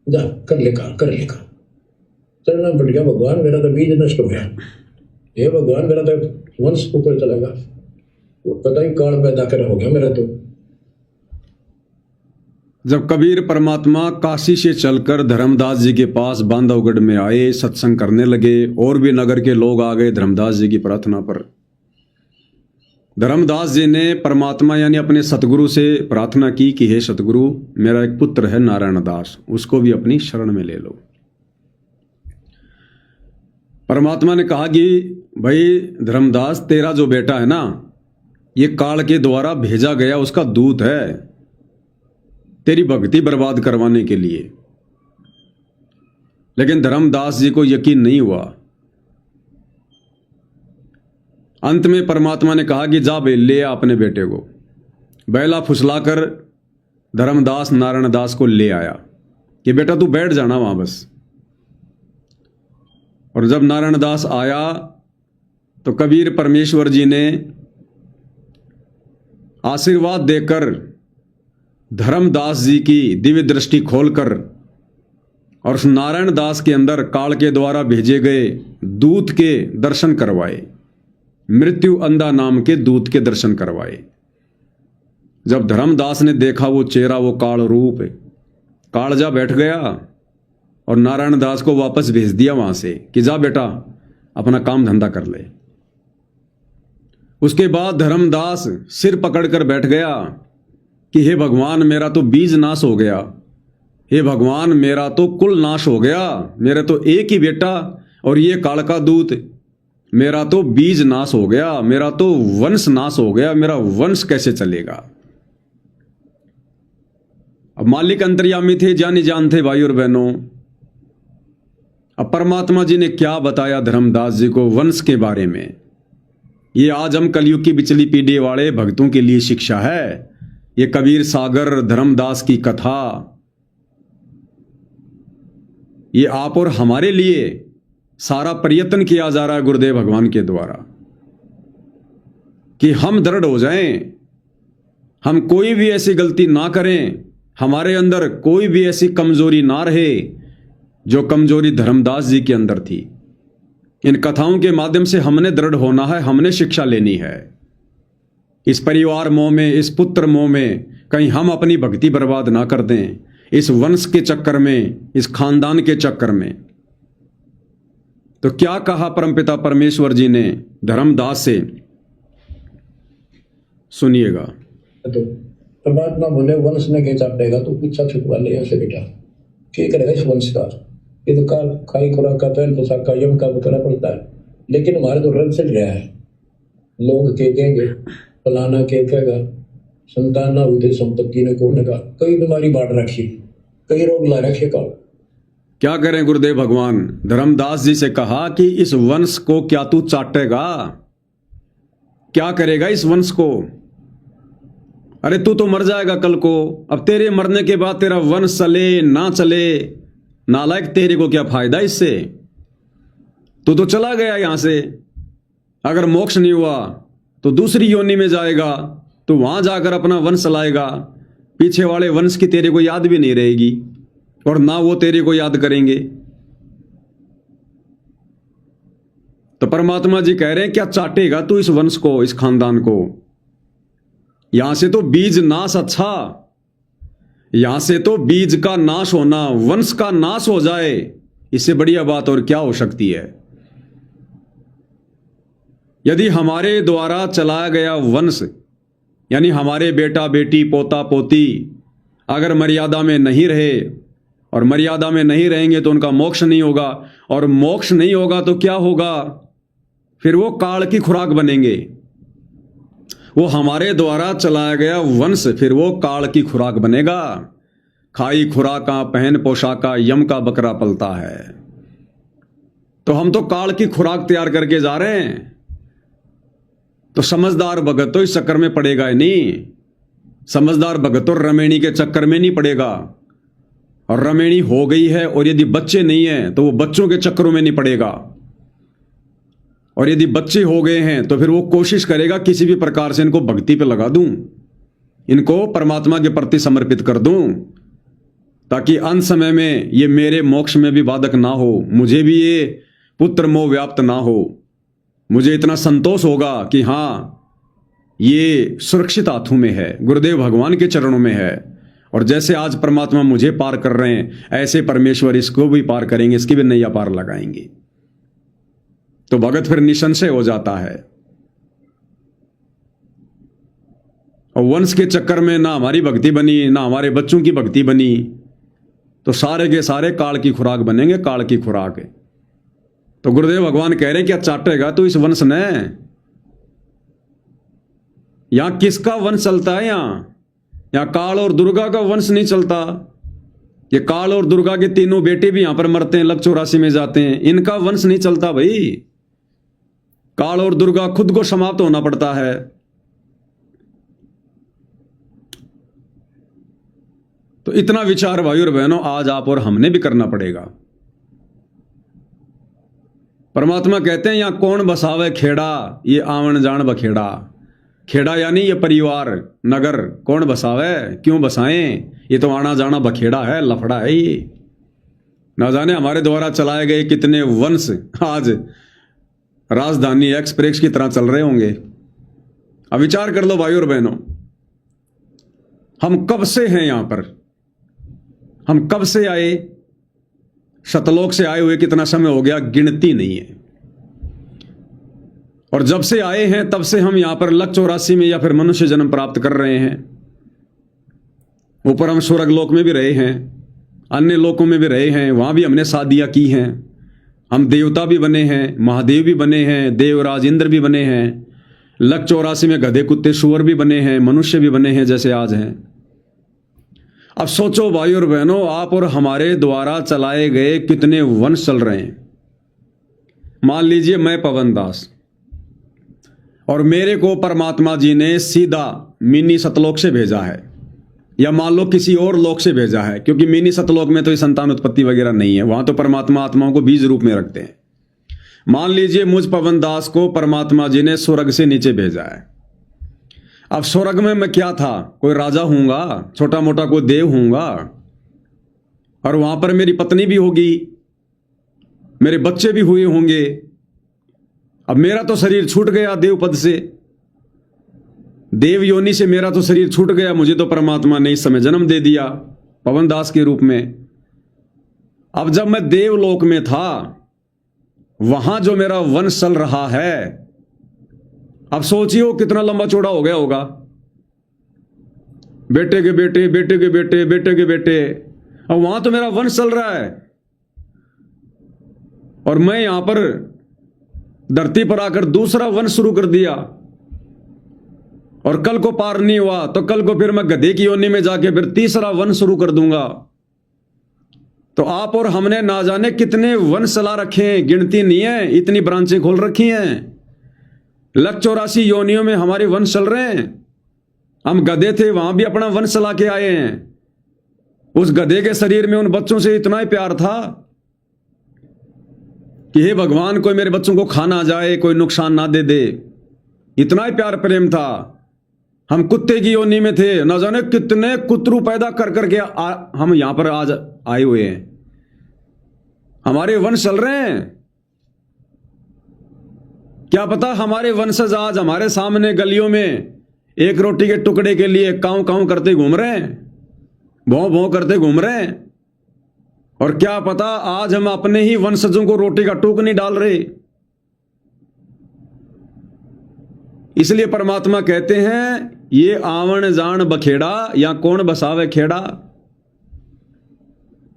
जा कर ले काम चलना बढ़ गया। भगवान मेरा तो बीज नष्ट हो गया, हे भगवान मेरा तो वंश ऊपर चलेगा, वो पता ही काल पैदा कर हो गया मेरा तो। जब कबीर परमात्मा काशी से चलकर धर्मदास जी के पास बांधवगढ़ में आए, सत्संग करने लगे, और भी नगर के लोग आ गए धर्मदास जी की प्रार्थना पर। धर्मदास जी ने परमात्मा यानी अपने सतगुरु से प्रार्थना की कि हे सतगुरु, मेरा एक पुत्र है नारायण दास, उसको भी अपनी शरण में ले लो। परमात्मा ने कहा कि भाई धर्मदास, तेरा जो बेटा है ना, ये काल के द्वारा भेजा गया उसका दूत है तेरी भक्ति बर्बाद करवाने के लिए। लेकिन धर्मदास जी को यकीन नहीं हुआ। अंत में परमात्मा ने कहा कि जा बे ले आ अपने बेटे को। बैला फुसलाकर धर्मदास नारायण दास को ले आया कि बेटा तू बैठ जाना वहां बस। और जब नारायण दास आया तो कबीर परमेश्वर जी ने आशीर्वाद देकर धर्मदास जी की दिव्य दृष्टि खोलकर और उस नारायण दास के अंदर काल के द्वारा भेजे गए दूत के दर्शन करवाए, मृत्यु अंधा नाम के दूत के दर्शन करवाए। जब धर्मदास ने देखा वो चेहरा, वो काल रूप, कालजा बैठ गया और नारायण दास को वापस भेज दिया वहां से कि जा बेटा अपना काम धंधा कर ले। उसके बाद धर्मदास सिर पकड़कर बैठ गया कि हे भगवान, मेरा तो बीज नाश हो गया, हे भगवान मेरा तो कुल नाश हो गया, मेरे तो एक ही बेटा और ये काल का दूत, मेरा तो बीज नाश हो गया, मेरा तो वंश नाश हो गया, मेरा वंश कैसे चलेगा। अब मालिक अंतर्यामी थे, जानी जान थे भाई और बहनों। अब परमात्मा जी ने क्या बताया धर्मदास जी को वंश के बारे में, ये आज हम कलयुग की बिचली पीढ़ी वाले भक्तों के लिए शिक्षा है। ये कबीर सागर धर्मदास की कथा, ये आप और हमारे लिए सारा प्रयत्न किया जा रहा है गुरुदेव भगवान के द्वारा कि हम दृढ़ हो जाएं, हम कोई भी ऐसी गलती ना करें, हमारे अंदर कोई भी ऐसी कमजोरी ना रहे जो कमजोरी धर्मदास जी के अंदर थी। इन कथाओं के माध्यम से हमने दृढ़ होना है, हमने शिक्षा लेनी है। इस परिवार मोह में, इस पुत्र मोह में कहीं हम अपनी भक्ति बर्बाद ना कर दें, इस वंश के चक्कर में, इस खानदान के चक्कर में। तो क्या कहा परमपिता परमेश्वर जी ने धर्मदास से, सुनिएगा। तो परमात्मा बोले वंश ने क्या चाटेगा, तो पीछा छुपवा ले ऐसे बेटा, क्या करेगा इस वंश का। ये तो काल खाई खुराक का पहन पोशाक का यम का करना पड़ता है, लेकिन हमारे तो रंग चल रहा है। लोग के कहेंगे, फलाना के कहेगा, संतान ना हुई संपत्ति ने कौन का, कई बीमारी बांट रखी, कई रोग ला रखे काल। क्या करें गुरुदेव भगवान, धर्मदास जी से कहा कि इस वंश को क्या तू चाटेगा, क्या करेगा इस वंश को। अरे तू तो मर जाएगा कल को, अब तेरे मरने के बाद तेरा वंश चले ना चले, नालायक तेरे को क्या फायदा इससे। तू तो चला गया यहां से, अगर मोक्ष नहीं हुआ तो दूसरी योनि में जाएगा, तो वहां जाकर अपना वंश चलाएगा, पीछे वाले वंश की तेरे को याद भी नहीं रहेगी और ना वो तेरे को याद करेंगे। तो परमात्मा जी कह रहे हैं क्या चाटेगा तू इस वंश को, इस खानदान को। यहां से तो बीज नाश अच्छा, यहां से तो बीज का नाश होना, वंश का नाश हो जाए, इससे बढ़िया बात और क्या हो सकती है। यदि हमारे द्वारा चलाया गया वंश, यानी हमारे बेटा बेटी पोता पोती अगर मर्यादा में नहीं रहे, और मर्यादा में नहीं रहेंगे तो उनका मोक्ष नहीं होगा, और मोक्ष नहीं होगा तो क्या होगा? फिर वो काल की खुराक बनेंगे। वो हमारे द्वारा चलाया गया वंश फिर वो काल की खुराक बनेगा। खाई खुराका पहन पोशाका यम का बकरा पलता है। तो हम तो काल की खुराक तैयार करके जा रहे हैं। तो समझदार भगत तो इस चक्कर में पड़ेगा ही नहीं। समझदार भगत तो रमेणी के चक्कर में नहीं पड़ेगा, और रमेणी हो गई है और यदि बच्चे नहीं हैं तो वो बच्चों के चक्करों में नहीं पड़ेगा, और यदि बच्चे हो गए हैं तो फिर वो कोशिश करेगा किसी भी प्रकार से इनको भक्ति पे लगा दूं, इनको परमात्मा के प्रति समर्पित कर दूं, ताकि अंत समय में ये मेरे मोक्ष में भी बाधक ना हो, मुझे भी ये पुत्र मोह व्याप्त ना हो। मुझे इतना संतोष होगा कि हाँ ये सुरक्षित हाथों में है, गुरुदेव भगवान के चरणों में है, और जैसे आज परमात्मा मुझे पार कर रहे हैं ऐसे परमेश्वर इसको भी पार करेंगे, इसकी भी नैया पार लगाएंगे। तो भगत फिर निसंशय हो जाता है। और वंश के चक्कर में ना हमारी भक्ति बनी ना हमारे बच्चों की भक्ति बनी, तो सारे के सारे काल की खुराक बनेंगे, काल की खुराक है। तो गुरुदेव भगवान कह रहे हैं क्या चाटेगा तो इस वंश ने? यहां किसका वंश चलता है? यहां काल और दुर्गा का वंश नहीं चलता। ये काल और दुर्गा के तीनों बेटे भी यहां पर मरते हैं, लक 84 में जाते हैं, इनका वंश नहीं चलता भाई। काल और दुर्गा खुद को समाप्त होना पड़ता है। तो इतना विचार भाई और बहनों आज आप और हमने भी करना पड़ेगा। परमात्मा कहते हैं यहां कौन बसावे खेड़ा, ये आवन जान बखेड़ा। खेड़ा यानी ये परिवार नगर कौन बसावे, क्यों बसाएं? ये तो आना जाना बखेड़ा है, लफड़ा है। ये ना जाने हमारे द्वारा चलाए गए कितने वंश आज राजधानी एक्सप्रेस की तरह चल रहे होंगे। अब विचार कर लो भाई और बहनों, हम कब से हैं यहां पर? हम कब से आए? सतलोक से आए हुए कितना समय हो गया, गिनती नहीं है। और जब से आए हैं तब से हम यहां पर लक 84 में या फिर मनुष्य जन्म प्राप्त कर रहे हैं। ऊपर हम स्वर्ग लोक में भी रहे हैं, अन्य लोकों में भी रहे हैं, वहां भी हमने शादियां की हैं। हम देवता भी बने हैं, महादेव भी बने हैं, देवराज इंद्र भी बने हैं, लक 84 में गधे कुत्ते सुअर भी बने हैं, मनुष्य भी बने हैं जैसे आज हैं। अब सोचो भाई और बहनों, आप और हमारे द्वारा चलाए गए कितने वंश चल रहे हैं। मान लीजिए मैं पवन दास, और मेरे को परमात्मा जी ने सीधा मिनी सतलोक से भेजा है, या मान लो किसी और लोक से भेजा है, क्योंकि मिनी सतलोक में तो संतान उत्पत्ति वगैरह नहीं है, वहां तो परमात्मा आत्माओं को बीज रूप में रखते हैं। मान लीजिए मुझ पवन दास को परमात्मा जी ने स्वर्ग से नीचे भेजा है। अब स्वर्ग में मैं क्या था? कोई राजा हूंगा, छोटा मोटा कोई देव हूंगा, और वहां पर मेरी पत्नी भी होगी, मेरे बच्चे भी हुए होंगे। अब मेरा तो शरीर छूट गया देव पद से, देव योनि से मेरा तो शरीर छूट गया। मुझे तो परमात्मा ने इस समय जन्म दे दिया पवन दास के रूप में। अब जब मैं देवलोक में था, वहां जो मेरा वंश चल रहा है, अब सोचिए कितना लंबा चौड़ा हो गया होगा। बेटे के बेटे, बेटे के बेटे, बेटे के बेटे, अब वहां तो मेरा वंश चल रहा है, और मैं यहां पर धरती पर आकर दूसरा वंश शुरू कर दिया। और कल को पार नहीं हुआ तो कल को फिर मैं गधे की योनि में जाके फिर तीसरा वंश शुरू कर दूंगा। तो आप और हमने ना जाने कितने वंश चला रखे हैं, गिनती नहीं है, इतनी ब्रांचें खोल रखी हैं। लक 84 योनियों में हमारे वंश चल रहे हैं। हम गधे थे, वहां भी अपना वंश चला के आए हैं। उस गधे के शरीर में उन बच्चों से इतना ही प्यार था कि हे भगवान, कोई मेरे बच्चों को खा ना जाए, कोई नुकसान ना दे दे, इतना ही प्यार प्रेम था। हम कुत्ते की योनि में थे, न जाने कितने कुतरू पैदा कर करके हम यहां पर आज आए हुए हैं। हमारे वंश चल रहे हैं। क्या पता हमारे वंशज आज हमारे सामने गलियों में एक रोटी के टुकड़े के लिए कांव कांव करते घूम रहे हैं, भौं भौं करते घूम रहे हैं। और क्या पता आज हम अपने ही वंशजों को रोटी का टुक नहीं डाल रहे। इसलिए परमात्मा कहते हैं ये आवन जान बखेड़ा या कौन बसावे खेड़ा।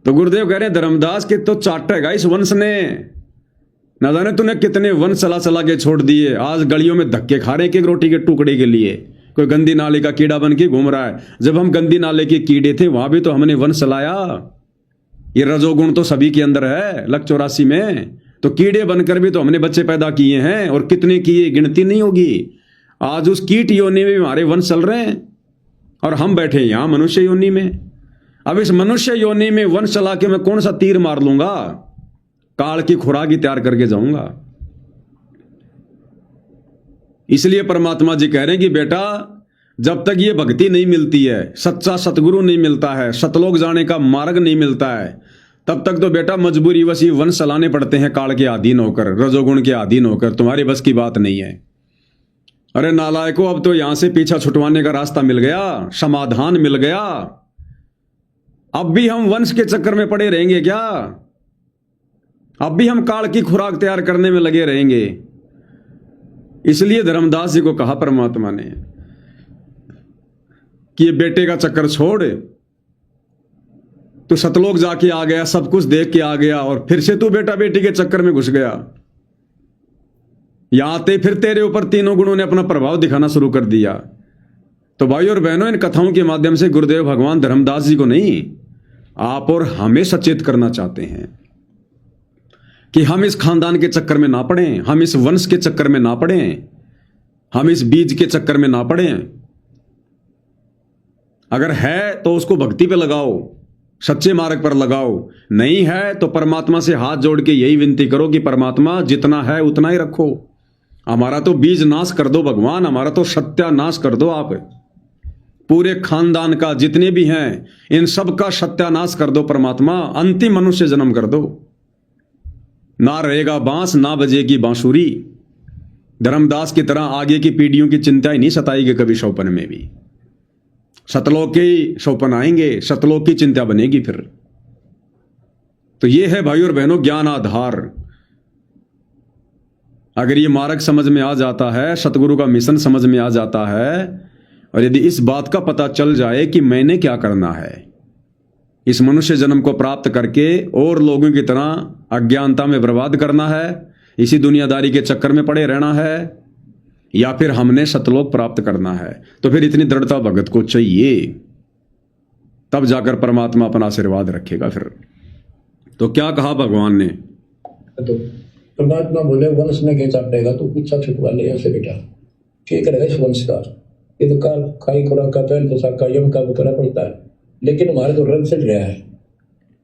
तो गुरुदेव कह रहे हैं धर्मदास के तो चाटेगा इस वंश ने, ना जाने तूने कितने वंश चला चला के छोड़ दिए। आज गलियों में धक्के खा रहे हैं एक रोटी के टुकड़े के लिए। कोई गंदी नाले का कीड़ा बन के घूम रहा है। जब हम गंदी नाले के कीड़े थे वहां भी तो हमने वंश चलाया। ये रजोगुण तो सभी के अंदर है लक 84 में। तो कीड़े बनकर भी तो हमने बच्चे पैदा किए हैं, और कितने किए गिनती नहीं होगी। आज उस कीट योनि में हमारे वंश चल रहे हैं और हम बैठे यहां मनुष्य योनि में। अब इस मनुष्य योनि में वंश चला के मैं कौन सा तीर मार लूंगा? काल की खुराक ही तैयार करके जाऊंगा। इसलिए परमात्मा जी कह रहे हैं कि बेटा जब तक ये भक्ति नहीं मिलती है, सच्चा सतगुरु नहीं मिलता है, सतलोक जाने का मार्ग नहीं मिलता है, तब तक तो बेटा मजबूरी वश ये वंश चलाने पड़ते हैं काल के अधीन होकर, रजोगुण के अधीन होकर। तुम्हारी बस की बात नहीं है। अरे नालायकों, अब तो यहां से पीछा छुटवाने का रास्ता मिल गया, समाधान मिल गया। अब भी हम वंश के चक्कर में पड़े रहेंगे क्या? अब भी हम काल की खुराक तैयार करने में लगे रहेंगे। इसलिए धर्मदास जी को कहा परमात्मा ने कि ये बेटे का चक्कर छोड़, तू सतलोक जाके आ गया, सब कुछ देख के आ गया, और फिर से तू बेटा बेटी के चक्कर में घुस गया। यहां आते फिर तेरे ऊपर तीनों गुणों ने अपना प्रभाव दिखाना शुरू कर दिया। तो भाई और बहनों, इन कथाओं के माध्यम से गुरुदेव भगवान धर्मदास जी को नहीं, आप और हमें सचेत करना चाहते हैं कि हम इस खानदान के चक्कर में ना पड़ें, हम इस वंश के चक्कर में ना पड़ें, हम इस बीज के चक्कर में ना पड़ें। अगर है तो उसको भक्ति पे लगाओ, सच्चे मार्ग पर लगाओ। नहीं है तो परमात्मा से हाथ जोड़ के यही विनती करो कि परमात्मा जितना है उतना ही रखो। हमारा तो बीज नाश कर दो भगवान, हमारा तो सत्यानाश कर दो आप। पूरे खानदान का जितने भी हैं इन सब का सत्यानाश कर दो परमात्मा। अंतिम मनुष्य जन्म कर दो। ना रहेगा बांस, ना बजेगी बांसुरी। धर्मदास की तरह आगे की पीढ़ियों की चिंता ही नहीं सताएगी कभी शौपन में भी। सतलोक के शौपन आएंगे, सतलोक की चिंता बनेगी फिर। तो ये है भाई और बहनों ज्ञान आधार। अगर ये मार्ग समझ में आ जाता है, सतगुरु का मिशन समझ में आ जाता है, और यदि इस बात का पता चल जाए कि मैंने क्या करना है, इस मनुष्य जन्म को प्राप्त करके और लोगों की तरह अज्ञानता में बर्बाद करना है, इसी दुनियादारी के चक्कर में पड़े रहना है, या फिर हमने सतलोक प्राप्त करना है, तो फिर इतनी दृढ़ता भगत को चाहिए। तब जाकर परमात्मा अपना आशीर्वाद रखेगा फिर। तो क्या कहा भगवान ने? तो परमात्मा बोले वंश में क्या चाटेगा, तो पीछा छुटवा ले ऐसे बेटा, ठीक रहेगा इस वंश का। ये तो काल खाई खुराक का पहल तो साका यम का करना पड़ता है। लेकिन हमारे तो रंग चढ़ रहा है।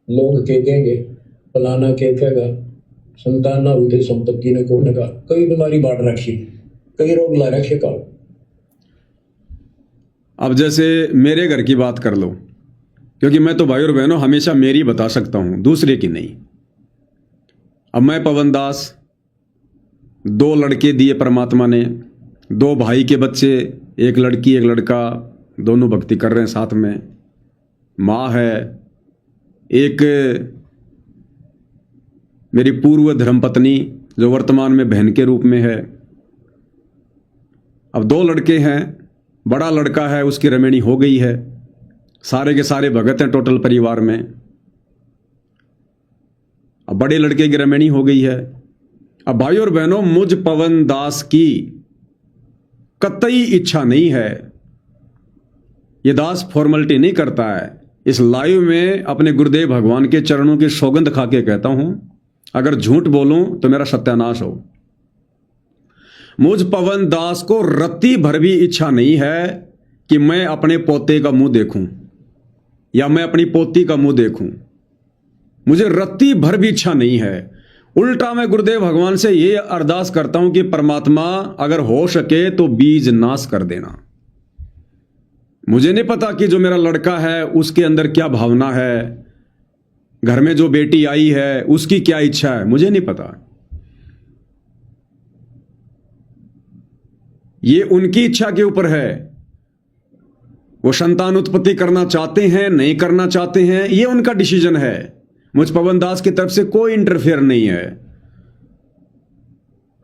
लोग के कहेंगे, फलाना के कहेगा, संतान ना हुई संपत्ति ने कोने का, कई बीमारी बांट रखी, कई रोग ला रखे का। अब जैसे मेरे घर की बात कर लो, क्योंकि मैं तो भाई और बहनों हमेशा मेरी बता सकता हूं, दूसरे की नहीं। अब मैं पवन दास, 2 लड़के दिए परमात्मा ने, 2 भाई के बच्चे, एक लड़की एक लड़का, दोनों भक्ति कर रहे हैं साथ में। माँ है, एक मेरी पूर्व धर्मपत्नी जो वर्तमान में बहन के रूप में है। अब 2 लड़के हैं। बड़ा लड़का है, उसकी रमेणी हो गई है, सारे के सारे भगत हैं टोटल परिवार में। अब बड़े लड़के की रमेणी हो गई है। अब भाई और बहनों, मुझ पवन दास की कतई इच्छा नहीं है, ये दास फॉर्मेलिटी नहीं करता है। इस लाइव में अपने गुरुदेव भगवान के चरणों की सौगंध खा के कहता हूं, अगर झूठ बोलूं तो मेरा सत्यानाश हो। मुझ पवन दास को रत्ती भर भी इच्छा नहीं है कि मैं अपने पोते का मुंह देखूं या मैं अपनी पोती का मुंह देखूं। मुझे रत्ती भर भी इच्छा नहीं है। उल्टा मैं गुरुदेव भगवान से ये अरदास करता हूं कि परमात्मा अगर हो सके तो बीज नाश कर देना। मुझे नहीं पता कि जो मेरा लड़का है उसके अंदर क्या भावना है, घर में जो बेटी आई है उसकी क्या इच्छा है, मुझे नहीं पता। ये उनकी इच्छा के ऊपर है। वो संतान उत्पत्ति करना चाहते हैं, नहीं करना चाहते हैं, ये उनका डिसीजन है। मुझ पवन दास की तरफ से कोई इंटरफेयर नहीं है।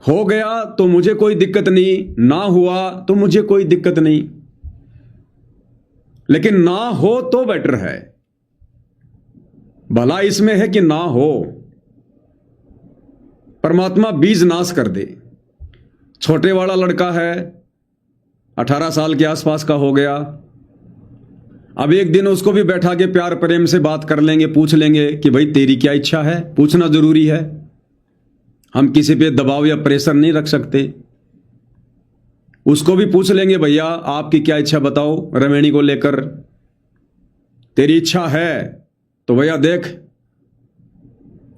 हो गया तो मुझे कोई दिक्कत नहीं, ना हुआ तो मुझे कोई दिक्कत नहीं, लेकिन ना हो तो बेटर है। भला इसमें है कि ना हो। परमात्मा बीज नाश कर दे। छोटे वाला लड़का है, 18 साल के आसपास का हो गया। अब एक दिन उसको भी बैठा के प्यार प्रेम से बात कर लेंगे, पूछ लेंगे कि भाई तेरी क्या इच्छा है। पूछना जरूरी है, हम किसी पे दबाव या प्रेशर नहीं रख सकते। उसको भी पूछ लेंगे, भैया आपकी क्या इच्छा बताओ रमेणी को लेकर। तेरी इच्छा है तो भैया देख,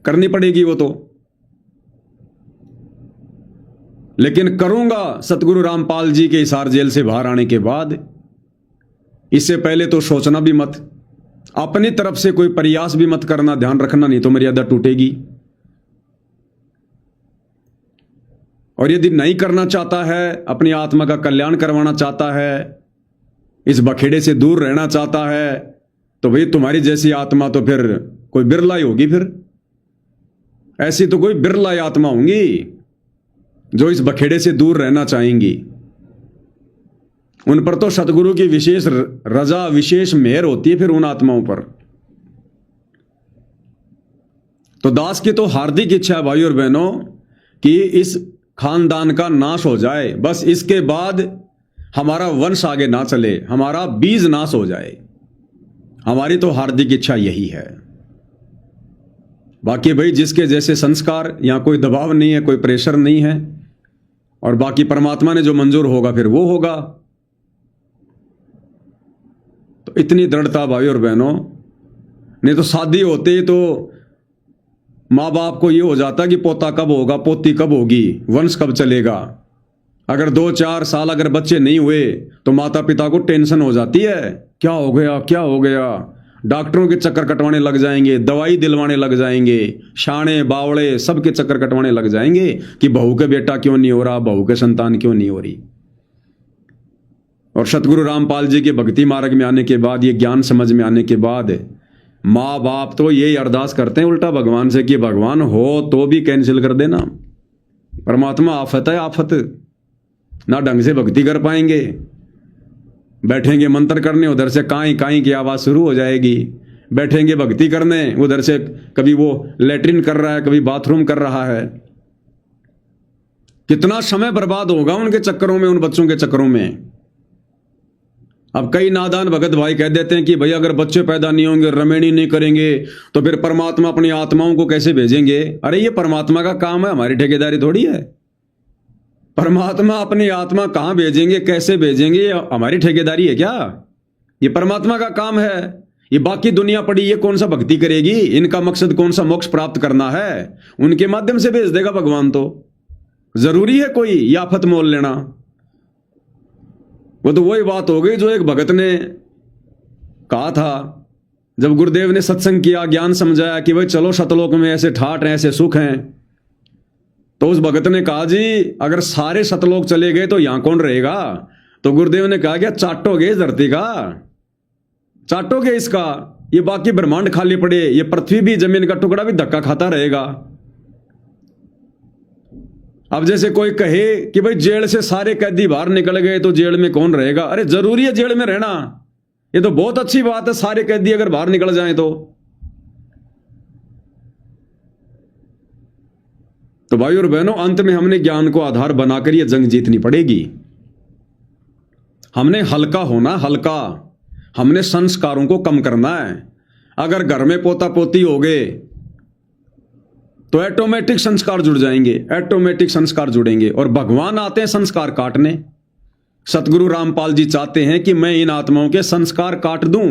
करनी पड़ेगी वो तो, लेकिन करूंगा सतगुरु रामपाल जी के हिसार जेल से बाहर आने के बाद। इससे पहले तो सोचना भी मत, अपनी तरफ से कोई प्रयास भी मत करना, ध्यान रखना, नहीं तो मर्यादा टूटेगी। और यदि नहीं करना चाहता है, अपनी आत्मा का कल्याण करवाना चाहता है, इस बखेड़े से दूर रहना चाहता है, तो भाई तुम्हारी जैसी आत्मा तो फिर कोई बिरला ही होगी। फिर ऐसी तो कोई बिरला आत्मा होंगी जो इस बखेड़े से दूर रहना चाहेंगी। उन पर तो सतगुरु की विशेष रजा, विशेष मेहर होती है फिर उन आत्माओं पर। तो दास की तो हार्दिक इच्छा है भाई और बहनों कि इस खानदान का नाश हो जाए, बस इसके बाद हमारा वंश आगे ना चले, हमारा बीज नाश हो जाए। हमारी तो हार्दिक इच्छा यही है। बाकी भाई जिसके जैसे संस्कार, यहां कोई दबाव नहीं है, कोई प्रेशर नहीं है, और बाकी परमात्मा ने जो मंजूर होगा फिर वो होगा। तो इतनी दृढ़ता भाई और बहनों, नहीं तो शादी होते तो माँ बाप को ये हो जाता कि पोता कब होगा, पोती कब होगी, वंश कब चलेगा। अगर 2-4 साल अगर बच्चे नहीं हुए तो माता पिता को टेंशन हो जाती है, क्या हो गया क्या हो गया। डॉक्टरों के चक्कर कटवाने लग जाएंगे, दवाई दिलवाने लग जाएंगे, शाणे बावड़े सबके चक्कर कटवाने लग जाएंगे कि बहू के बेटा क्यों नहीं हो रहा, बहू के संतान क्यों नहीं हो रही। और सतगुरु रामपाल जी के भक्ति मार्ग में आने के बाद, ये ज्ञान समझ में आने के बाद, माँ बाप तो यही अरदास करते हैं उल्टा भगवान से कि भगवान हो तो भी कैंसिल कर देना। परमात्मा आफत है, आफत, ना ढंग से भक्ति कर पाएंगे। बैठेंगे मंत्र करने, उधर से काई काई की आवाज शुरू हो जाएगी। बैठेंगे भक्ति करने, उधर से कभी वो लेटरिन कर रहा है, कभी बाथरूम कर रहा है। कितना समय बर्बाद होगा उनके चक्करों में, उन बच्चों के चक्करों में। अब कई नादान भगत भाई कह देते हैं कि भैया अगर बच्चे पैदा नहीं होंगे, रमेणी नहीं करेंगे, तो फिर परमात्मा अपनी आत्माओं को कैसे भेजेंगे। अरे ये परमात्मा का काम है, हमारी ठेकेदारी थोड़ी है। परमात्मा अपनी आत्मा कहां भेजेंगे, कैसे भेजेंगे, ये हमारी ठेकेदारी है क्या? ये परमात्मा का काम है। ये बाकी दुनिया पड़ी, ये कौन सा भक्ति करेगी, इनका मकसद कौन सा मोक्ष प्राप्त करना है, उनके माध्यम से भेज देगा भगवान। तो जरूरी है कोई ये आफत मोल लेना? वो तो वही बात हो गई जो एक भगत ने कहा था जब गुरुदेव ने सत्संग किया, ज्ञान समझाया कि भाई चलो सतलोक में ऐसे ठाट हैं, ऐसे सुख हैं। तो उस भगत ने कहा जी अगर सारे सतलोक चले गए तो यहां कौन रहेगा? तो गुरुदेव ने कहा क्या चाटोगे इस धरती का, चाटोगे इसका, ये बाकी ब्रह्मांड खाली पड़े, ये पृथ्वी भी, जमीन का टुकड़ा भी धक्का खाता रहेगा। अब जैसे कोई कहे कि भाई जेल से सारे कैदी बाहर निकल गए तो जेल में कौन रहेगा? अरे जरूरी है जेल में रहना, ये तो बहुत अच्छी बात है सारे कैदी अगर बाहर निकल जाएं तो भाई और बहनों अंत में हमने ज्ञान को आधार बनाकर यह जंग जीतनी पड़ेगी। हमने हल्का होना, हल्का, हमने संस्कारों को कम करना है। अगर घर में पोता पोती हो गए तो ऑटोमेटिक संस्कार जुड़ जाएंगे, ऑटोमेटिक संस्कार जुड़ेंगे। और भगवान आते हैं संस्कार काटने। सतगुरु रामपाल जी चाहते हैं कि मैं इन आत्माओं के संस्कार काट दूं,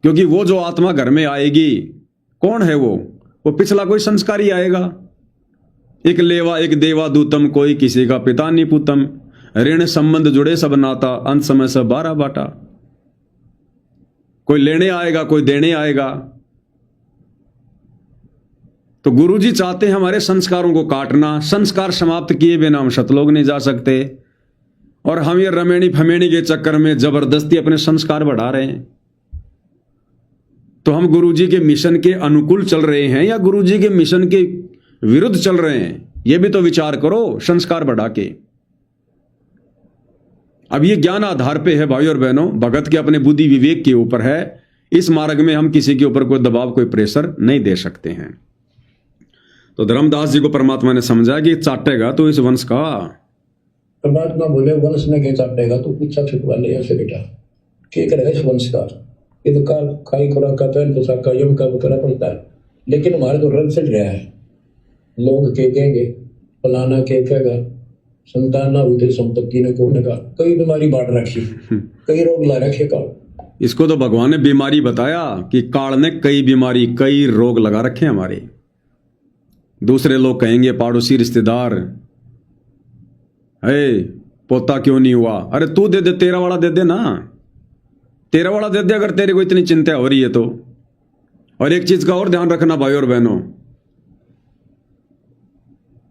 क्योंकि वो जो आत्मा घर में आएगी कौन है? वो पिछला कोई संस्कार ही आएगा। एक लेवा एक देवा दूतम, कोई किसी का पिता नहीं पुतम, ऋण संबंध जुड़े सब नाता, अंत समय सब 12 बाटा। कोई लेने आएगा, कोई देने आएगा। तो गुरुजी चाहते हैं हमारे संस्कारों को काटना। संस्कार समाप्त किए बिना हम सतलोक नहीं जा सकते। और हम ये रमेणी फमेणी के चक्कर में जबरदस्ती अपने संस्कार बढ़ा रहे हैं। तो हम गुरुजी के मिशन के अनुकूल चल रहे हैं या गुरुजी के मिशन के विरुद्ध चल रहे हैं? ये भी तो विचार करो संस्कार बढ़ा के। अब ये ज्ञान आधार पे है भाई और बहनों, भगत के अपने बुद्धि विवेक के ऊपर है। इस मार्ग में हम किसी के ऊपर कोई दबाव कोई प्रेशर नहीं दे सकते हैं। तो धर्मदास जी को परमात्मा ने समझा कि चाटेगा तो इस वंश का। परमात्मा बोले वंश में क्या चाटेगा, तो पूछा छुटवा ले ऐसे बेटा क्या करेगा इस वंश का। ये तो काल खाई खुराक का पैन पोशाक का यम का करना पड़ता है, लेकिन हमारे तो रंग चढ़ रहा है। लोग के कहेंगे, फलाना के कहेगा, संतान ना हुई संपत्ति ने कोने का, कई बीमारी बांट रखी, कई रोग ला रखे का। इसको तो भगवान ने बीमारी बताया कि काल ने कई बीमारी कई रोग लगा रखे हमारे। दूसरे लोग कहेंगे, पड़ोसी रिश्तेदार, हे पोता क्यों नहीं हुआ, अरे तू दे दे, तेरा वाला दे दे ना, तेरा वाला दे दे अगर तेरे को इतनी चिंता हो रही है तो। और एक चीज का और ध्यान रखना भाई और बहनों,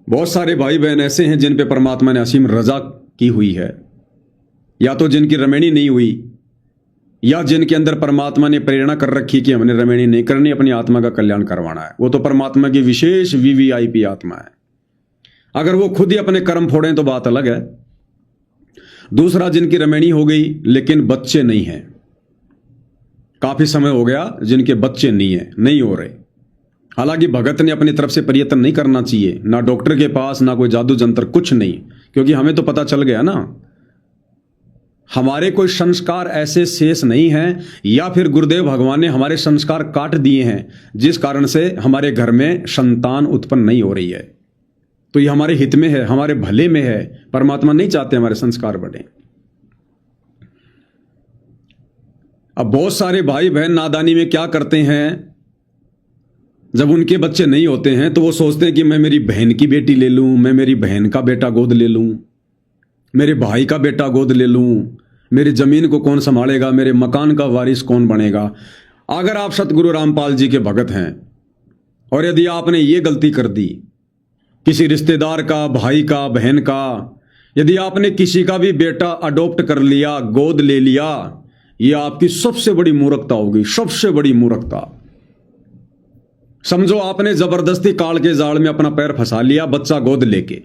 बहुत सारे भाई बहन ऐसे हैं जिन पे परमात्मा ने असीम रजा की हुई है, या तो जिनकी रमेणी नहीं हुई, या जिनके अंदर परमात्मा ने प्रेरणा कर रखी कि हमने रमेणी नहीं करनी, अपनी आत्मा का कल्याण करवाना है। वो तो परमात्मा की विशेष वीवीआईपी आत्मा है। अगर वो खुद ही अपने कर्म फोड़ें तो बात अलग है। दूसरा, जिनकी रमेणी हो गई लेकिन बच्चे नहीं हैं, काफी समय हो गया जिनके बच्चे नहीं है, नहीं हो रहे। हालांकि भगत ने अपनी तरफ से प्रयत्न नहीं करना चाहिए, ना डॉक्टर के पास, ना कोई जादू जंतर, कुछ नहीं, क्योंकि हमें तो पता चल गया ना, हमारे कोई संस्कार ऐसे शेष नहीं हैं, या फिर गुरुदेव भगवान ने हमारे संस्कार काट दिए हैं जिस कारण से हमारे घर में संतान उत्पन्न नहीं हो रही है। तो ये हमारे हित में है, हमारे भले में है। परमात्मा नहीं चाहते हमारे संस्कार बढ़े। अब बहुत सारे भाई बहन नादानी में क्या करते हैं, जब उनके बच्चे नहीं होते हैं तो वो सोचते हैं कि मैं मेरी बहन की बेटी ले लूं, मैं मेरी बहन का बेटा गोद ले लूं, मेरे भाई का बेटा गोद ले लूं, मेरी जमीन को कौन संभालेगा, मेरे मकान का वारिस कौन बनेगा। अगर आप सतगुरु रामपाल जी के भगत हैं और यदि आपने ये गलती कर दी, किसी रिश्तेदार का, भाई का, बहन का, यदि आपने किसी का भी बेटा अडॉप्ट कर लिया, गोद ले लिया, ये आपकी सबसे बड़ी मूर्खता होगी, सबसे बड़ी मूर्खता। समझो आपने जबरदस्ती काल के जाल में अपना पैर फंसा लिया बच्चा गोद लेके,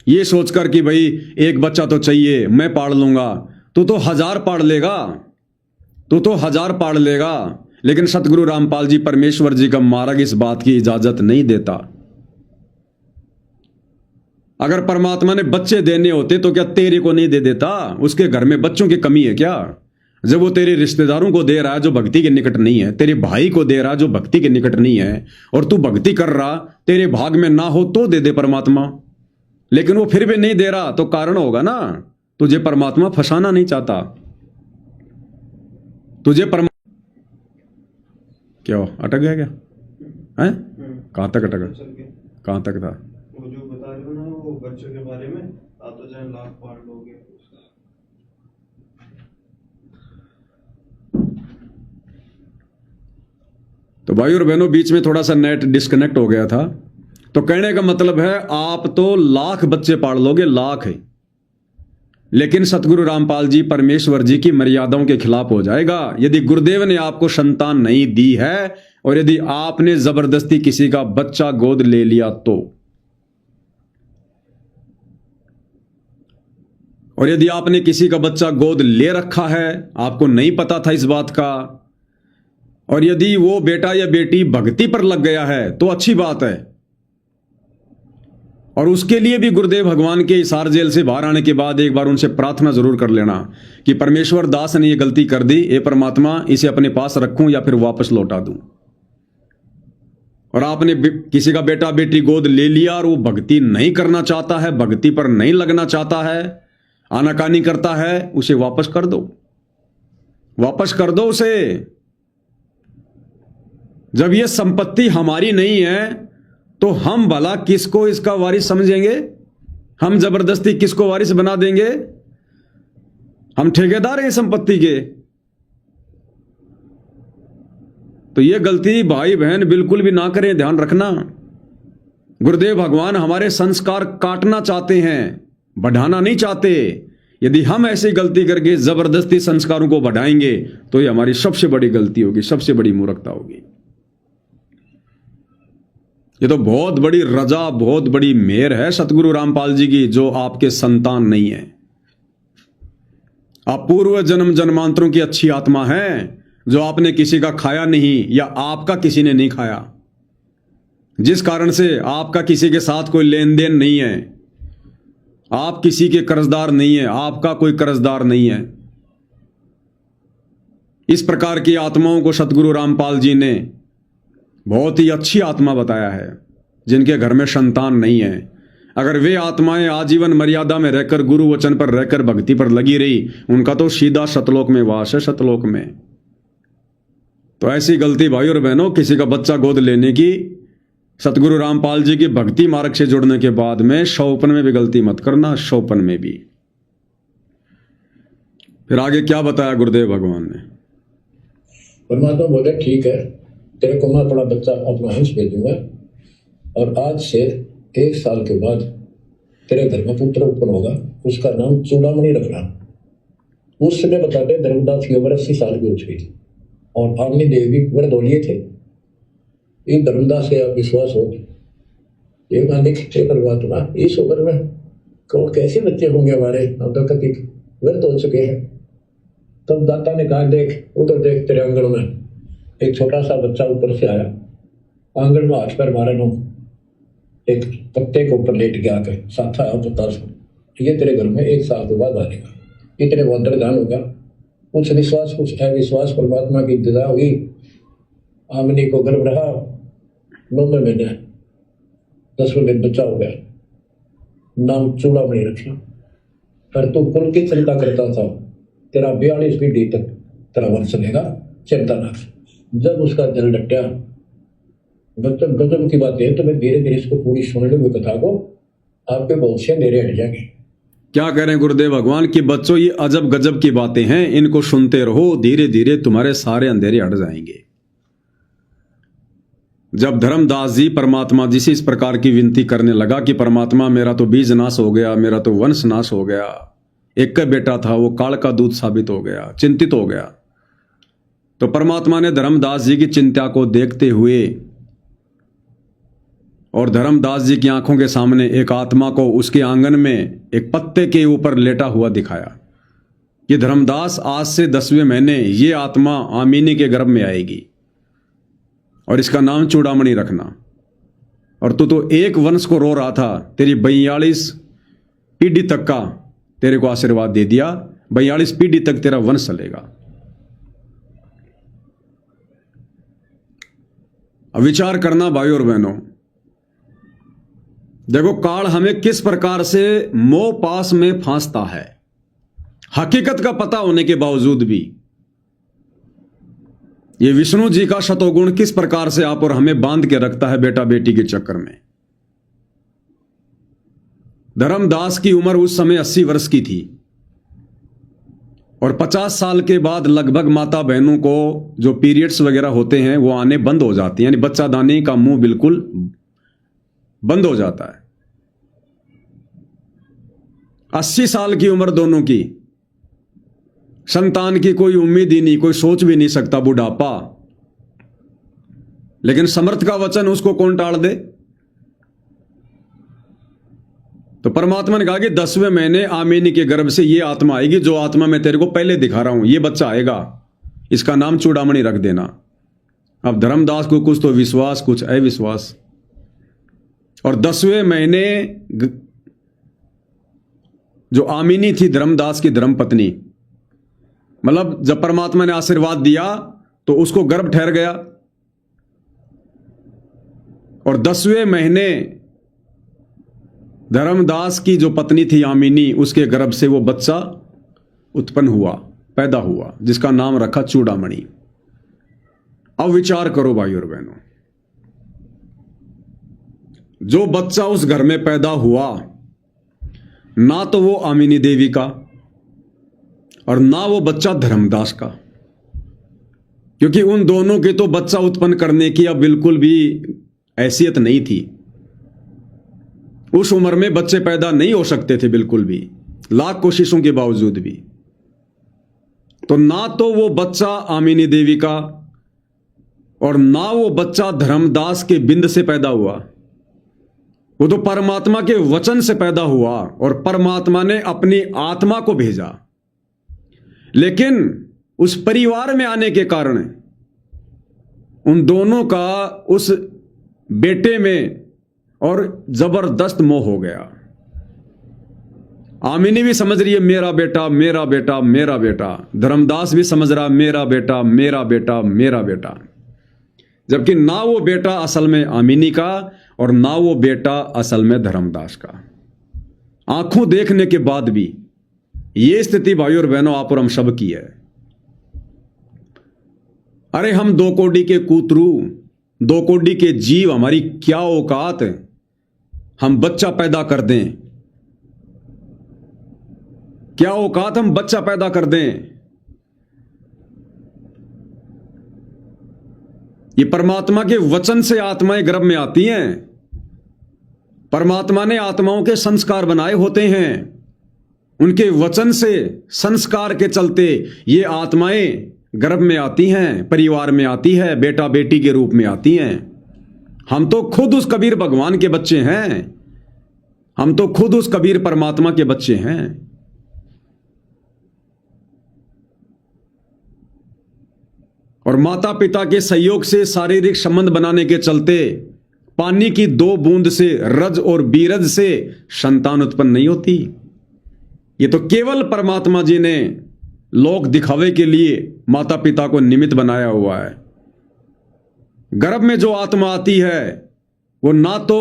ये सोचकर कि भाई एक बच्चा तो चाहिए, मैं पाल लूंगा। तो 1000 पाल लेगा, तो 1000 पाल लेगा, लेकिन सतगुरु रामपाल जी परमेश्वर जी का मार्ग इस बात की इजाजत नहीं देता। अगर परमात्मा ने बच्चे देने होते तो क्या तेरे को नहीं दे देता? उसके घर में बच्चों की कमी है क्या? जब वो तेरे रिश्तेदारों को दे रहा है जो भक्ति के निकट नहीं है, तेरे भाई को दे रहा है जो भक्ति के निकट नहीं है, और तू भक्ति कर रहा, तेरे भाग में ना हो तो दे दे परमात्मा, लेकिन वो फिर भी नहीं दे रहा, तो कारण होगा ना, तुझे परमात्मा फंसाना नहीं चाहता। तुझे क्या अटक गया क्या है? कहां तक अटका, कहां तक था? वो जो बता रहे हो ना, वो बच्चों के बारे में, आप तो चाहे लाख पाल लोगे। तो भाई और बहनों, बीच में थोड़ा सा नेट डिस्कनेक्ट हो गया था। तो कहने का मतलब है, आप तो लाख बच्चे पाल लोगे, लाख है, लेकिन सतगुरु रामपाल जी परमेश्वर जी की मर्यादाओं के खिलाफ हो जाएगा यदि गुरुदेव ने आपको संतान नहीं दी है, और यदि आपने जबरदस्ती किसी का बच्चा गोद ले लिया तो। और यदि आपने किसी का बच्चा गोद ले रखा है, आपको नहीं पता था इस बात का, और यदि वो बेटा या बेटी भक्ति पर लग गया है तो अच्छी बात है। और उसके लिए भी गुरुदेव भगवान के इसार जेल से बाहर आने के बाद एक बार उनसे प्रार्थना जरूर कर लेना कि परमेश्वर दास ने ये गलती कर दी, ये परमात्मा इसे अपने पास रखूं या फिर वापस लौटा दूं। और आपने किसी का बेटा बेटी गोद ले लिया और वो भक्ति नहीं करना चाहता है, भक्ति पर नहीं लगना चाहता है, आनाकानी करता है, उसे वापस कर दो, वापस कर दो उसे। जब ये संपत्ति हमारी नहीं है तो हम भला किसको इसका वारिस समझेंगे? हम जबरदस्ती किसको वारिस बना देंगे? हम ठेकेदार हैं संपत्ति के। तो ये गलती भाई बहन बिल्कुल भी ना करें, ध्यान रखना। गुरुदेव भगवान हमारे संस्कार काटना चाहते हैं, बढ़ाना नहीं चाहते। यदि हम ऐसी गलती करके जबरदस्ती संस्कारों को बढ़ाएंगे तो ये हमारी सबसे बड़ी गलती होगी, सबसे बड़ी मूर्खता होगी। ये तो बहुत बड़ी रजा, बहुत बड़ी मेहर है सतगुरु रामपाल जी की, जो आपके संतान नहीं है। आप पूर्व जन्म जन्मांतरों की अच्छी आत्मा हैं, जो आपने किसी का खाया नहीं या आपका किसी ने नहीं खाया, जिस कारण से आपका किसी के साथ कोई लेन देन नहीं है, आप किसी के कर्जदार नहीं है, आपका कोई कर्जदार नहीं है। इस प्रकार की आत्माओं को सतगुरु रामपाल जी ने बहुत ही अच्छी आत्मा बताया है, जिनके घर में संतान नहीं है। अगर वे आत्माएं आजीवन मर्यादा में रहकर, गुरु वचन पर रहकर, भक्ति पर लगी रही, उनका तो सीधा सतलोक में वास है, सतलोक में। तो ऐसी गलती भाई और बहनों, किसी का बच्चा गोद लेने की, सतगुरु रामपाल जी की भक्ति मार्ग से जुड़ने के बाद में शौपन में भी गलती मत करना, शौपन में भी। फिर आगे क्या बताया गुरुदेव भगवान ने? परमात्मा बोले ठीक है, तेरे को मैं अपना बच्चा, अपना हंस भेजूंगा, और आज से 1 साल के बाद तेरे घर में पुत्र उत्पन्न होगा, उसका नाम चूड़ामणि रखना। उस समय बताते धर्मदास की उम्र 80 साल की हो चुकी थी और आमनी देवी की उम्र दौड़िए थे। ये धर्मदास से आप विश्वास हो, ये मालिक परमात्मा इस उम्र में कौन कैसे बच्चे होंगे हमारे, हम तो कभी व्यर्थ हो चुके हैं। तब दाता ने कहा, देख उधर देख, तेरे आंगन में एक छोटा सा बच्चा ऊपर से आया, आंगन में हाथ पैर मारे नो, एक पत्ते के ऊपर लेट के आकर साथा आया पत्ता से, ये तेरे घर में 1 साल के बाद आएगा, ये तेरे बहुत दान होगा। कुछ विश्वास कुछ अविश्वास, परमात्मा की दया हुई, आमनी को गर्भ रहा, 9वें महीने 10वें दिन बच्चा हो गया, नाम चूड़ामणि रखना। पर तू कुल की चिंता करता था, तेरा 42 पीढ़ी तक तेरा वंश चलेगा, चिंता ना। जब उसका दिल डटा, गजब की बात है, तो मैं धीरे धीरे इसको पूरी सुन लूंगी कथा को, आपके बहुत से अंधेरे हट जाएंगे। क्या कह रहे हैं गुरुदेव भगवान कि बच्चों, ये अजब गजब की बातें हैं, इनको सुनते रहो, धीरे धीरे तुम्हारे सारे अंधेरे हट जाएंगे। जब धर्मदास जी परमात्मा जी से इस प्रकार की विनती करने लगा कि परमात्मा मेरा तो बीज नाश हो गया, मेरा तो वंश नाश हो गया, एक का बेटा था वो काल का दूध साबित हो गया, चिंतित हो गया, तो परमात्मा ने धर्मदास जी की चिंता को देखते हुए और धर्मदास जी की आंखों के सामने एक आत्मा को उसके आंगन में एक पत्ते के ऊपर लेटा हुआ दिखाया कि धर्मदास, आज से 10वें महीने ये आत्मा आमीनी के गर्भ में आएगी और इसका नाम चूड़ामणि रखना। और तू तो एक वंश को रो रहा था, तेरी 42 पीढ़ी तक का तेरे को आशीर्वाद दे दिया, 42 पीढ़ी तक तेरा वंश चलेगा। अब विचार करना भाई और बहनों, देखो काल हमें किस प्रकार से मोह पास में फांसता है, हकीकत का पता होने के बावजूद भी। ये विष्णु जी का शतोगुण किस प्रकार से आप और हमें बांध के रखता है बेटा बेटी के चक्कर में। धर्मदास की उम्र उस समय 80 वर्ष की थी और 50 साल के बाद लगभग माता बहनों को जो पीरियड्स वगैरह होते हैं वो आने बंद हो जाती हैं, यानी बच्चा दाने का मुंह बिल्कुल बंद हो जाता है। 80 साल की उम्र दोनों की, संतान की कोई उम्मीद ही नहीं, कोई सोच भी नहीं सकता, बुढ़ापा। लेकिन समर्थ का वचन उसको कौन टाल दे। तो परमात्मा ने कहा कि 10वें महीने आमीनी के गर्भ से ये आत्मा आएगी, जो आत्मा मैं तेरे को पहले दिखा रहा हूं, ये बच्चा आएगा, इसका नाम चूड़ामणि रख देना। अब धर्मदास को कुछ तो विश्वास, कुछ अविश्वास। और 10वें महीने जो आमीनी थी धर्मदास की धर्मपत्नी, मतलब जब परमात्मा ने आशीर्वाद दिया तो उसको गर्भ ठहर गया और 10वें महीने धर्मदास की जो पत्नी थी आमीनी, उसके गर्भ से वो बच्चा उत्पन्न हुआ, पैदा हुआ, जिसका नाम रखा चूड़ामणि। अब विचार करो भाई और बहनों, जो बच्चा उस घर में पैदा हुआ, ना तो वो आमीनी देवी का और ना वो बच्चा धर्मदास का, क्योंकि उन दोनों के तो बच्चा उत्पन्न करने की अब बिल्कुल भी हैसियत नहीं थी। उस उम्र में बच्चे पैदा नहीं हो सकते थे बिल्कुल भी, लाख कोशिशों के बावजूद भी। तो ना तो वो बच्चा आमीनी देवी का और ना वो बच्चा धर्मदास के बिंद से पैदा हुआ, वो तो परमात्मा के वचन से पैदा हुआ और परमात्मा ने अपनी आत्मा को भेजा। लेकिन उस परिवार में आने के कारण उन दोनों का उस बेटे में और जबरदस्त मोह हो गया। आमिनी भी समझ रही है मेरा बेटा मेरा बेटा मेरा बेटा, धर्मदास भी समझ रहा मेरा बेटा मेरा बेटा मेरा बेटा, जबकि ना वो बेटा असल में आमिनी का और ना वो बेटा असल में धर्मदास का। आंखों देखने के बाद भी ये स्थिति भाइयों और बहनों आप और हम सब की है। अरे हम 2 कोड़ी के कूतरू, 2 कोड़ी के जीव, हमारी क्या औकात है हम बच्चा पैदा कर दें, क्या औकात हम बच्चा पैदा कर दें। ये परमात्मा के वचन से आत्माएं गर्भ में आती हैं। परमात्मा ने आत्माओं के संस्कार बनाए होते हैं, उनके वचन से संस्कार के चलते ये आत्माएं गर्भ में आती हैं, परिवार में आती है, बेटा बेटी के रूप में आती हैं। हम तो खुद उस कबीर भगवान के बच्चे हैं, हम तो खुद उस कबीर परमात्मा के बच्चे हैं। और माता पिता के सहयोग से शारीरिक संबंध बनाने के चलते पानी की 2 बूंद से, रज और बीरज से संतान उत्पन्न नहीं होती। ये तो केवल परमात्मा जी ने लोक दिखावे के लिए माता पिता को निमित्त बनाया हुआ है। गर्भ में जो आत्मा आती है वो ना तो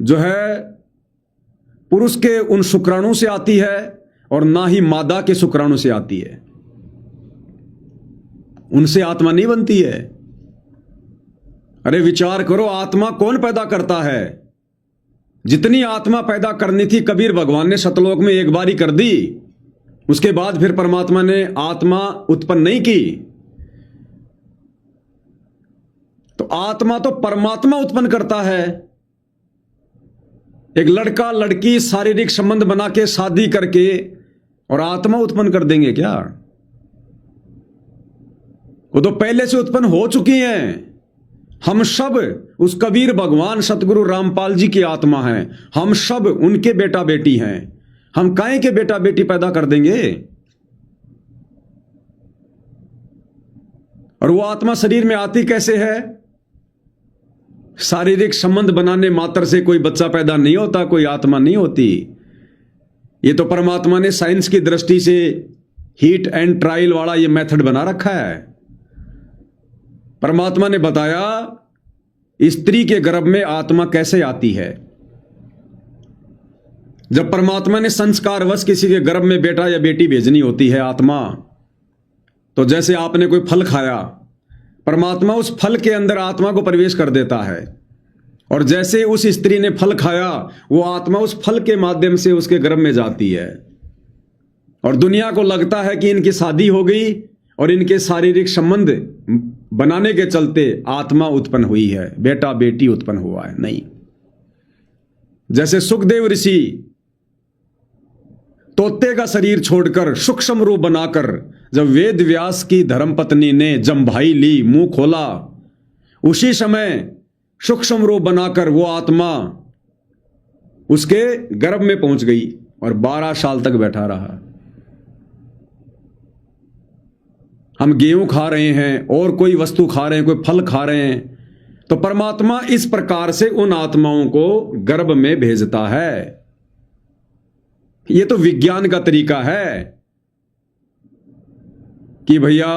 जो है पुरुष के उन शुक्राणु से आती है और ना ही मादा के शुक्राणु से आती है, उनसे आत्मा नहीं बनती है। अरे विचार करो, आत्मा कौन पैदा करता है? जितनी आत्मा पैदा करनी थी कबीर भगवान ने सतलोक में एक बार ही कर दी, उसके बाद फिर परमात्मा ने आत्मा उत्पन्न नहीं की। तो आत्मा तो परमात्मा उत्पन्न करता है। एक लड़का लड़की शारीरिक संबंध बना के शादी करके और आत्मा उत्पन्न कर देंगे क्या? वो तो पहले से उत्पन्न हो चुकी हैं। हम सब उस कबीर भगवान सतगुरु रामपाल जी की आत्मा हैं, हम सब उनके बेटा बेटी हैं। हम काहे के बेटा बेटी पैदा कर देंगे? और वो आत्मा शरीर में आती कैसे है? शारीरिक संबंध बनाने मात्र से कोई बच्चा पैदा नहीं होता, कोई आत्मा नहीं होती। ये तो परमात्मा ने साइंस की दृष्टि से हीट एंड ट्रायल वाला ये मेथड बना रखा है। परमात्मा ने बताया स्त्री के गर्भ में आत्मा कैसे आती है। जब परमात्मा ने संस्कारवश किसी के गर्भ में बेटा या बेटी भेजनी होती है आत्मा, तो जैसे आपने कोई फल खाया, परमात्मा उस फल के अंदर आत्मा को प्रवेश कर देता है। और जैसे उस स्त्री ने फल खाया, वो आत्मा उस फल के माध्यम से उसके गर्भ में जाती है। और दुनिया को लगता है कि इनकी शादी हो गई और इनके शारीरिक संबंध बनाने के चलते आत्मा उत्पन्न हुई है, बेटा बेटी उत्पन्न हुआ है। नहीं, जैसे सुखदेव ऋषि तोते का शरीर छोड़कर सूक्ष्म रूप बनाकर जब वेद व्यास की धर्मपत्नी ने जम्भाई ली, मुंह खोला, उसी समय सूक्ष्म रूप बनाकर वो आत्मा उसके गर्भ में पहुंच गई और 12 साल तक बैठा रहा। हम गेहूं खा रहे हैं और कोई वस्तु खा रहे हैं, कोई फल खा रहे हैं, तो परमात्मा इस प्रकार से उन आत्माओं को गर्भ में भेजता है। यह तो विज्ञान का तरीका है कि भैया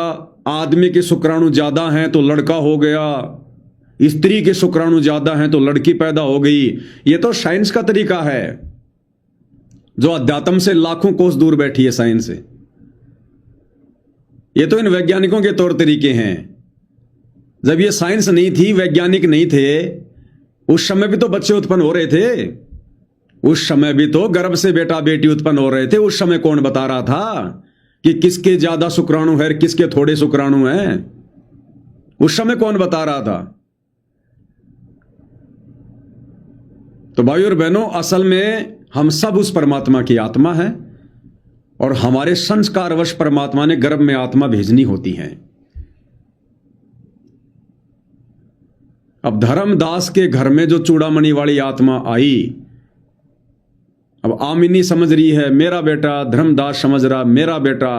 आदमी के शुक्राणु ज्यादा हैं तो लड़का हो गया, स्त्री के शुक्राणु ज्यादा हैं तो लड़की पैदा हो गई। यह तो साइंस का तरीका है, जो अध्यात्म से लाखों कोस दूर बैठी है साइंस से। ये तो इन वैज्ञानिकों के तौर तरीके हैं। जब ये साइंस नहीं थी, वैज्ञानिक नहीं थे, उस समय भी तो बच्चे उत्पन्न हो रहे थे, उस समय भी तो गर्भ से बेटा बेटी उत्पन्न हो रहे थे। उस समय कौन बता रहा था कि किसके ज्यादा शुक्राणु है, किसके थोड़े शुक्राणु हैं? उस समय कौन बता रहा था? तो भाइयों और बहनों, असल में हम सब उस परमात्मा की आत्मा है और हमारे संस्कारवश परमात्मा ने गर्भ में आत्मा भेजनी होती है। अब धर्मदास के घर में जो चूड़ामणि वाली आत्मा आई, अब आमिनी समझ रही है मेरा बेटा, धर्मदास समझ रहा मेरा बेटा,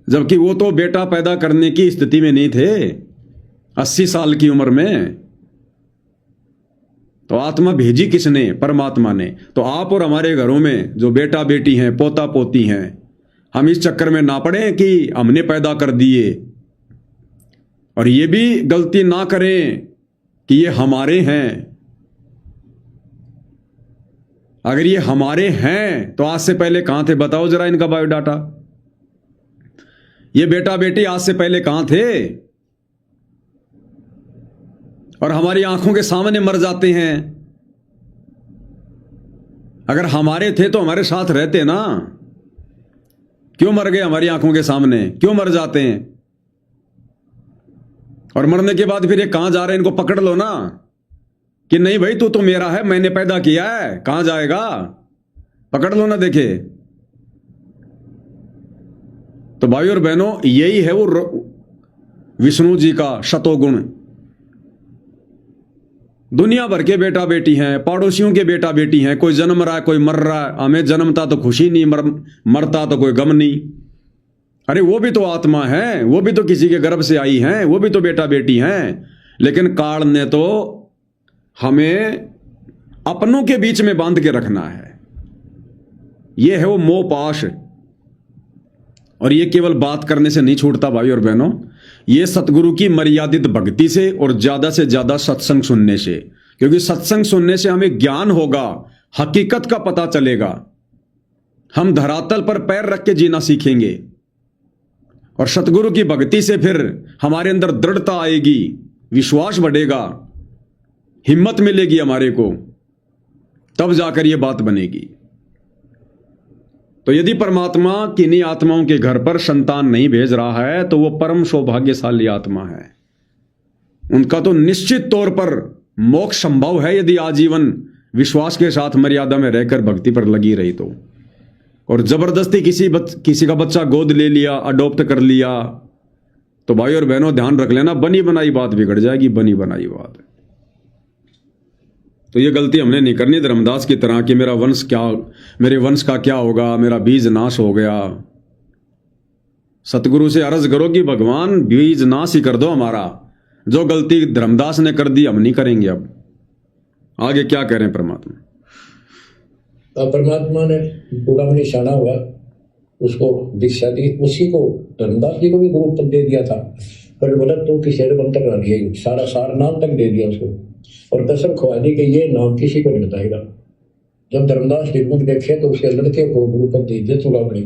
जबकि वो तो बेटा पैदा करने की स्थिति में नहीं थे 80 साल की उम्र में। तो आत्मा भेजी किसने? परमात्मा ने। तो आप और हमारे घरों में जो बेटा बेटी हैं, पोता पोती हैं, हम इस चक्कर में ना पड़े कि हमने पैदा कर दिए, और ये भी गलती ना करें कि ये हमारे हैं। अगर ये हमारे हैं तो आज से पहले कहां थे? बताओ जरा इनका बायोडाटा। ये बेटा बेटी आज से पहले कहां थे? और हमारी आंखों के सामने मर जाते हैं। अगर हमारे थे तो हमारे साथ रहते ना। क्यों मर गए हमारी आंखों के सामने? क्यों मर जाते हैं? और मरने के बाद फिर ये कहां जा रहे हैं? इनको पकड़ लो ना कि नहीं भाई तू तो मेरा है, मैंने पैदा किया है। कहां जाएगा? पकड़ लो ना। देखे तो भाई और बहनों, यही है वो विष्णु जी का शतोगुण। दुनिया भर के बेटा बेटी हैं, पड़ोसियों के बेटा बेटी हैं, कोई जन्म रहा है, कोई मर रहा है। हमें जन्मता तो खुशी नहीं, मरता तो कोई गम नहीं। अरे वो भी तो आत्मा है, वो भी तो किसी के गर्भ से आई हैं, वो भी तो बेटा बेटी हैं। लेकिन काल ने तो हमें अपनों के बीच में बांध के रखना है। ये है वो मोह पाश। और ये केवल बात करने से नहीं छूटता भाई और बहनों, ये सतगुरु की मर्यादित भक्ति से और ज्यादा से ज्यादा सत्संग सुनने से। क्योंकि सत्संग सुनने से हमें ज्ञान होगा, हकीकत का पता चलेगा, हम धरातल पर पैर रख के जीना सीखेंगे। और सतगुरु की भक्ति से फिर हमारे अंदर दृढ़ता आएगी, विश्वास बढ़ेगा, हिम्मत मिलेगी हमारे को, तब जाकर यह बात बनेगी। तो यदि परमात्मा किन्हीं आत्माओं के घर पर संतान नहीं भेज रहा है तो वो परम सौभाग्यशाली आत्मा है। उनका तो निश्चित तौर पर मोक्ष संभव है यदि आजीवन विश्वास के साथ मर्यादा में रहकर भक्ति पर लगी रही तो। और जबरदस्ती किसी का बच्चा गोद ले लिया, अडॉप्ट कर लिया, तो भाई और बहनों ध्यान रख लेना, बनी बनाई बात बिगड़ जाएगी, बनी बनाई बात। तो ये गलती हमने नहीं करनी धर्मदास की तरह कि मेरे वंश का क्या होगा, मेरा बीज नाश हो गया। सतगुरु से अर्ज करो कि भगवान बीज नाश ही कर दो हमारा। जो गलती धर्मदास ने कर दी हम नहीं करेंगे। अब आगे क्या कह रहे हैं परमात्मा? परमात्मा ने पूरा में निशाना हुआ, उसको दीक्षा दी। उसी को धर्मदास जी को भी गुरु पद दे दिया था, पर बोला तू किसी बन तक रख दिया, सारा सार नाम तक दे दिया उसको, और कसम खवा दी कि ये नाम किसी को नहीं बताएगा। जब धर्मदास निर्मुख देखे तो उसके लड़के को गुरु पद दे दिया चूड़ामणि।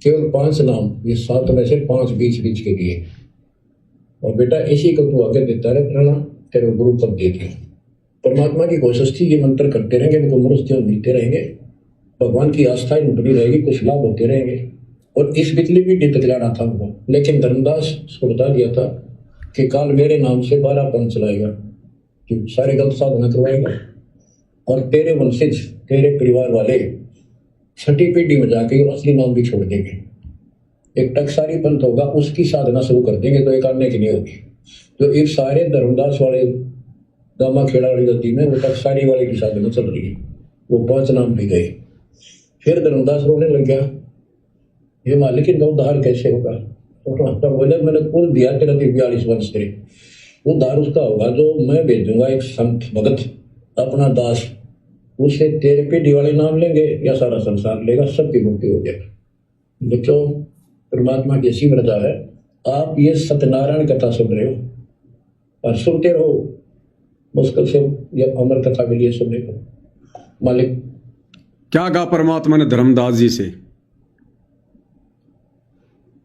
केवल 5 नाम, ये 7 में से 5 बीच के दिए, और बेटा इसी को तू आगे देता रहना, तेरे गुरु पद दे दिया। परमात्मा की कोशिश थी ये मंत्र करते रहेंगे, इनको मनुष्य मिलते रहेंगे, भगवान की आस्था बनी रहेगी, कुछ लाभ होते रहेंगे। और इस बिजली भी दिखलाना था उनको, लेकिन धर्मदास को बता दिया था कि काल मेरे नाम से 12 पंथ चलाएगा, कि सारे गलत साधना करवाएगा, और तेरे वंशज, तेरे परिवार वाले 6ठी पीढ़ी में जाके असली नाम भी छोड़ देंगे। एक टकसारी पंथ होगा, उसकी साधना शुरू कर देंगे, तो एक आने की नहीं होगी। तो एक सारे धर्मदास वाले दामा खेड़ा वाली गति में वो टकसारी वाले की साधना चल रही है, वो 5 नाम भी गए। फिर धर्मदास रोने लग गया, ये मालिक इनका उद्धार कैसे होगा? तो बोले मैंने कुल दिया तेरा 42 वंश तेरे, उद्धार उसका होगा जो मैं भेजूंगा एक संत भगत अपना दास, उससे तेरे पीढ़ी वाले नाम लेंगे या सारा संसार लेगा, सबकी मुक्ति हो जाएगी। बच्चों, परमात्मा की ऐसी मर्यादा है। आप ये सत्यनारायण कथा सुन रहे हो और सुनते रहो, मुश्किल से ये अमर कथा के लिए सुनने को। मालिक क्या कहा परमात्मा ने धर्मदास जी से?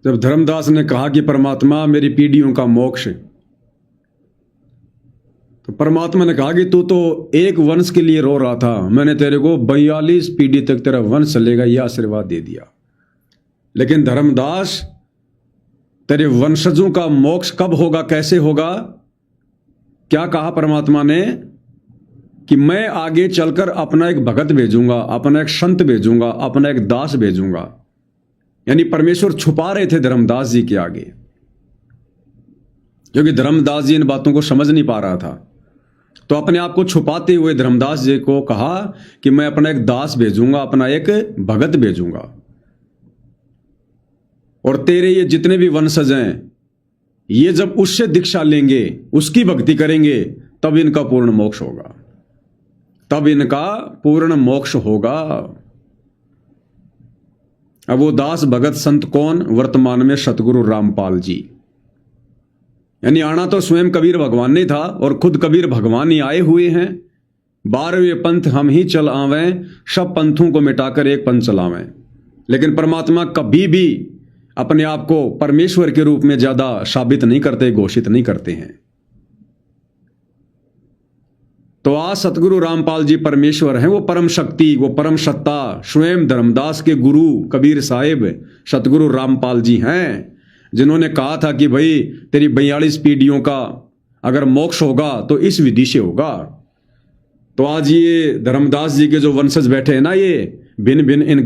जब धर्मदास ने कहा कि परमात्मा मेरी पीढ़ियों का मोक्ष, तो परमात्मा ने कहा कि तू तो एक वंश के लिए रो रहा था, मैंने तेरे को 42 पीढ़ी तक तेरा वंश चलेगा यह आशीर्वाद दे दिया। लेकिन धर्मदास, तेरे वंशजों का मोक्ष कब होगा, कैसे होगा? क्या कहा परमात्मा ने कि मैं आगे चलकर अपना एक भगत भेजूंगा, अपना एक संत भेजूंगा, अपना एक दास भेजूंगा। यानी परमेश्वर छुपा रहे थे धर्मदास जी के आगे। क्योंकि धर्मदास जी इन बातों को समझ नहीं पा रहा था। तो अपने आप को छुपाते हुए धर्मदास जी को कहा कि मैं अपना एक दास भेजूंगा, अपना एक भगत भेजूंगा, और तेरे ये जितने भी वंशज हैं ये जब उससे दीक्षा लेंगे, उसकी भक्ति करेंगे, तब इनका पूर्ण मोक्ष होगा, तब इनका पूर्ण मोक्ष होगा। अब वो दास भगत संत कौन? वर्तमान में सतगुरु रामपाल जी। यानी आना तो स्वयं कबीर भगवान ने था, और खुद कबीर भगवान ही आए हुए हैं। 12वें पंथ हम ही चल आवें, सब पंथों को मिटाकर एक पंथ चलावें। लेकिन परमात्मा कभी भी अपने आप को परमेश्वर के रूप में ज्यादा साबित नहीं करते, घोषित नहीं करते हैं। तो आज सतगुरु रामपाल जी परमेश्वर हैं, वो परम शक्ति, वो परम सत्ता स्वयं धर्मदास के गुरु कबीर साहिब सतगुरु रामपाल जी हैं, जिन्होंने कहा था कि भाई तेरी 42 पीढ़ियों का अगर मोक्ष होगा तो इस विधि से होगा। तो आज ये धर्मदास जी के जो वंशज बैठे हैं ना, ये भिन्न भिन्न इन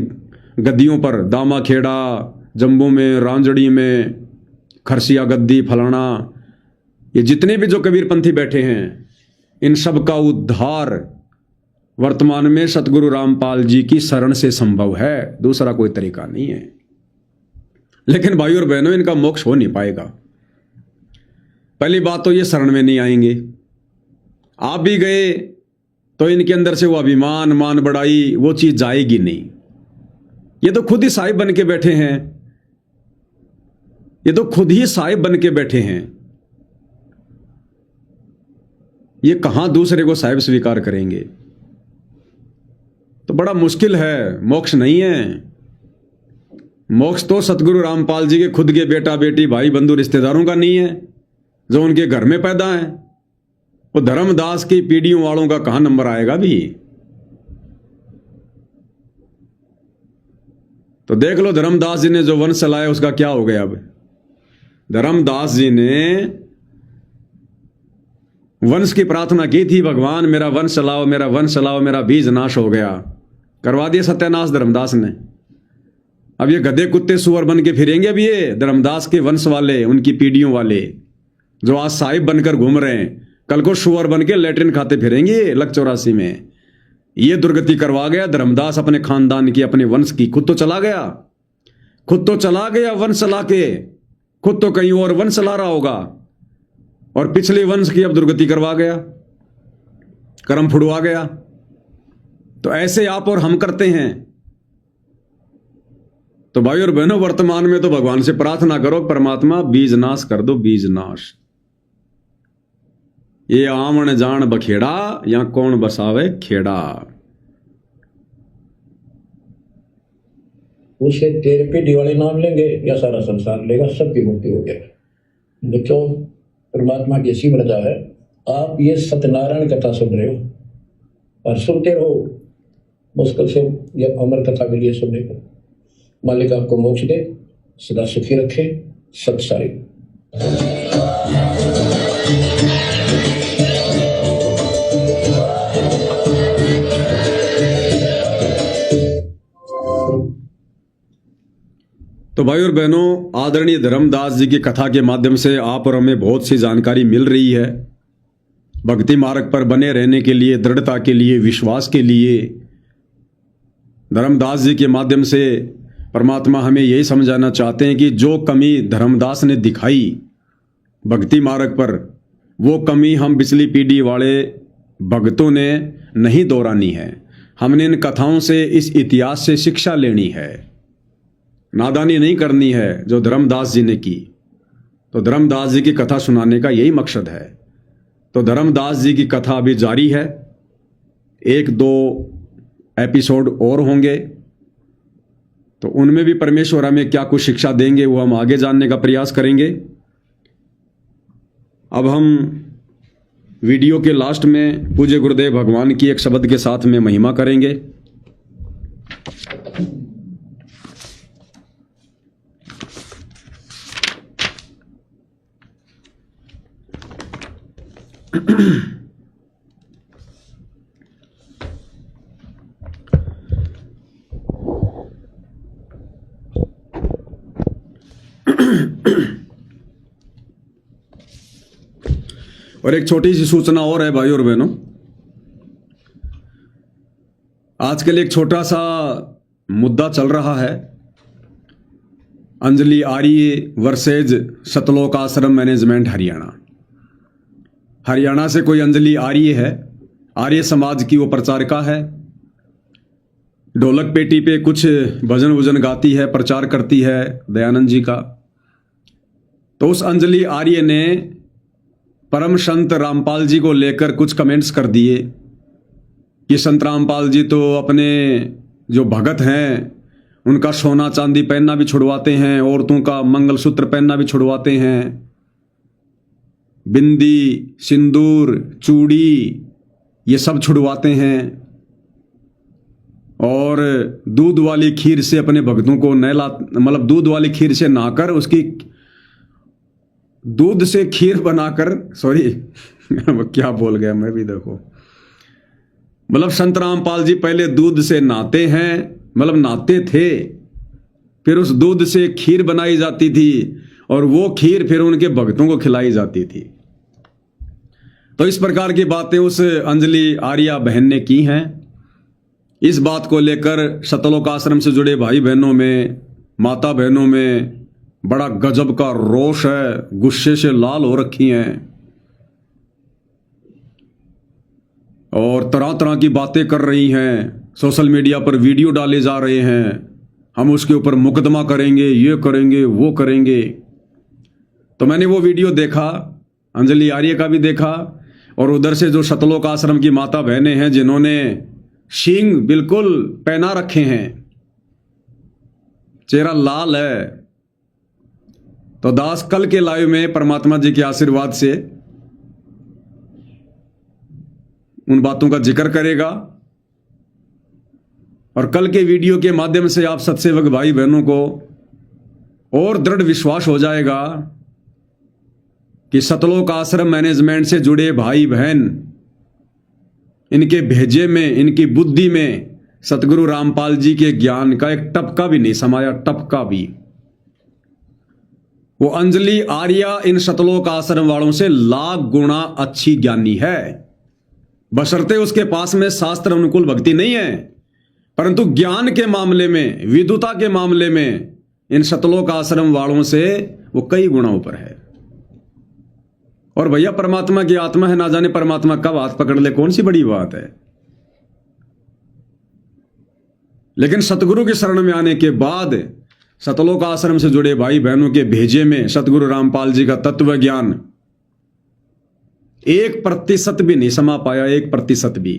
गद्दियों पर, दामा खेड़ा, जम्मू में, रांजड़ी में, खरसिया गद्दी, फलाना, ये जितने भी जो कबीरपंथी बैठे हैं, इन सब का उद्धार वर्तमान में सतगुरु रामपाल जी की शरण से संभव है, दूसरा कोई तरीका नहीं है। लेकिन भाई और बहनों, इनका मोक्ष हो नहीं पाएगा। पहली बात तो ये शरण में नहीं आएंगे। आप भी गए तो इनके अंदर से वो अभिमान, मान बढ़ाई, वो चीज जाएगी नहीं। ये तो खुद ही साहिब बन के बैठे हैं, ये तो खुद ही साहिब बन के बैठे हैं। ये कहां दूसरे को साहिब स्वीकार करेंगे? तो बड़ा मुश्किल है, मोक्ष नहीं है। मोक्ष तो सतगुरु रामपाल जी के खुद के बेटा बेटी, भाई बंधु, रिश्तेदारों का नहीं है, जो उनके घर में पैदा है। वो धर्मदास की पीढ़ियों वालों का कहां नंबर आएगा भी? तो देख लो धर्मदास जी ने जो वंश चलाया उसका क्या हो गया। अब धर्मदास जी ने वंश की प्रार्थना की थी, भगवान मेरा वंश चलाओ, मेरा वंश चलाओ, मेरा बीज नाश हो गया। करवा दिया सत्यानाश धर्मदास ने। अब ये गधे कुत्ते सुअर बन के फिरेंगे। अब ये धर्मदास के वंश वाले, उनकी पीढ़ियों वाले जो आज साहिब बनकर घूम रहे हैं, कल को सुअर बन के लेटरिन खाते फिरेंगे लक 84 में। ये दुर्गति करवा गया धर्मदास अपने खानदान की, अपने वंश की। खुद तो चला गया, खुद तो चला गया वंश चला के, खुद तो कहीं और वंश चला रहा होगा, और पिछले वंश की अब दुर्गति करवा गया, कर्म फुड़वा गया। तो ऐसे आप और हम करते हैं। तो भाई और बहनों, वर्तमान में तो भगवान से प्रार्थना करो, परमात्मा बीज नाश कर दो, बीज नाश। ये आमण जान बखेड़ा, या कौन बसावे खेड़ा। उसे तेरे पीढ़ी वाले नाम लेंगे या सारा संसार लेगा, सबकी मुक्ति हो गया। बच्चों, परमात्मा की ऐसी मर्जी है। आप ये सत्यनारायण कथा सुन रहे हो और सुनते रहो, मुश्किल से ये अमर कथा मिली है सुनने को। मालिक आपको मोक्ष दे, सदा सुखी रखे। सत्साई। तो भाई और बहनों, आदरणीय धर्मदास जी की कथा के माध्यम से आप और हमें बहुत सी जानकारी मिल रही है। भक्ति मार्ग पर बने रहने के लिए, दृढ़ता के लिए, विश्वास के लिए धर्मदास जी के माध्यम से परमात्मा हमें यही समझाना चाहते हैं कि जो कमी धर्मदास ने दिखाई भक्ति मार्ग पर, वो कमी हम पिछली पीढ़ी वाले भक्तों ने नहीं दोहरानी है। हमने इन कथाओं से, इस इतिहास से शिक्षा लेनी है, नादानी नहीं करनी है जो धर्मदास जी ने की। तो धर्मदास जी की कथा सुनाने का यही मकसद है। तो धर्मदास जी की कथा अभी जारी है, 1-2 एपिसोड और होंगे। तो उनमें भी परमेश्वर हमें क्या कुछ शिक्षा देंगे वो हम आगे जानने का प्रयास करेंगे। अब हम वीडियो के लास्ट में पूज्य गुरुदेव भगवान की एक शब्द के साथ में महिमा करेंगे। और एक छोटी सी सूचना और है भाई और बहनों, आजकल एक छोटा सा मुद्दा चल रहा है, अंजलि आर्य वर्सेज सतलोक आश्रम मैनेजमेंट हरियाणा। हरियाणा से कोई अंजलि आर्य है, आर्य समाज की वो प्रचारिका है, ढोलक पेटी पे कुछ भजन वजन गाती है, प्रचार करती है दयानंद जी का। तो उस अंजलि आर्य ने परम संत रामपाल जी को लेकर कुछ कमेंट्स कर दिए कि संत रामपाल जी तो अपने जो भगत हैं उनका सोना चांदी पहनना भी छुड़वाते हैं, औरतों का मंगलसूत्र पहनना भी छुड़वाते हैं, बिंदी सिंदूर चूड़ी ये सब छुड़वाते हैं, और दूध वाली खीर से अपने भक्तों को नहला, मतलब दूध वाली खीर से नहाकर उसकी दूध से खीर बनाकर, सॉरी क्या बोल गया मैं भी, देखो मतलब संत रामपाल जी पहले दूध से नहाते हैं, मतलब नहाते थे, फिर उस दूध से खीर बनाई जाती थी और वो खीर फिर उनके भक्तों को खिलाई जाती थी। तो इस प्रकार की बातें उस अंजलि आर्या बहन ने की हैं। इस बात को लेकर सतलोक आश्रम से जुड़े भाई बहनों में, माता बहनों में बड़ा गजब का रोष है, गुस्से से लाल हो रखी हैं और तरह तरह की बातें कर रही हैं, सोशल मीडिया पर वीडियो डाले जा रहे हैं, हम उसके ऊपर मुकदमा करेंगे, ये करेंगे, वो करेंगे। तो मैंने वो वीडियो देखा, अंजलि आर्य का भी देखा, और उधर से जो सतलोक आश्रम की माता बहनें हैं जिन्होंने शींग बिल्कुल पहना रखे हैं, चेहरा लाल है। तो दास कल के लाइव में परमात्मा जी के आशीर्वाद से उन बातों का जिक्र करेगा, और कल के वीडियो के माध्यम से आप सत्सेवक भाई बहनों को और दृढ़ विश्वास हो जाएगा कि सतलोक आश्रम मैनेजमेंट से जुड़े भाई बहन, इनके भेजे में, इनकी बुद्धि में सतगुरु रामपाल जी के ज्ञान का एक टपका भी नहीं समाया, टपका भी। वो अंजलि आर्या इन सतलोक आश्रम वालों से लाख गुना अच्छी ज्ञानी है, बशर्ते उसके पास में शास्त्र अनुकूल भक्ति नहीं है, परंतु ज्ञान के मामले में, विद्वता के मामले में इन सतलोक आश्रम वालों से वो कई गुना ऊपर है। और भैया परमात्मा की आत्मा है, ना जाने परमात्मा कब हाथ पकड़ ले, कौन सी बड़ी बात है। लेकिन सतगुरु की शरण में आने के बाद सतलोक आश्रम से जुड़े भाई बहनों के भेजे में सतगुरु रामपाल जी का तत्व ज्ञान 1% भी नहीं समा पाया, 1% भी।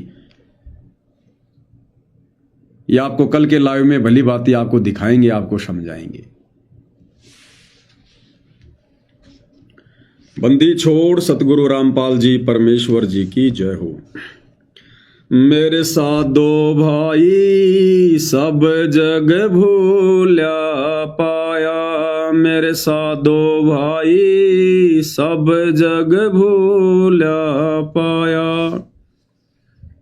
ये आपको कल के लाइव में भली बातें आपको दिखाएंगे, आपको समझाएंगे। बंदी छोड़ सतगुरु रामपाल जी परमेश्वर जी की जय हो। मेरे साधो भाई सब जग भूल्या पाया, मेरे साधो भाई सब जग भूल्या पाया।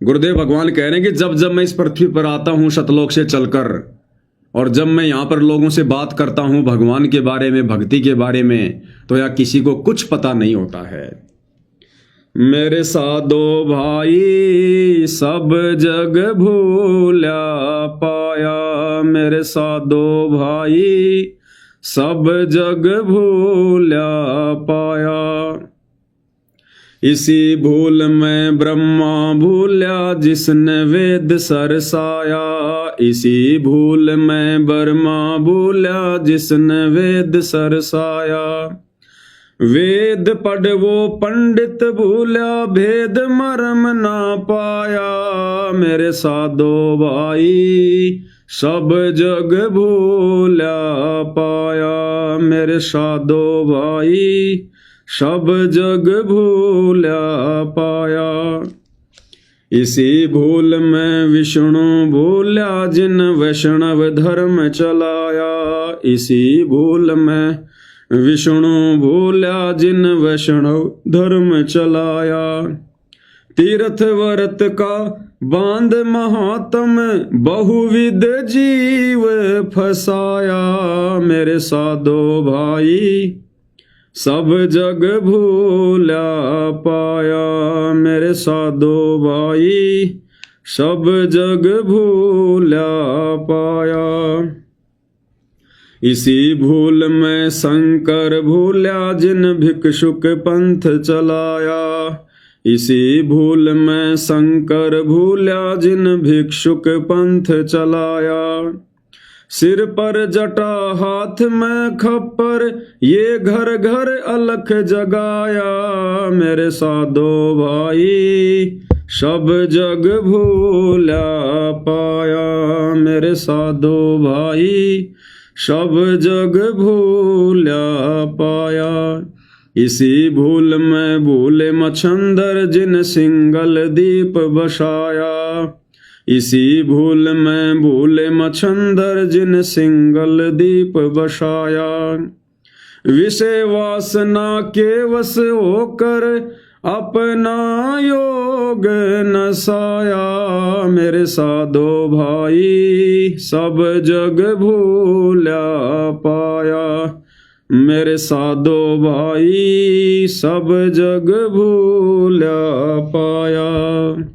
गुरुदेव भगवान कह रहे हैं कि जब जब मैं इस पृथ्वी पर आता हूं सतलोक से चलकर, और जब मैं यहां पर लोगों से बात करता हूं भगवान के बारे में, भक्ति के बारे में, तो या किसी को कुछ पता नहीं होता है। मेरे साधो भाई सब जग भूल्या पाया, मेरे साधो भाई सब जग भूल्या पाया। इसी भूल में ब्रह्मा भूल्या जिसने वेद सरसाया, इसी भूल में ब्रह्मा भूल्या जिसने वेद सरसाया। वेद पढ़ वो पंडित भूल्या भेद मर्म ना पाया, मेरे साधो भाई सब जग भूल्या पाया, मेरे साधो भाई सब जग भूल्या पाया। इसी भूल में विष्णु भूल्या जिन वैष्णव धर्म चलाया, इसी भूल में विष्णु भूल्या जिन वैष्णव धर्म चलाया। तीर्थ व्रत का बांध महात्म बहुविध जीव फसाया, मेरे साधो भाई सब जग भूला पाया मेरे साधो भाई, सब जग भूला पाया। इसी भूल में शंकर भूल्या जिन भिक्षुक पंथ चलाया, इसी भूल में शंकर भूल्या जिन भिक्षुक पंथ चलाया। सिर पर जटा हाथ में खप्पर, ये घर घर अलख जगाया मेरे साधो भाई, सब जग भूला पाया मेरे साधो भाई, सब जग भूला पाया। इसी भूल में भूले मच्छंदर जिन सिंगल दीप बसाया, इसी भूल में भूले मच्छंदर जिन सिंगल दीप बसाया। विषय वासना के वश होकर अपना योग नसाया मेरे साधो भाई, सब जग भूला पाया मेरे साधो भाई, सब जग भूला पाया।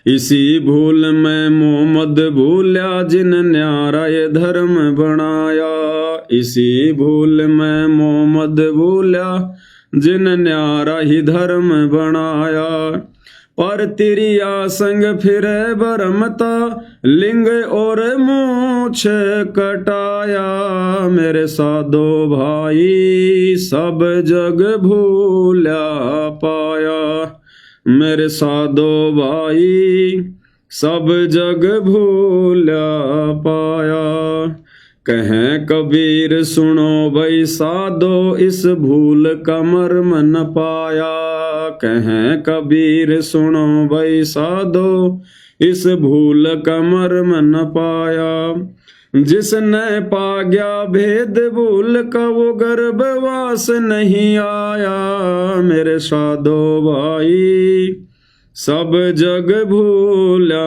इसी भूल में मोहम्मद भूल्या जिन न्यारा ये धर्म बनाया, इसी भूल में मोहम्मद भूल्या जिन न्यारा ही धर्म बनाया। पर तिरिया संग फिरे बरमता, लिंग और मूछ कटाया मेरे साधो भाई, सब जग भूला पाया मेरे साधो भाई, सब जग भूला पाया। कहें कबीर सुनो भाई साधो, इस भूल का मर्म न पाया, कहें कबीर सुनो भाई साधो, इस भूल का मर्म न पाया। जिसने पा गया भेद भूल का वो गर्भवास नहीं आया मेरे साधो भाई, सब जग भूला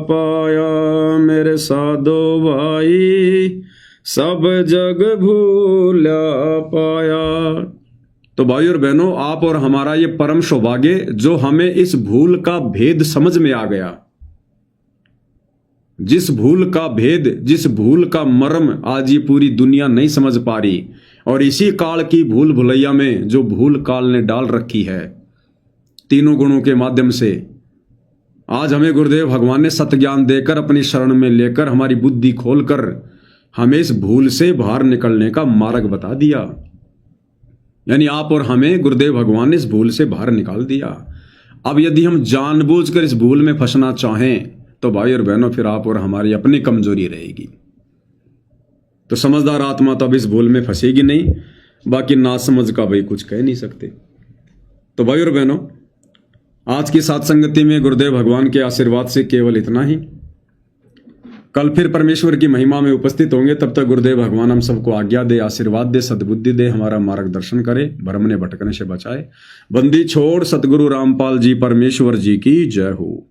पाया मेरे साधो भाई, सब जग भूला पाया। तो भाई और बहनों, आप और हमारा ये परम सौभाग्य जो हमें इस भूल का भेद समझ में आ गया, जिस भूल का भेद, जिस भूल का मर्म आज ये पूरी दुनिया नहीं समझ पा रही, और इसी काल की भूल भुलैया में जो भूल काल ने डाल रखी है तीनों गुणों के माध्यम से, आज हमें गुरुदेव भगवान ने सत्य ज्ञान देकर अपनी शरण में लेकर हमारी बुद्धि खोलकर हमें इस भूल से बाहर निकलने का मार्ग बता दिया। यानी आप और हमें गुरुदेव भगवान ने इस भूल से बाहर निकाल दिया। अब यदि हम जानबूझकर इस भूल में फंसना चाहें तो भाई और बहनों, फिर आप और हमारी अपनी कमजोरी रहेगी। तो समझदार आत्मा तो अब इस भूल में फंसेगी नहीं, बाकी नासमझ का भाई कुछ कह नहीं सकते। तो भाई और बहनों, आज की सत्संगति में गुरुदेव भगवान के आशीर्वाद से केवल इतना ही। कल फिर परमेश्वर की महिमा में उपस्थित होंगे। तब तक गुरुदेव भगवान हम सबको आज्ञा दे, आशीर्वाद दे, सद्बुद्धि दे, हमारा मार्गदर्शन करे, भ्रम ने भटकने से बचाए। बंदी छोड़ सतगुरु रामपाल जी परमेश्वर जी की जय हो।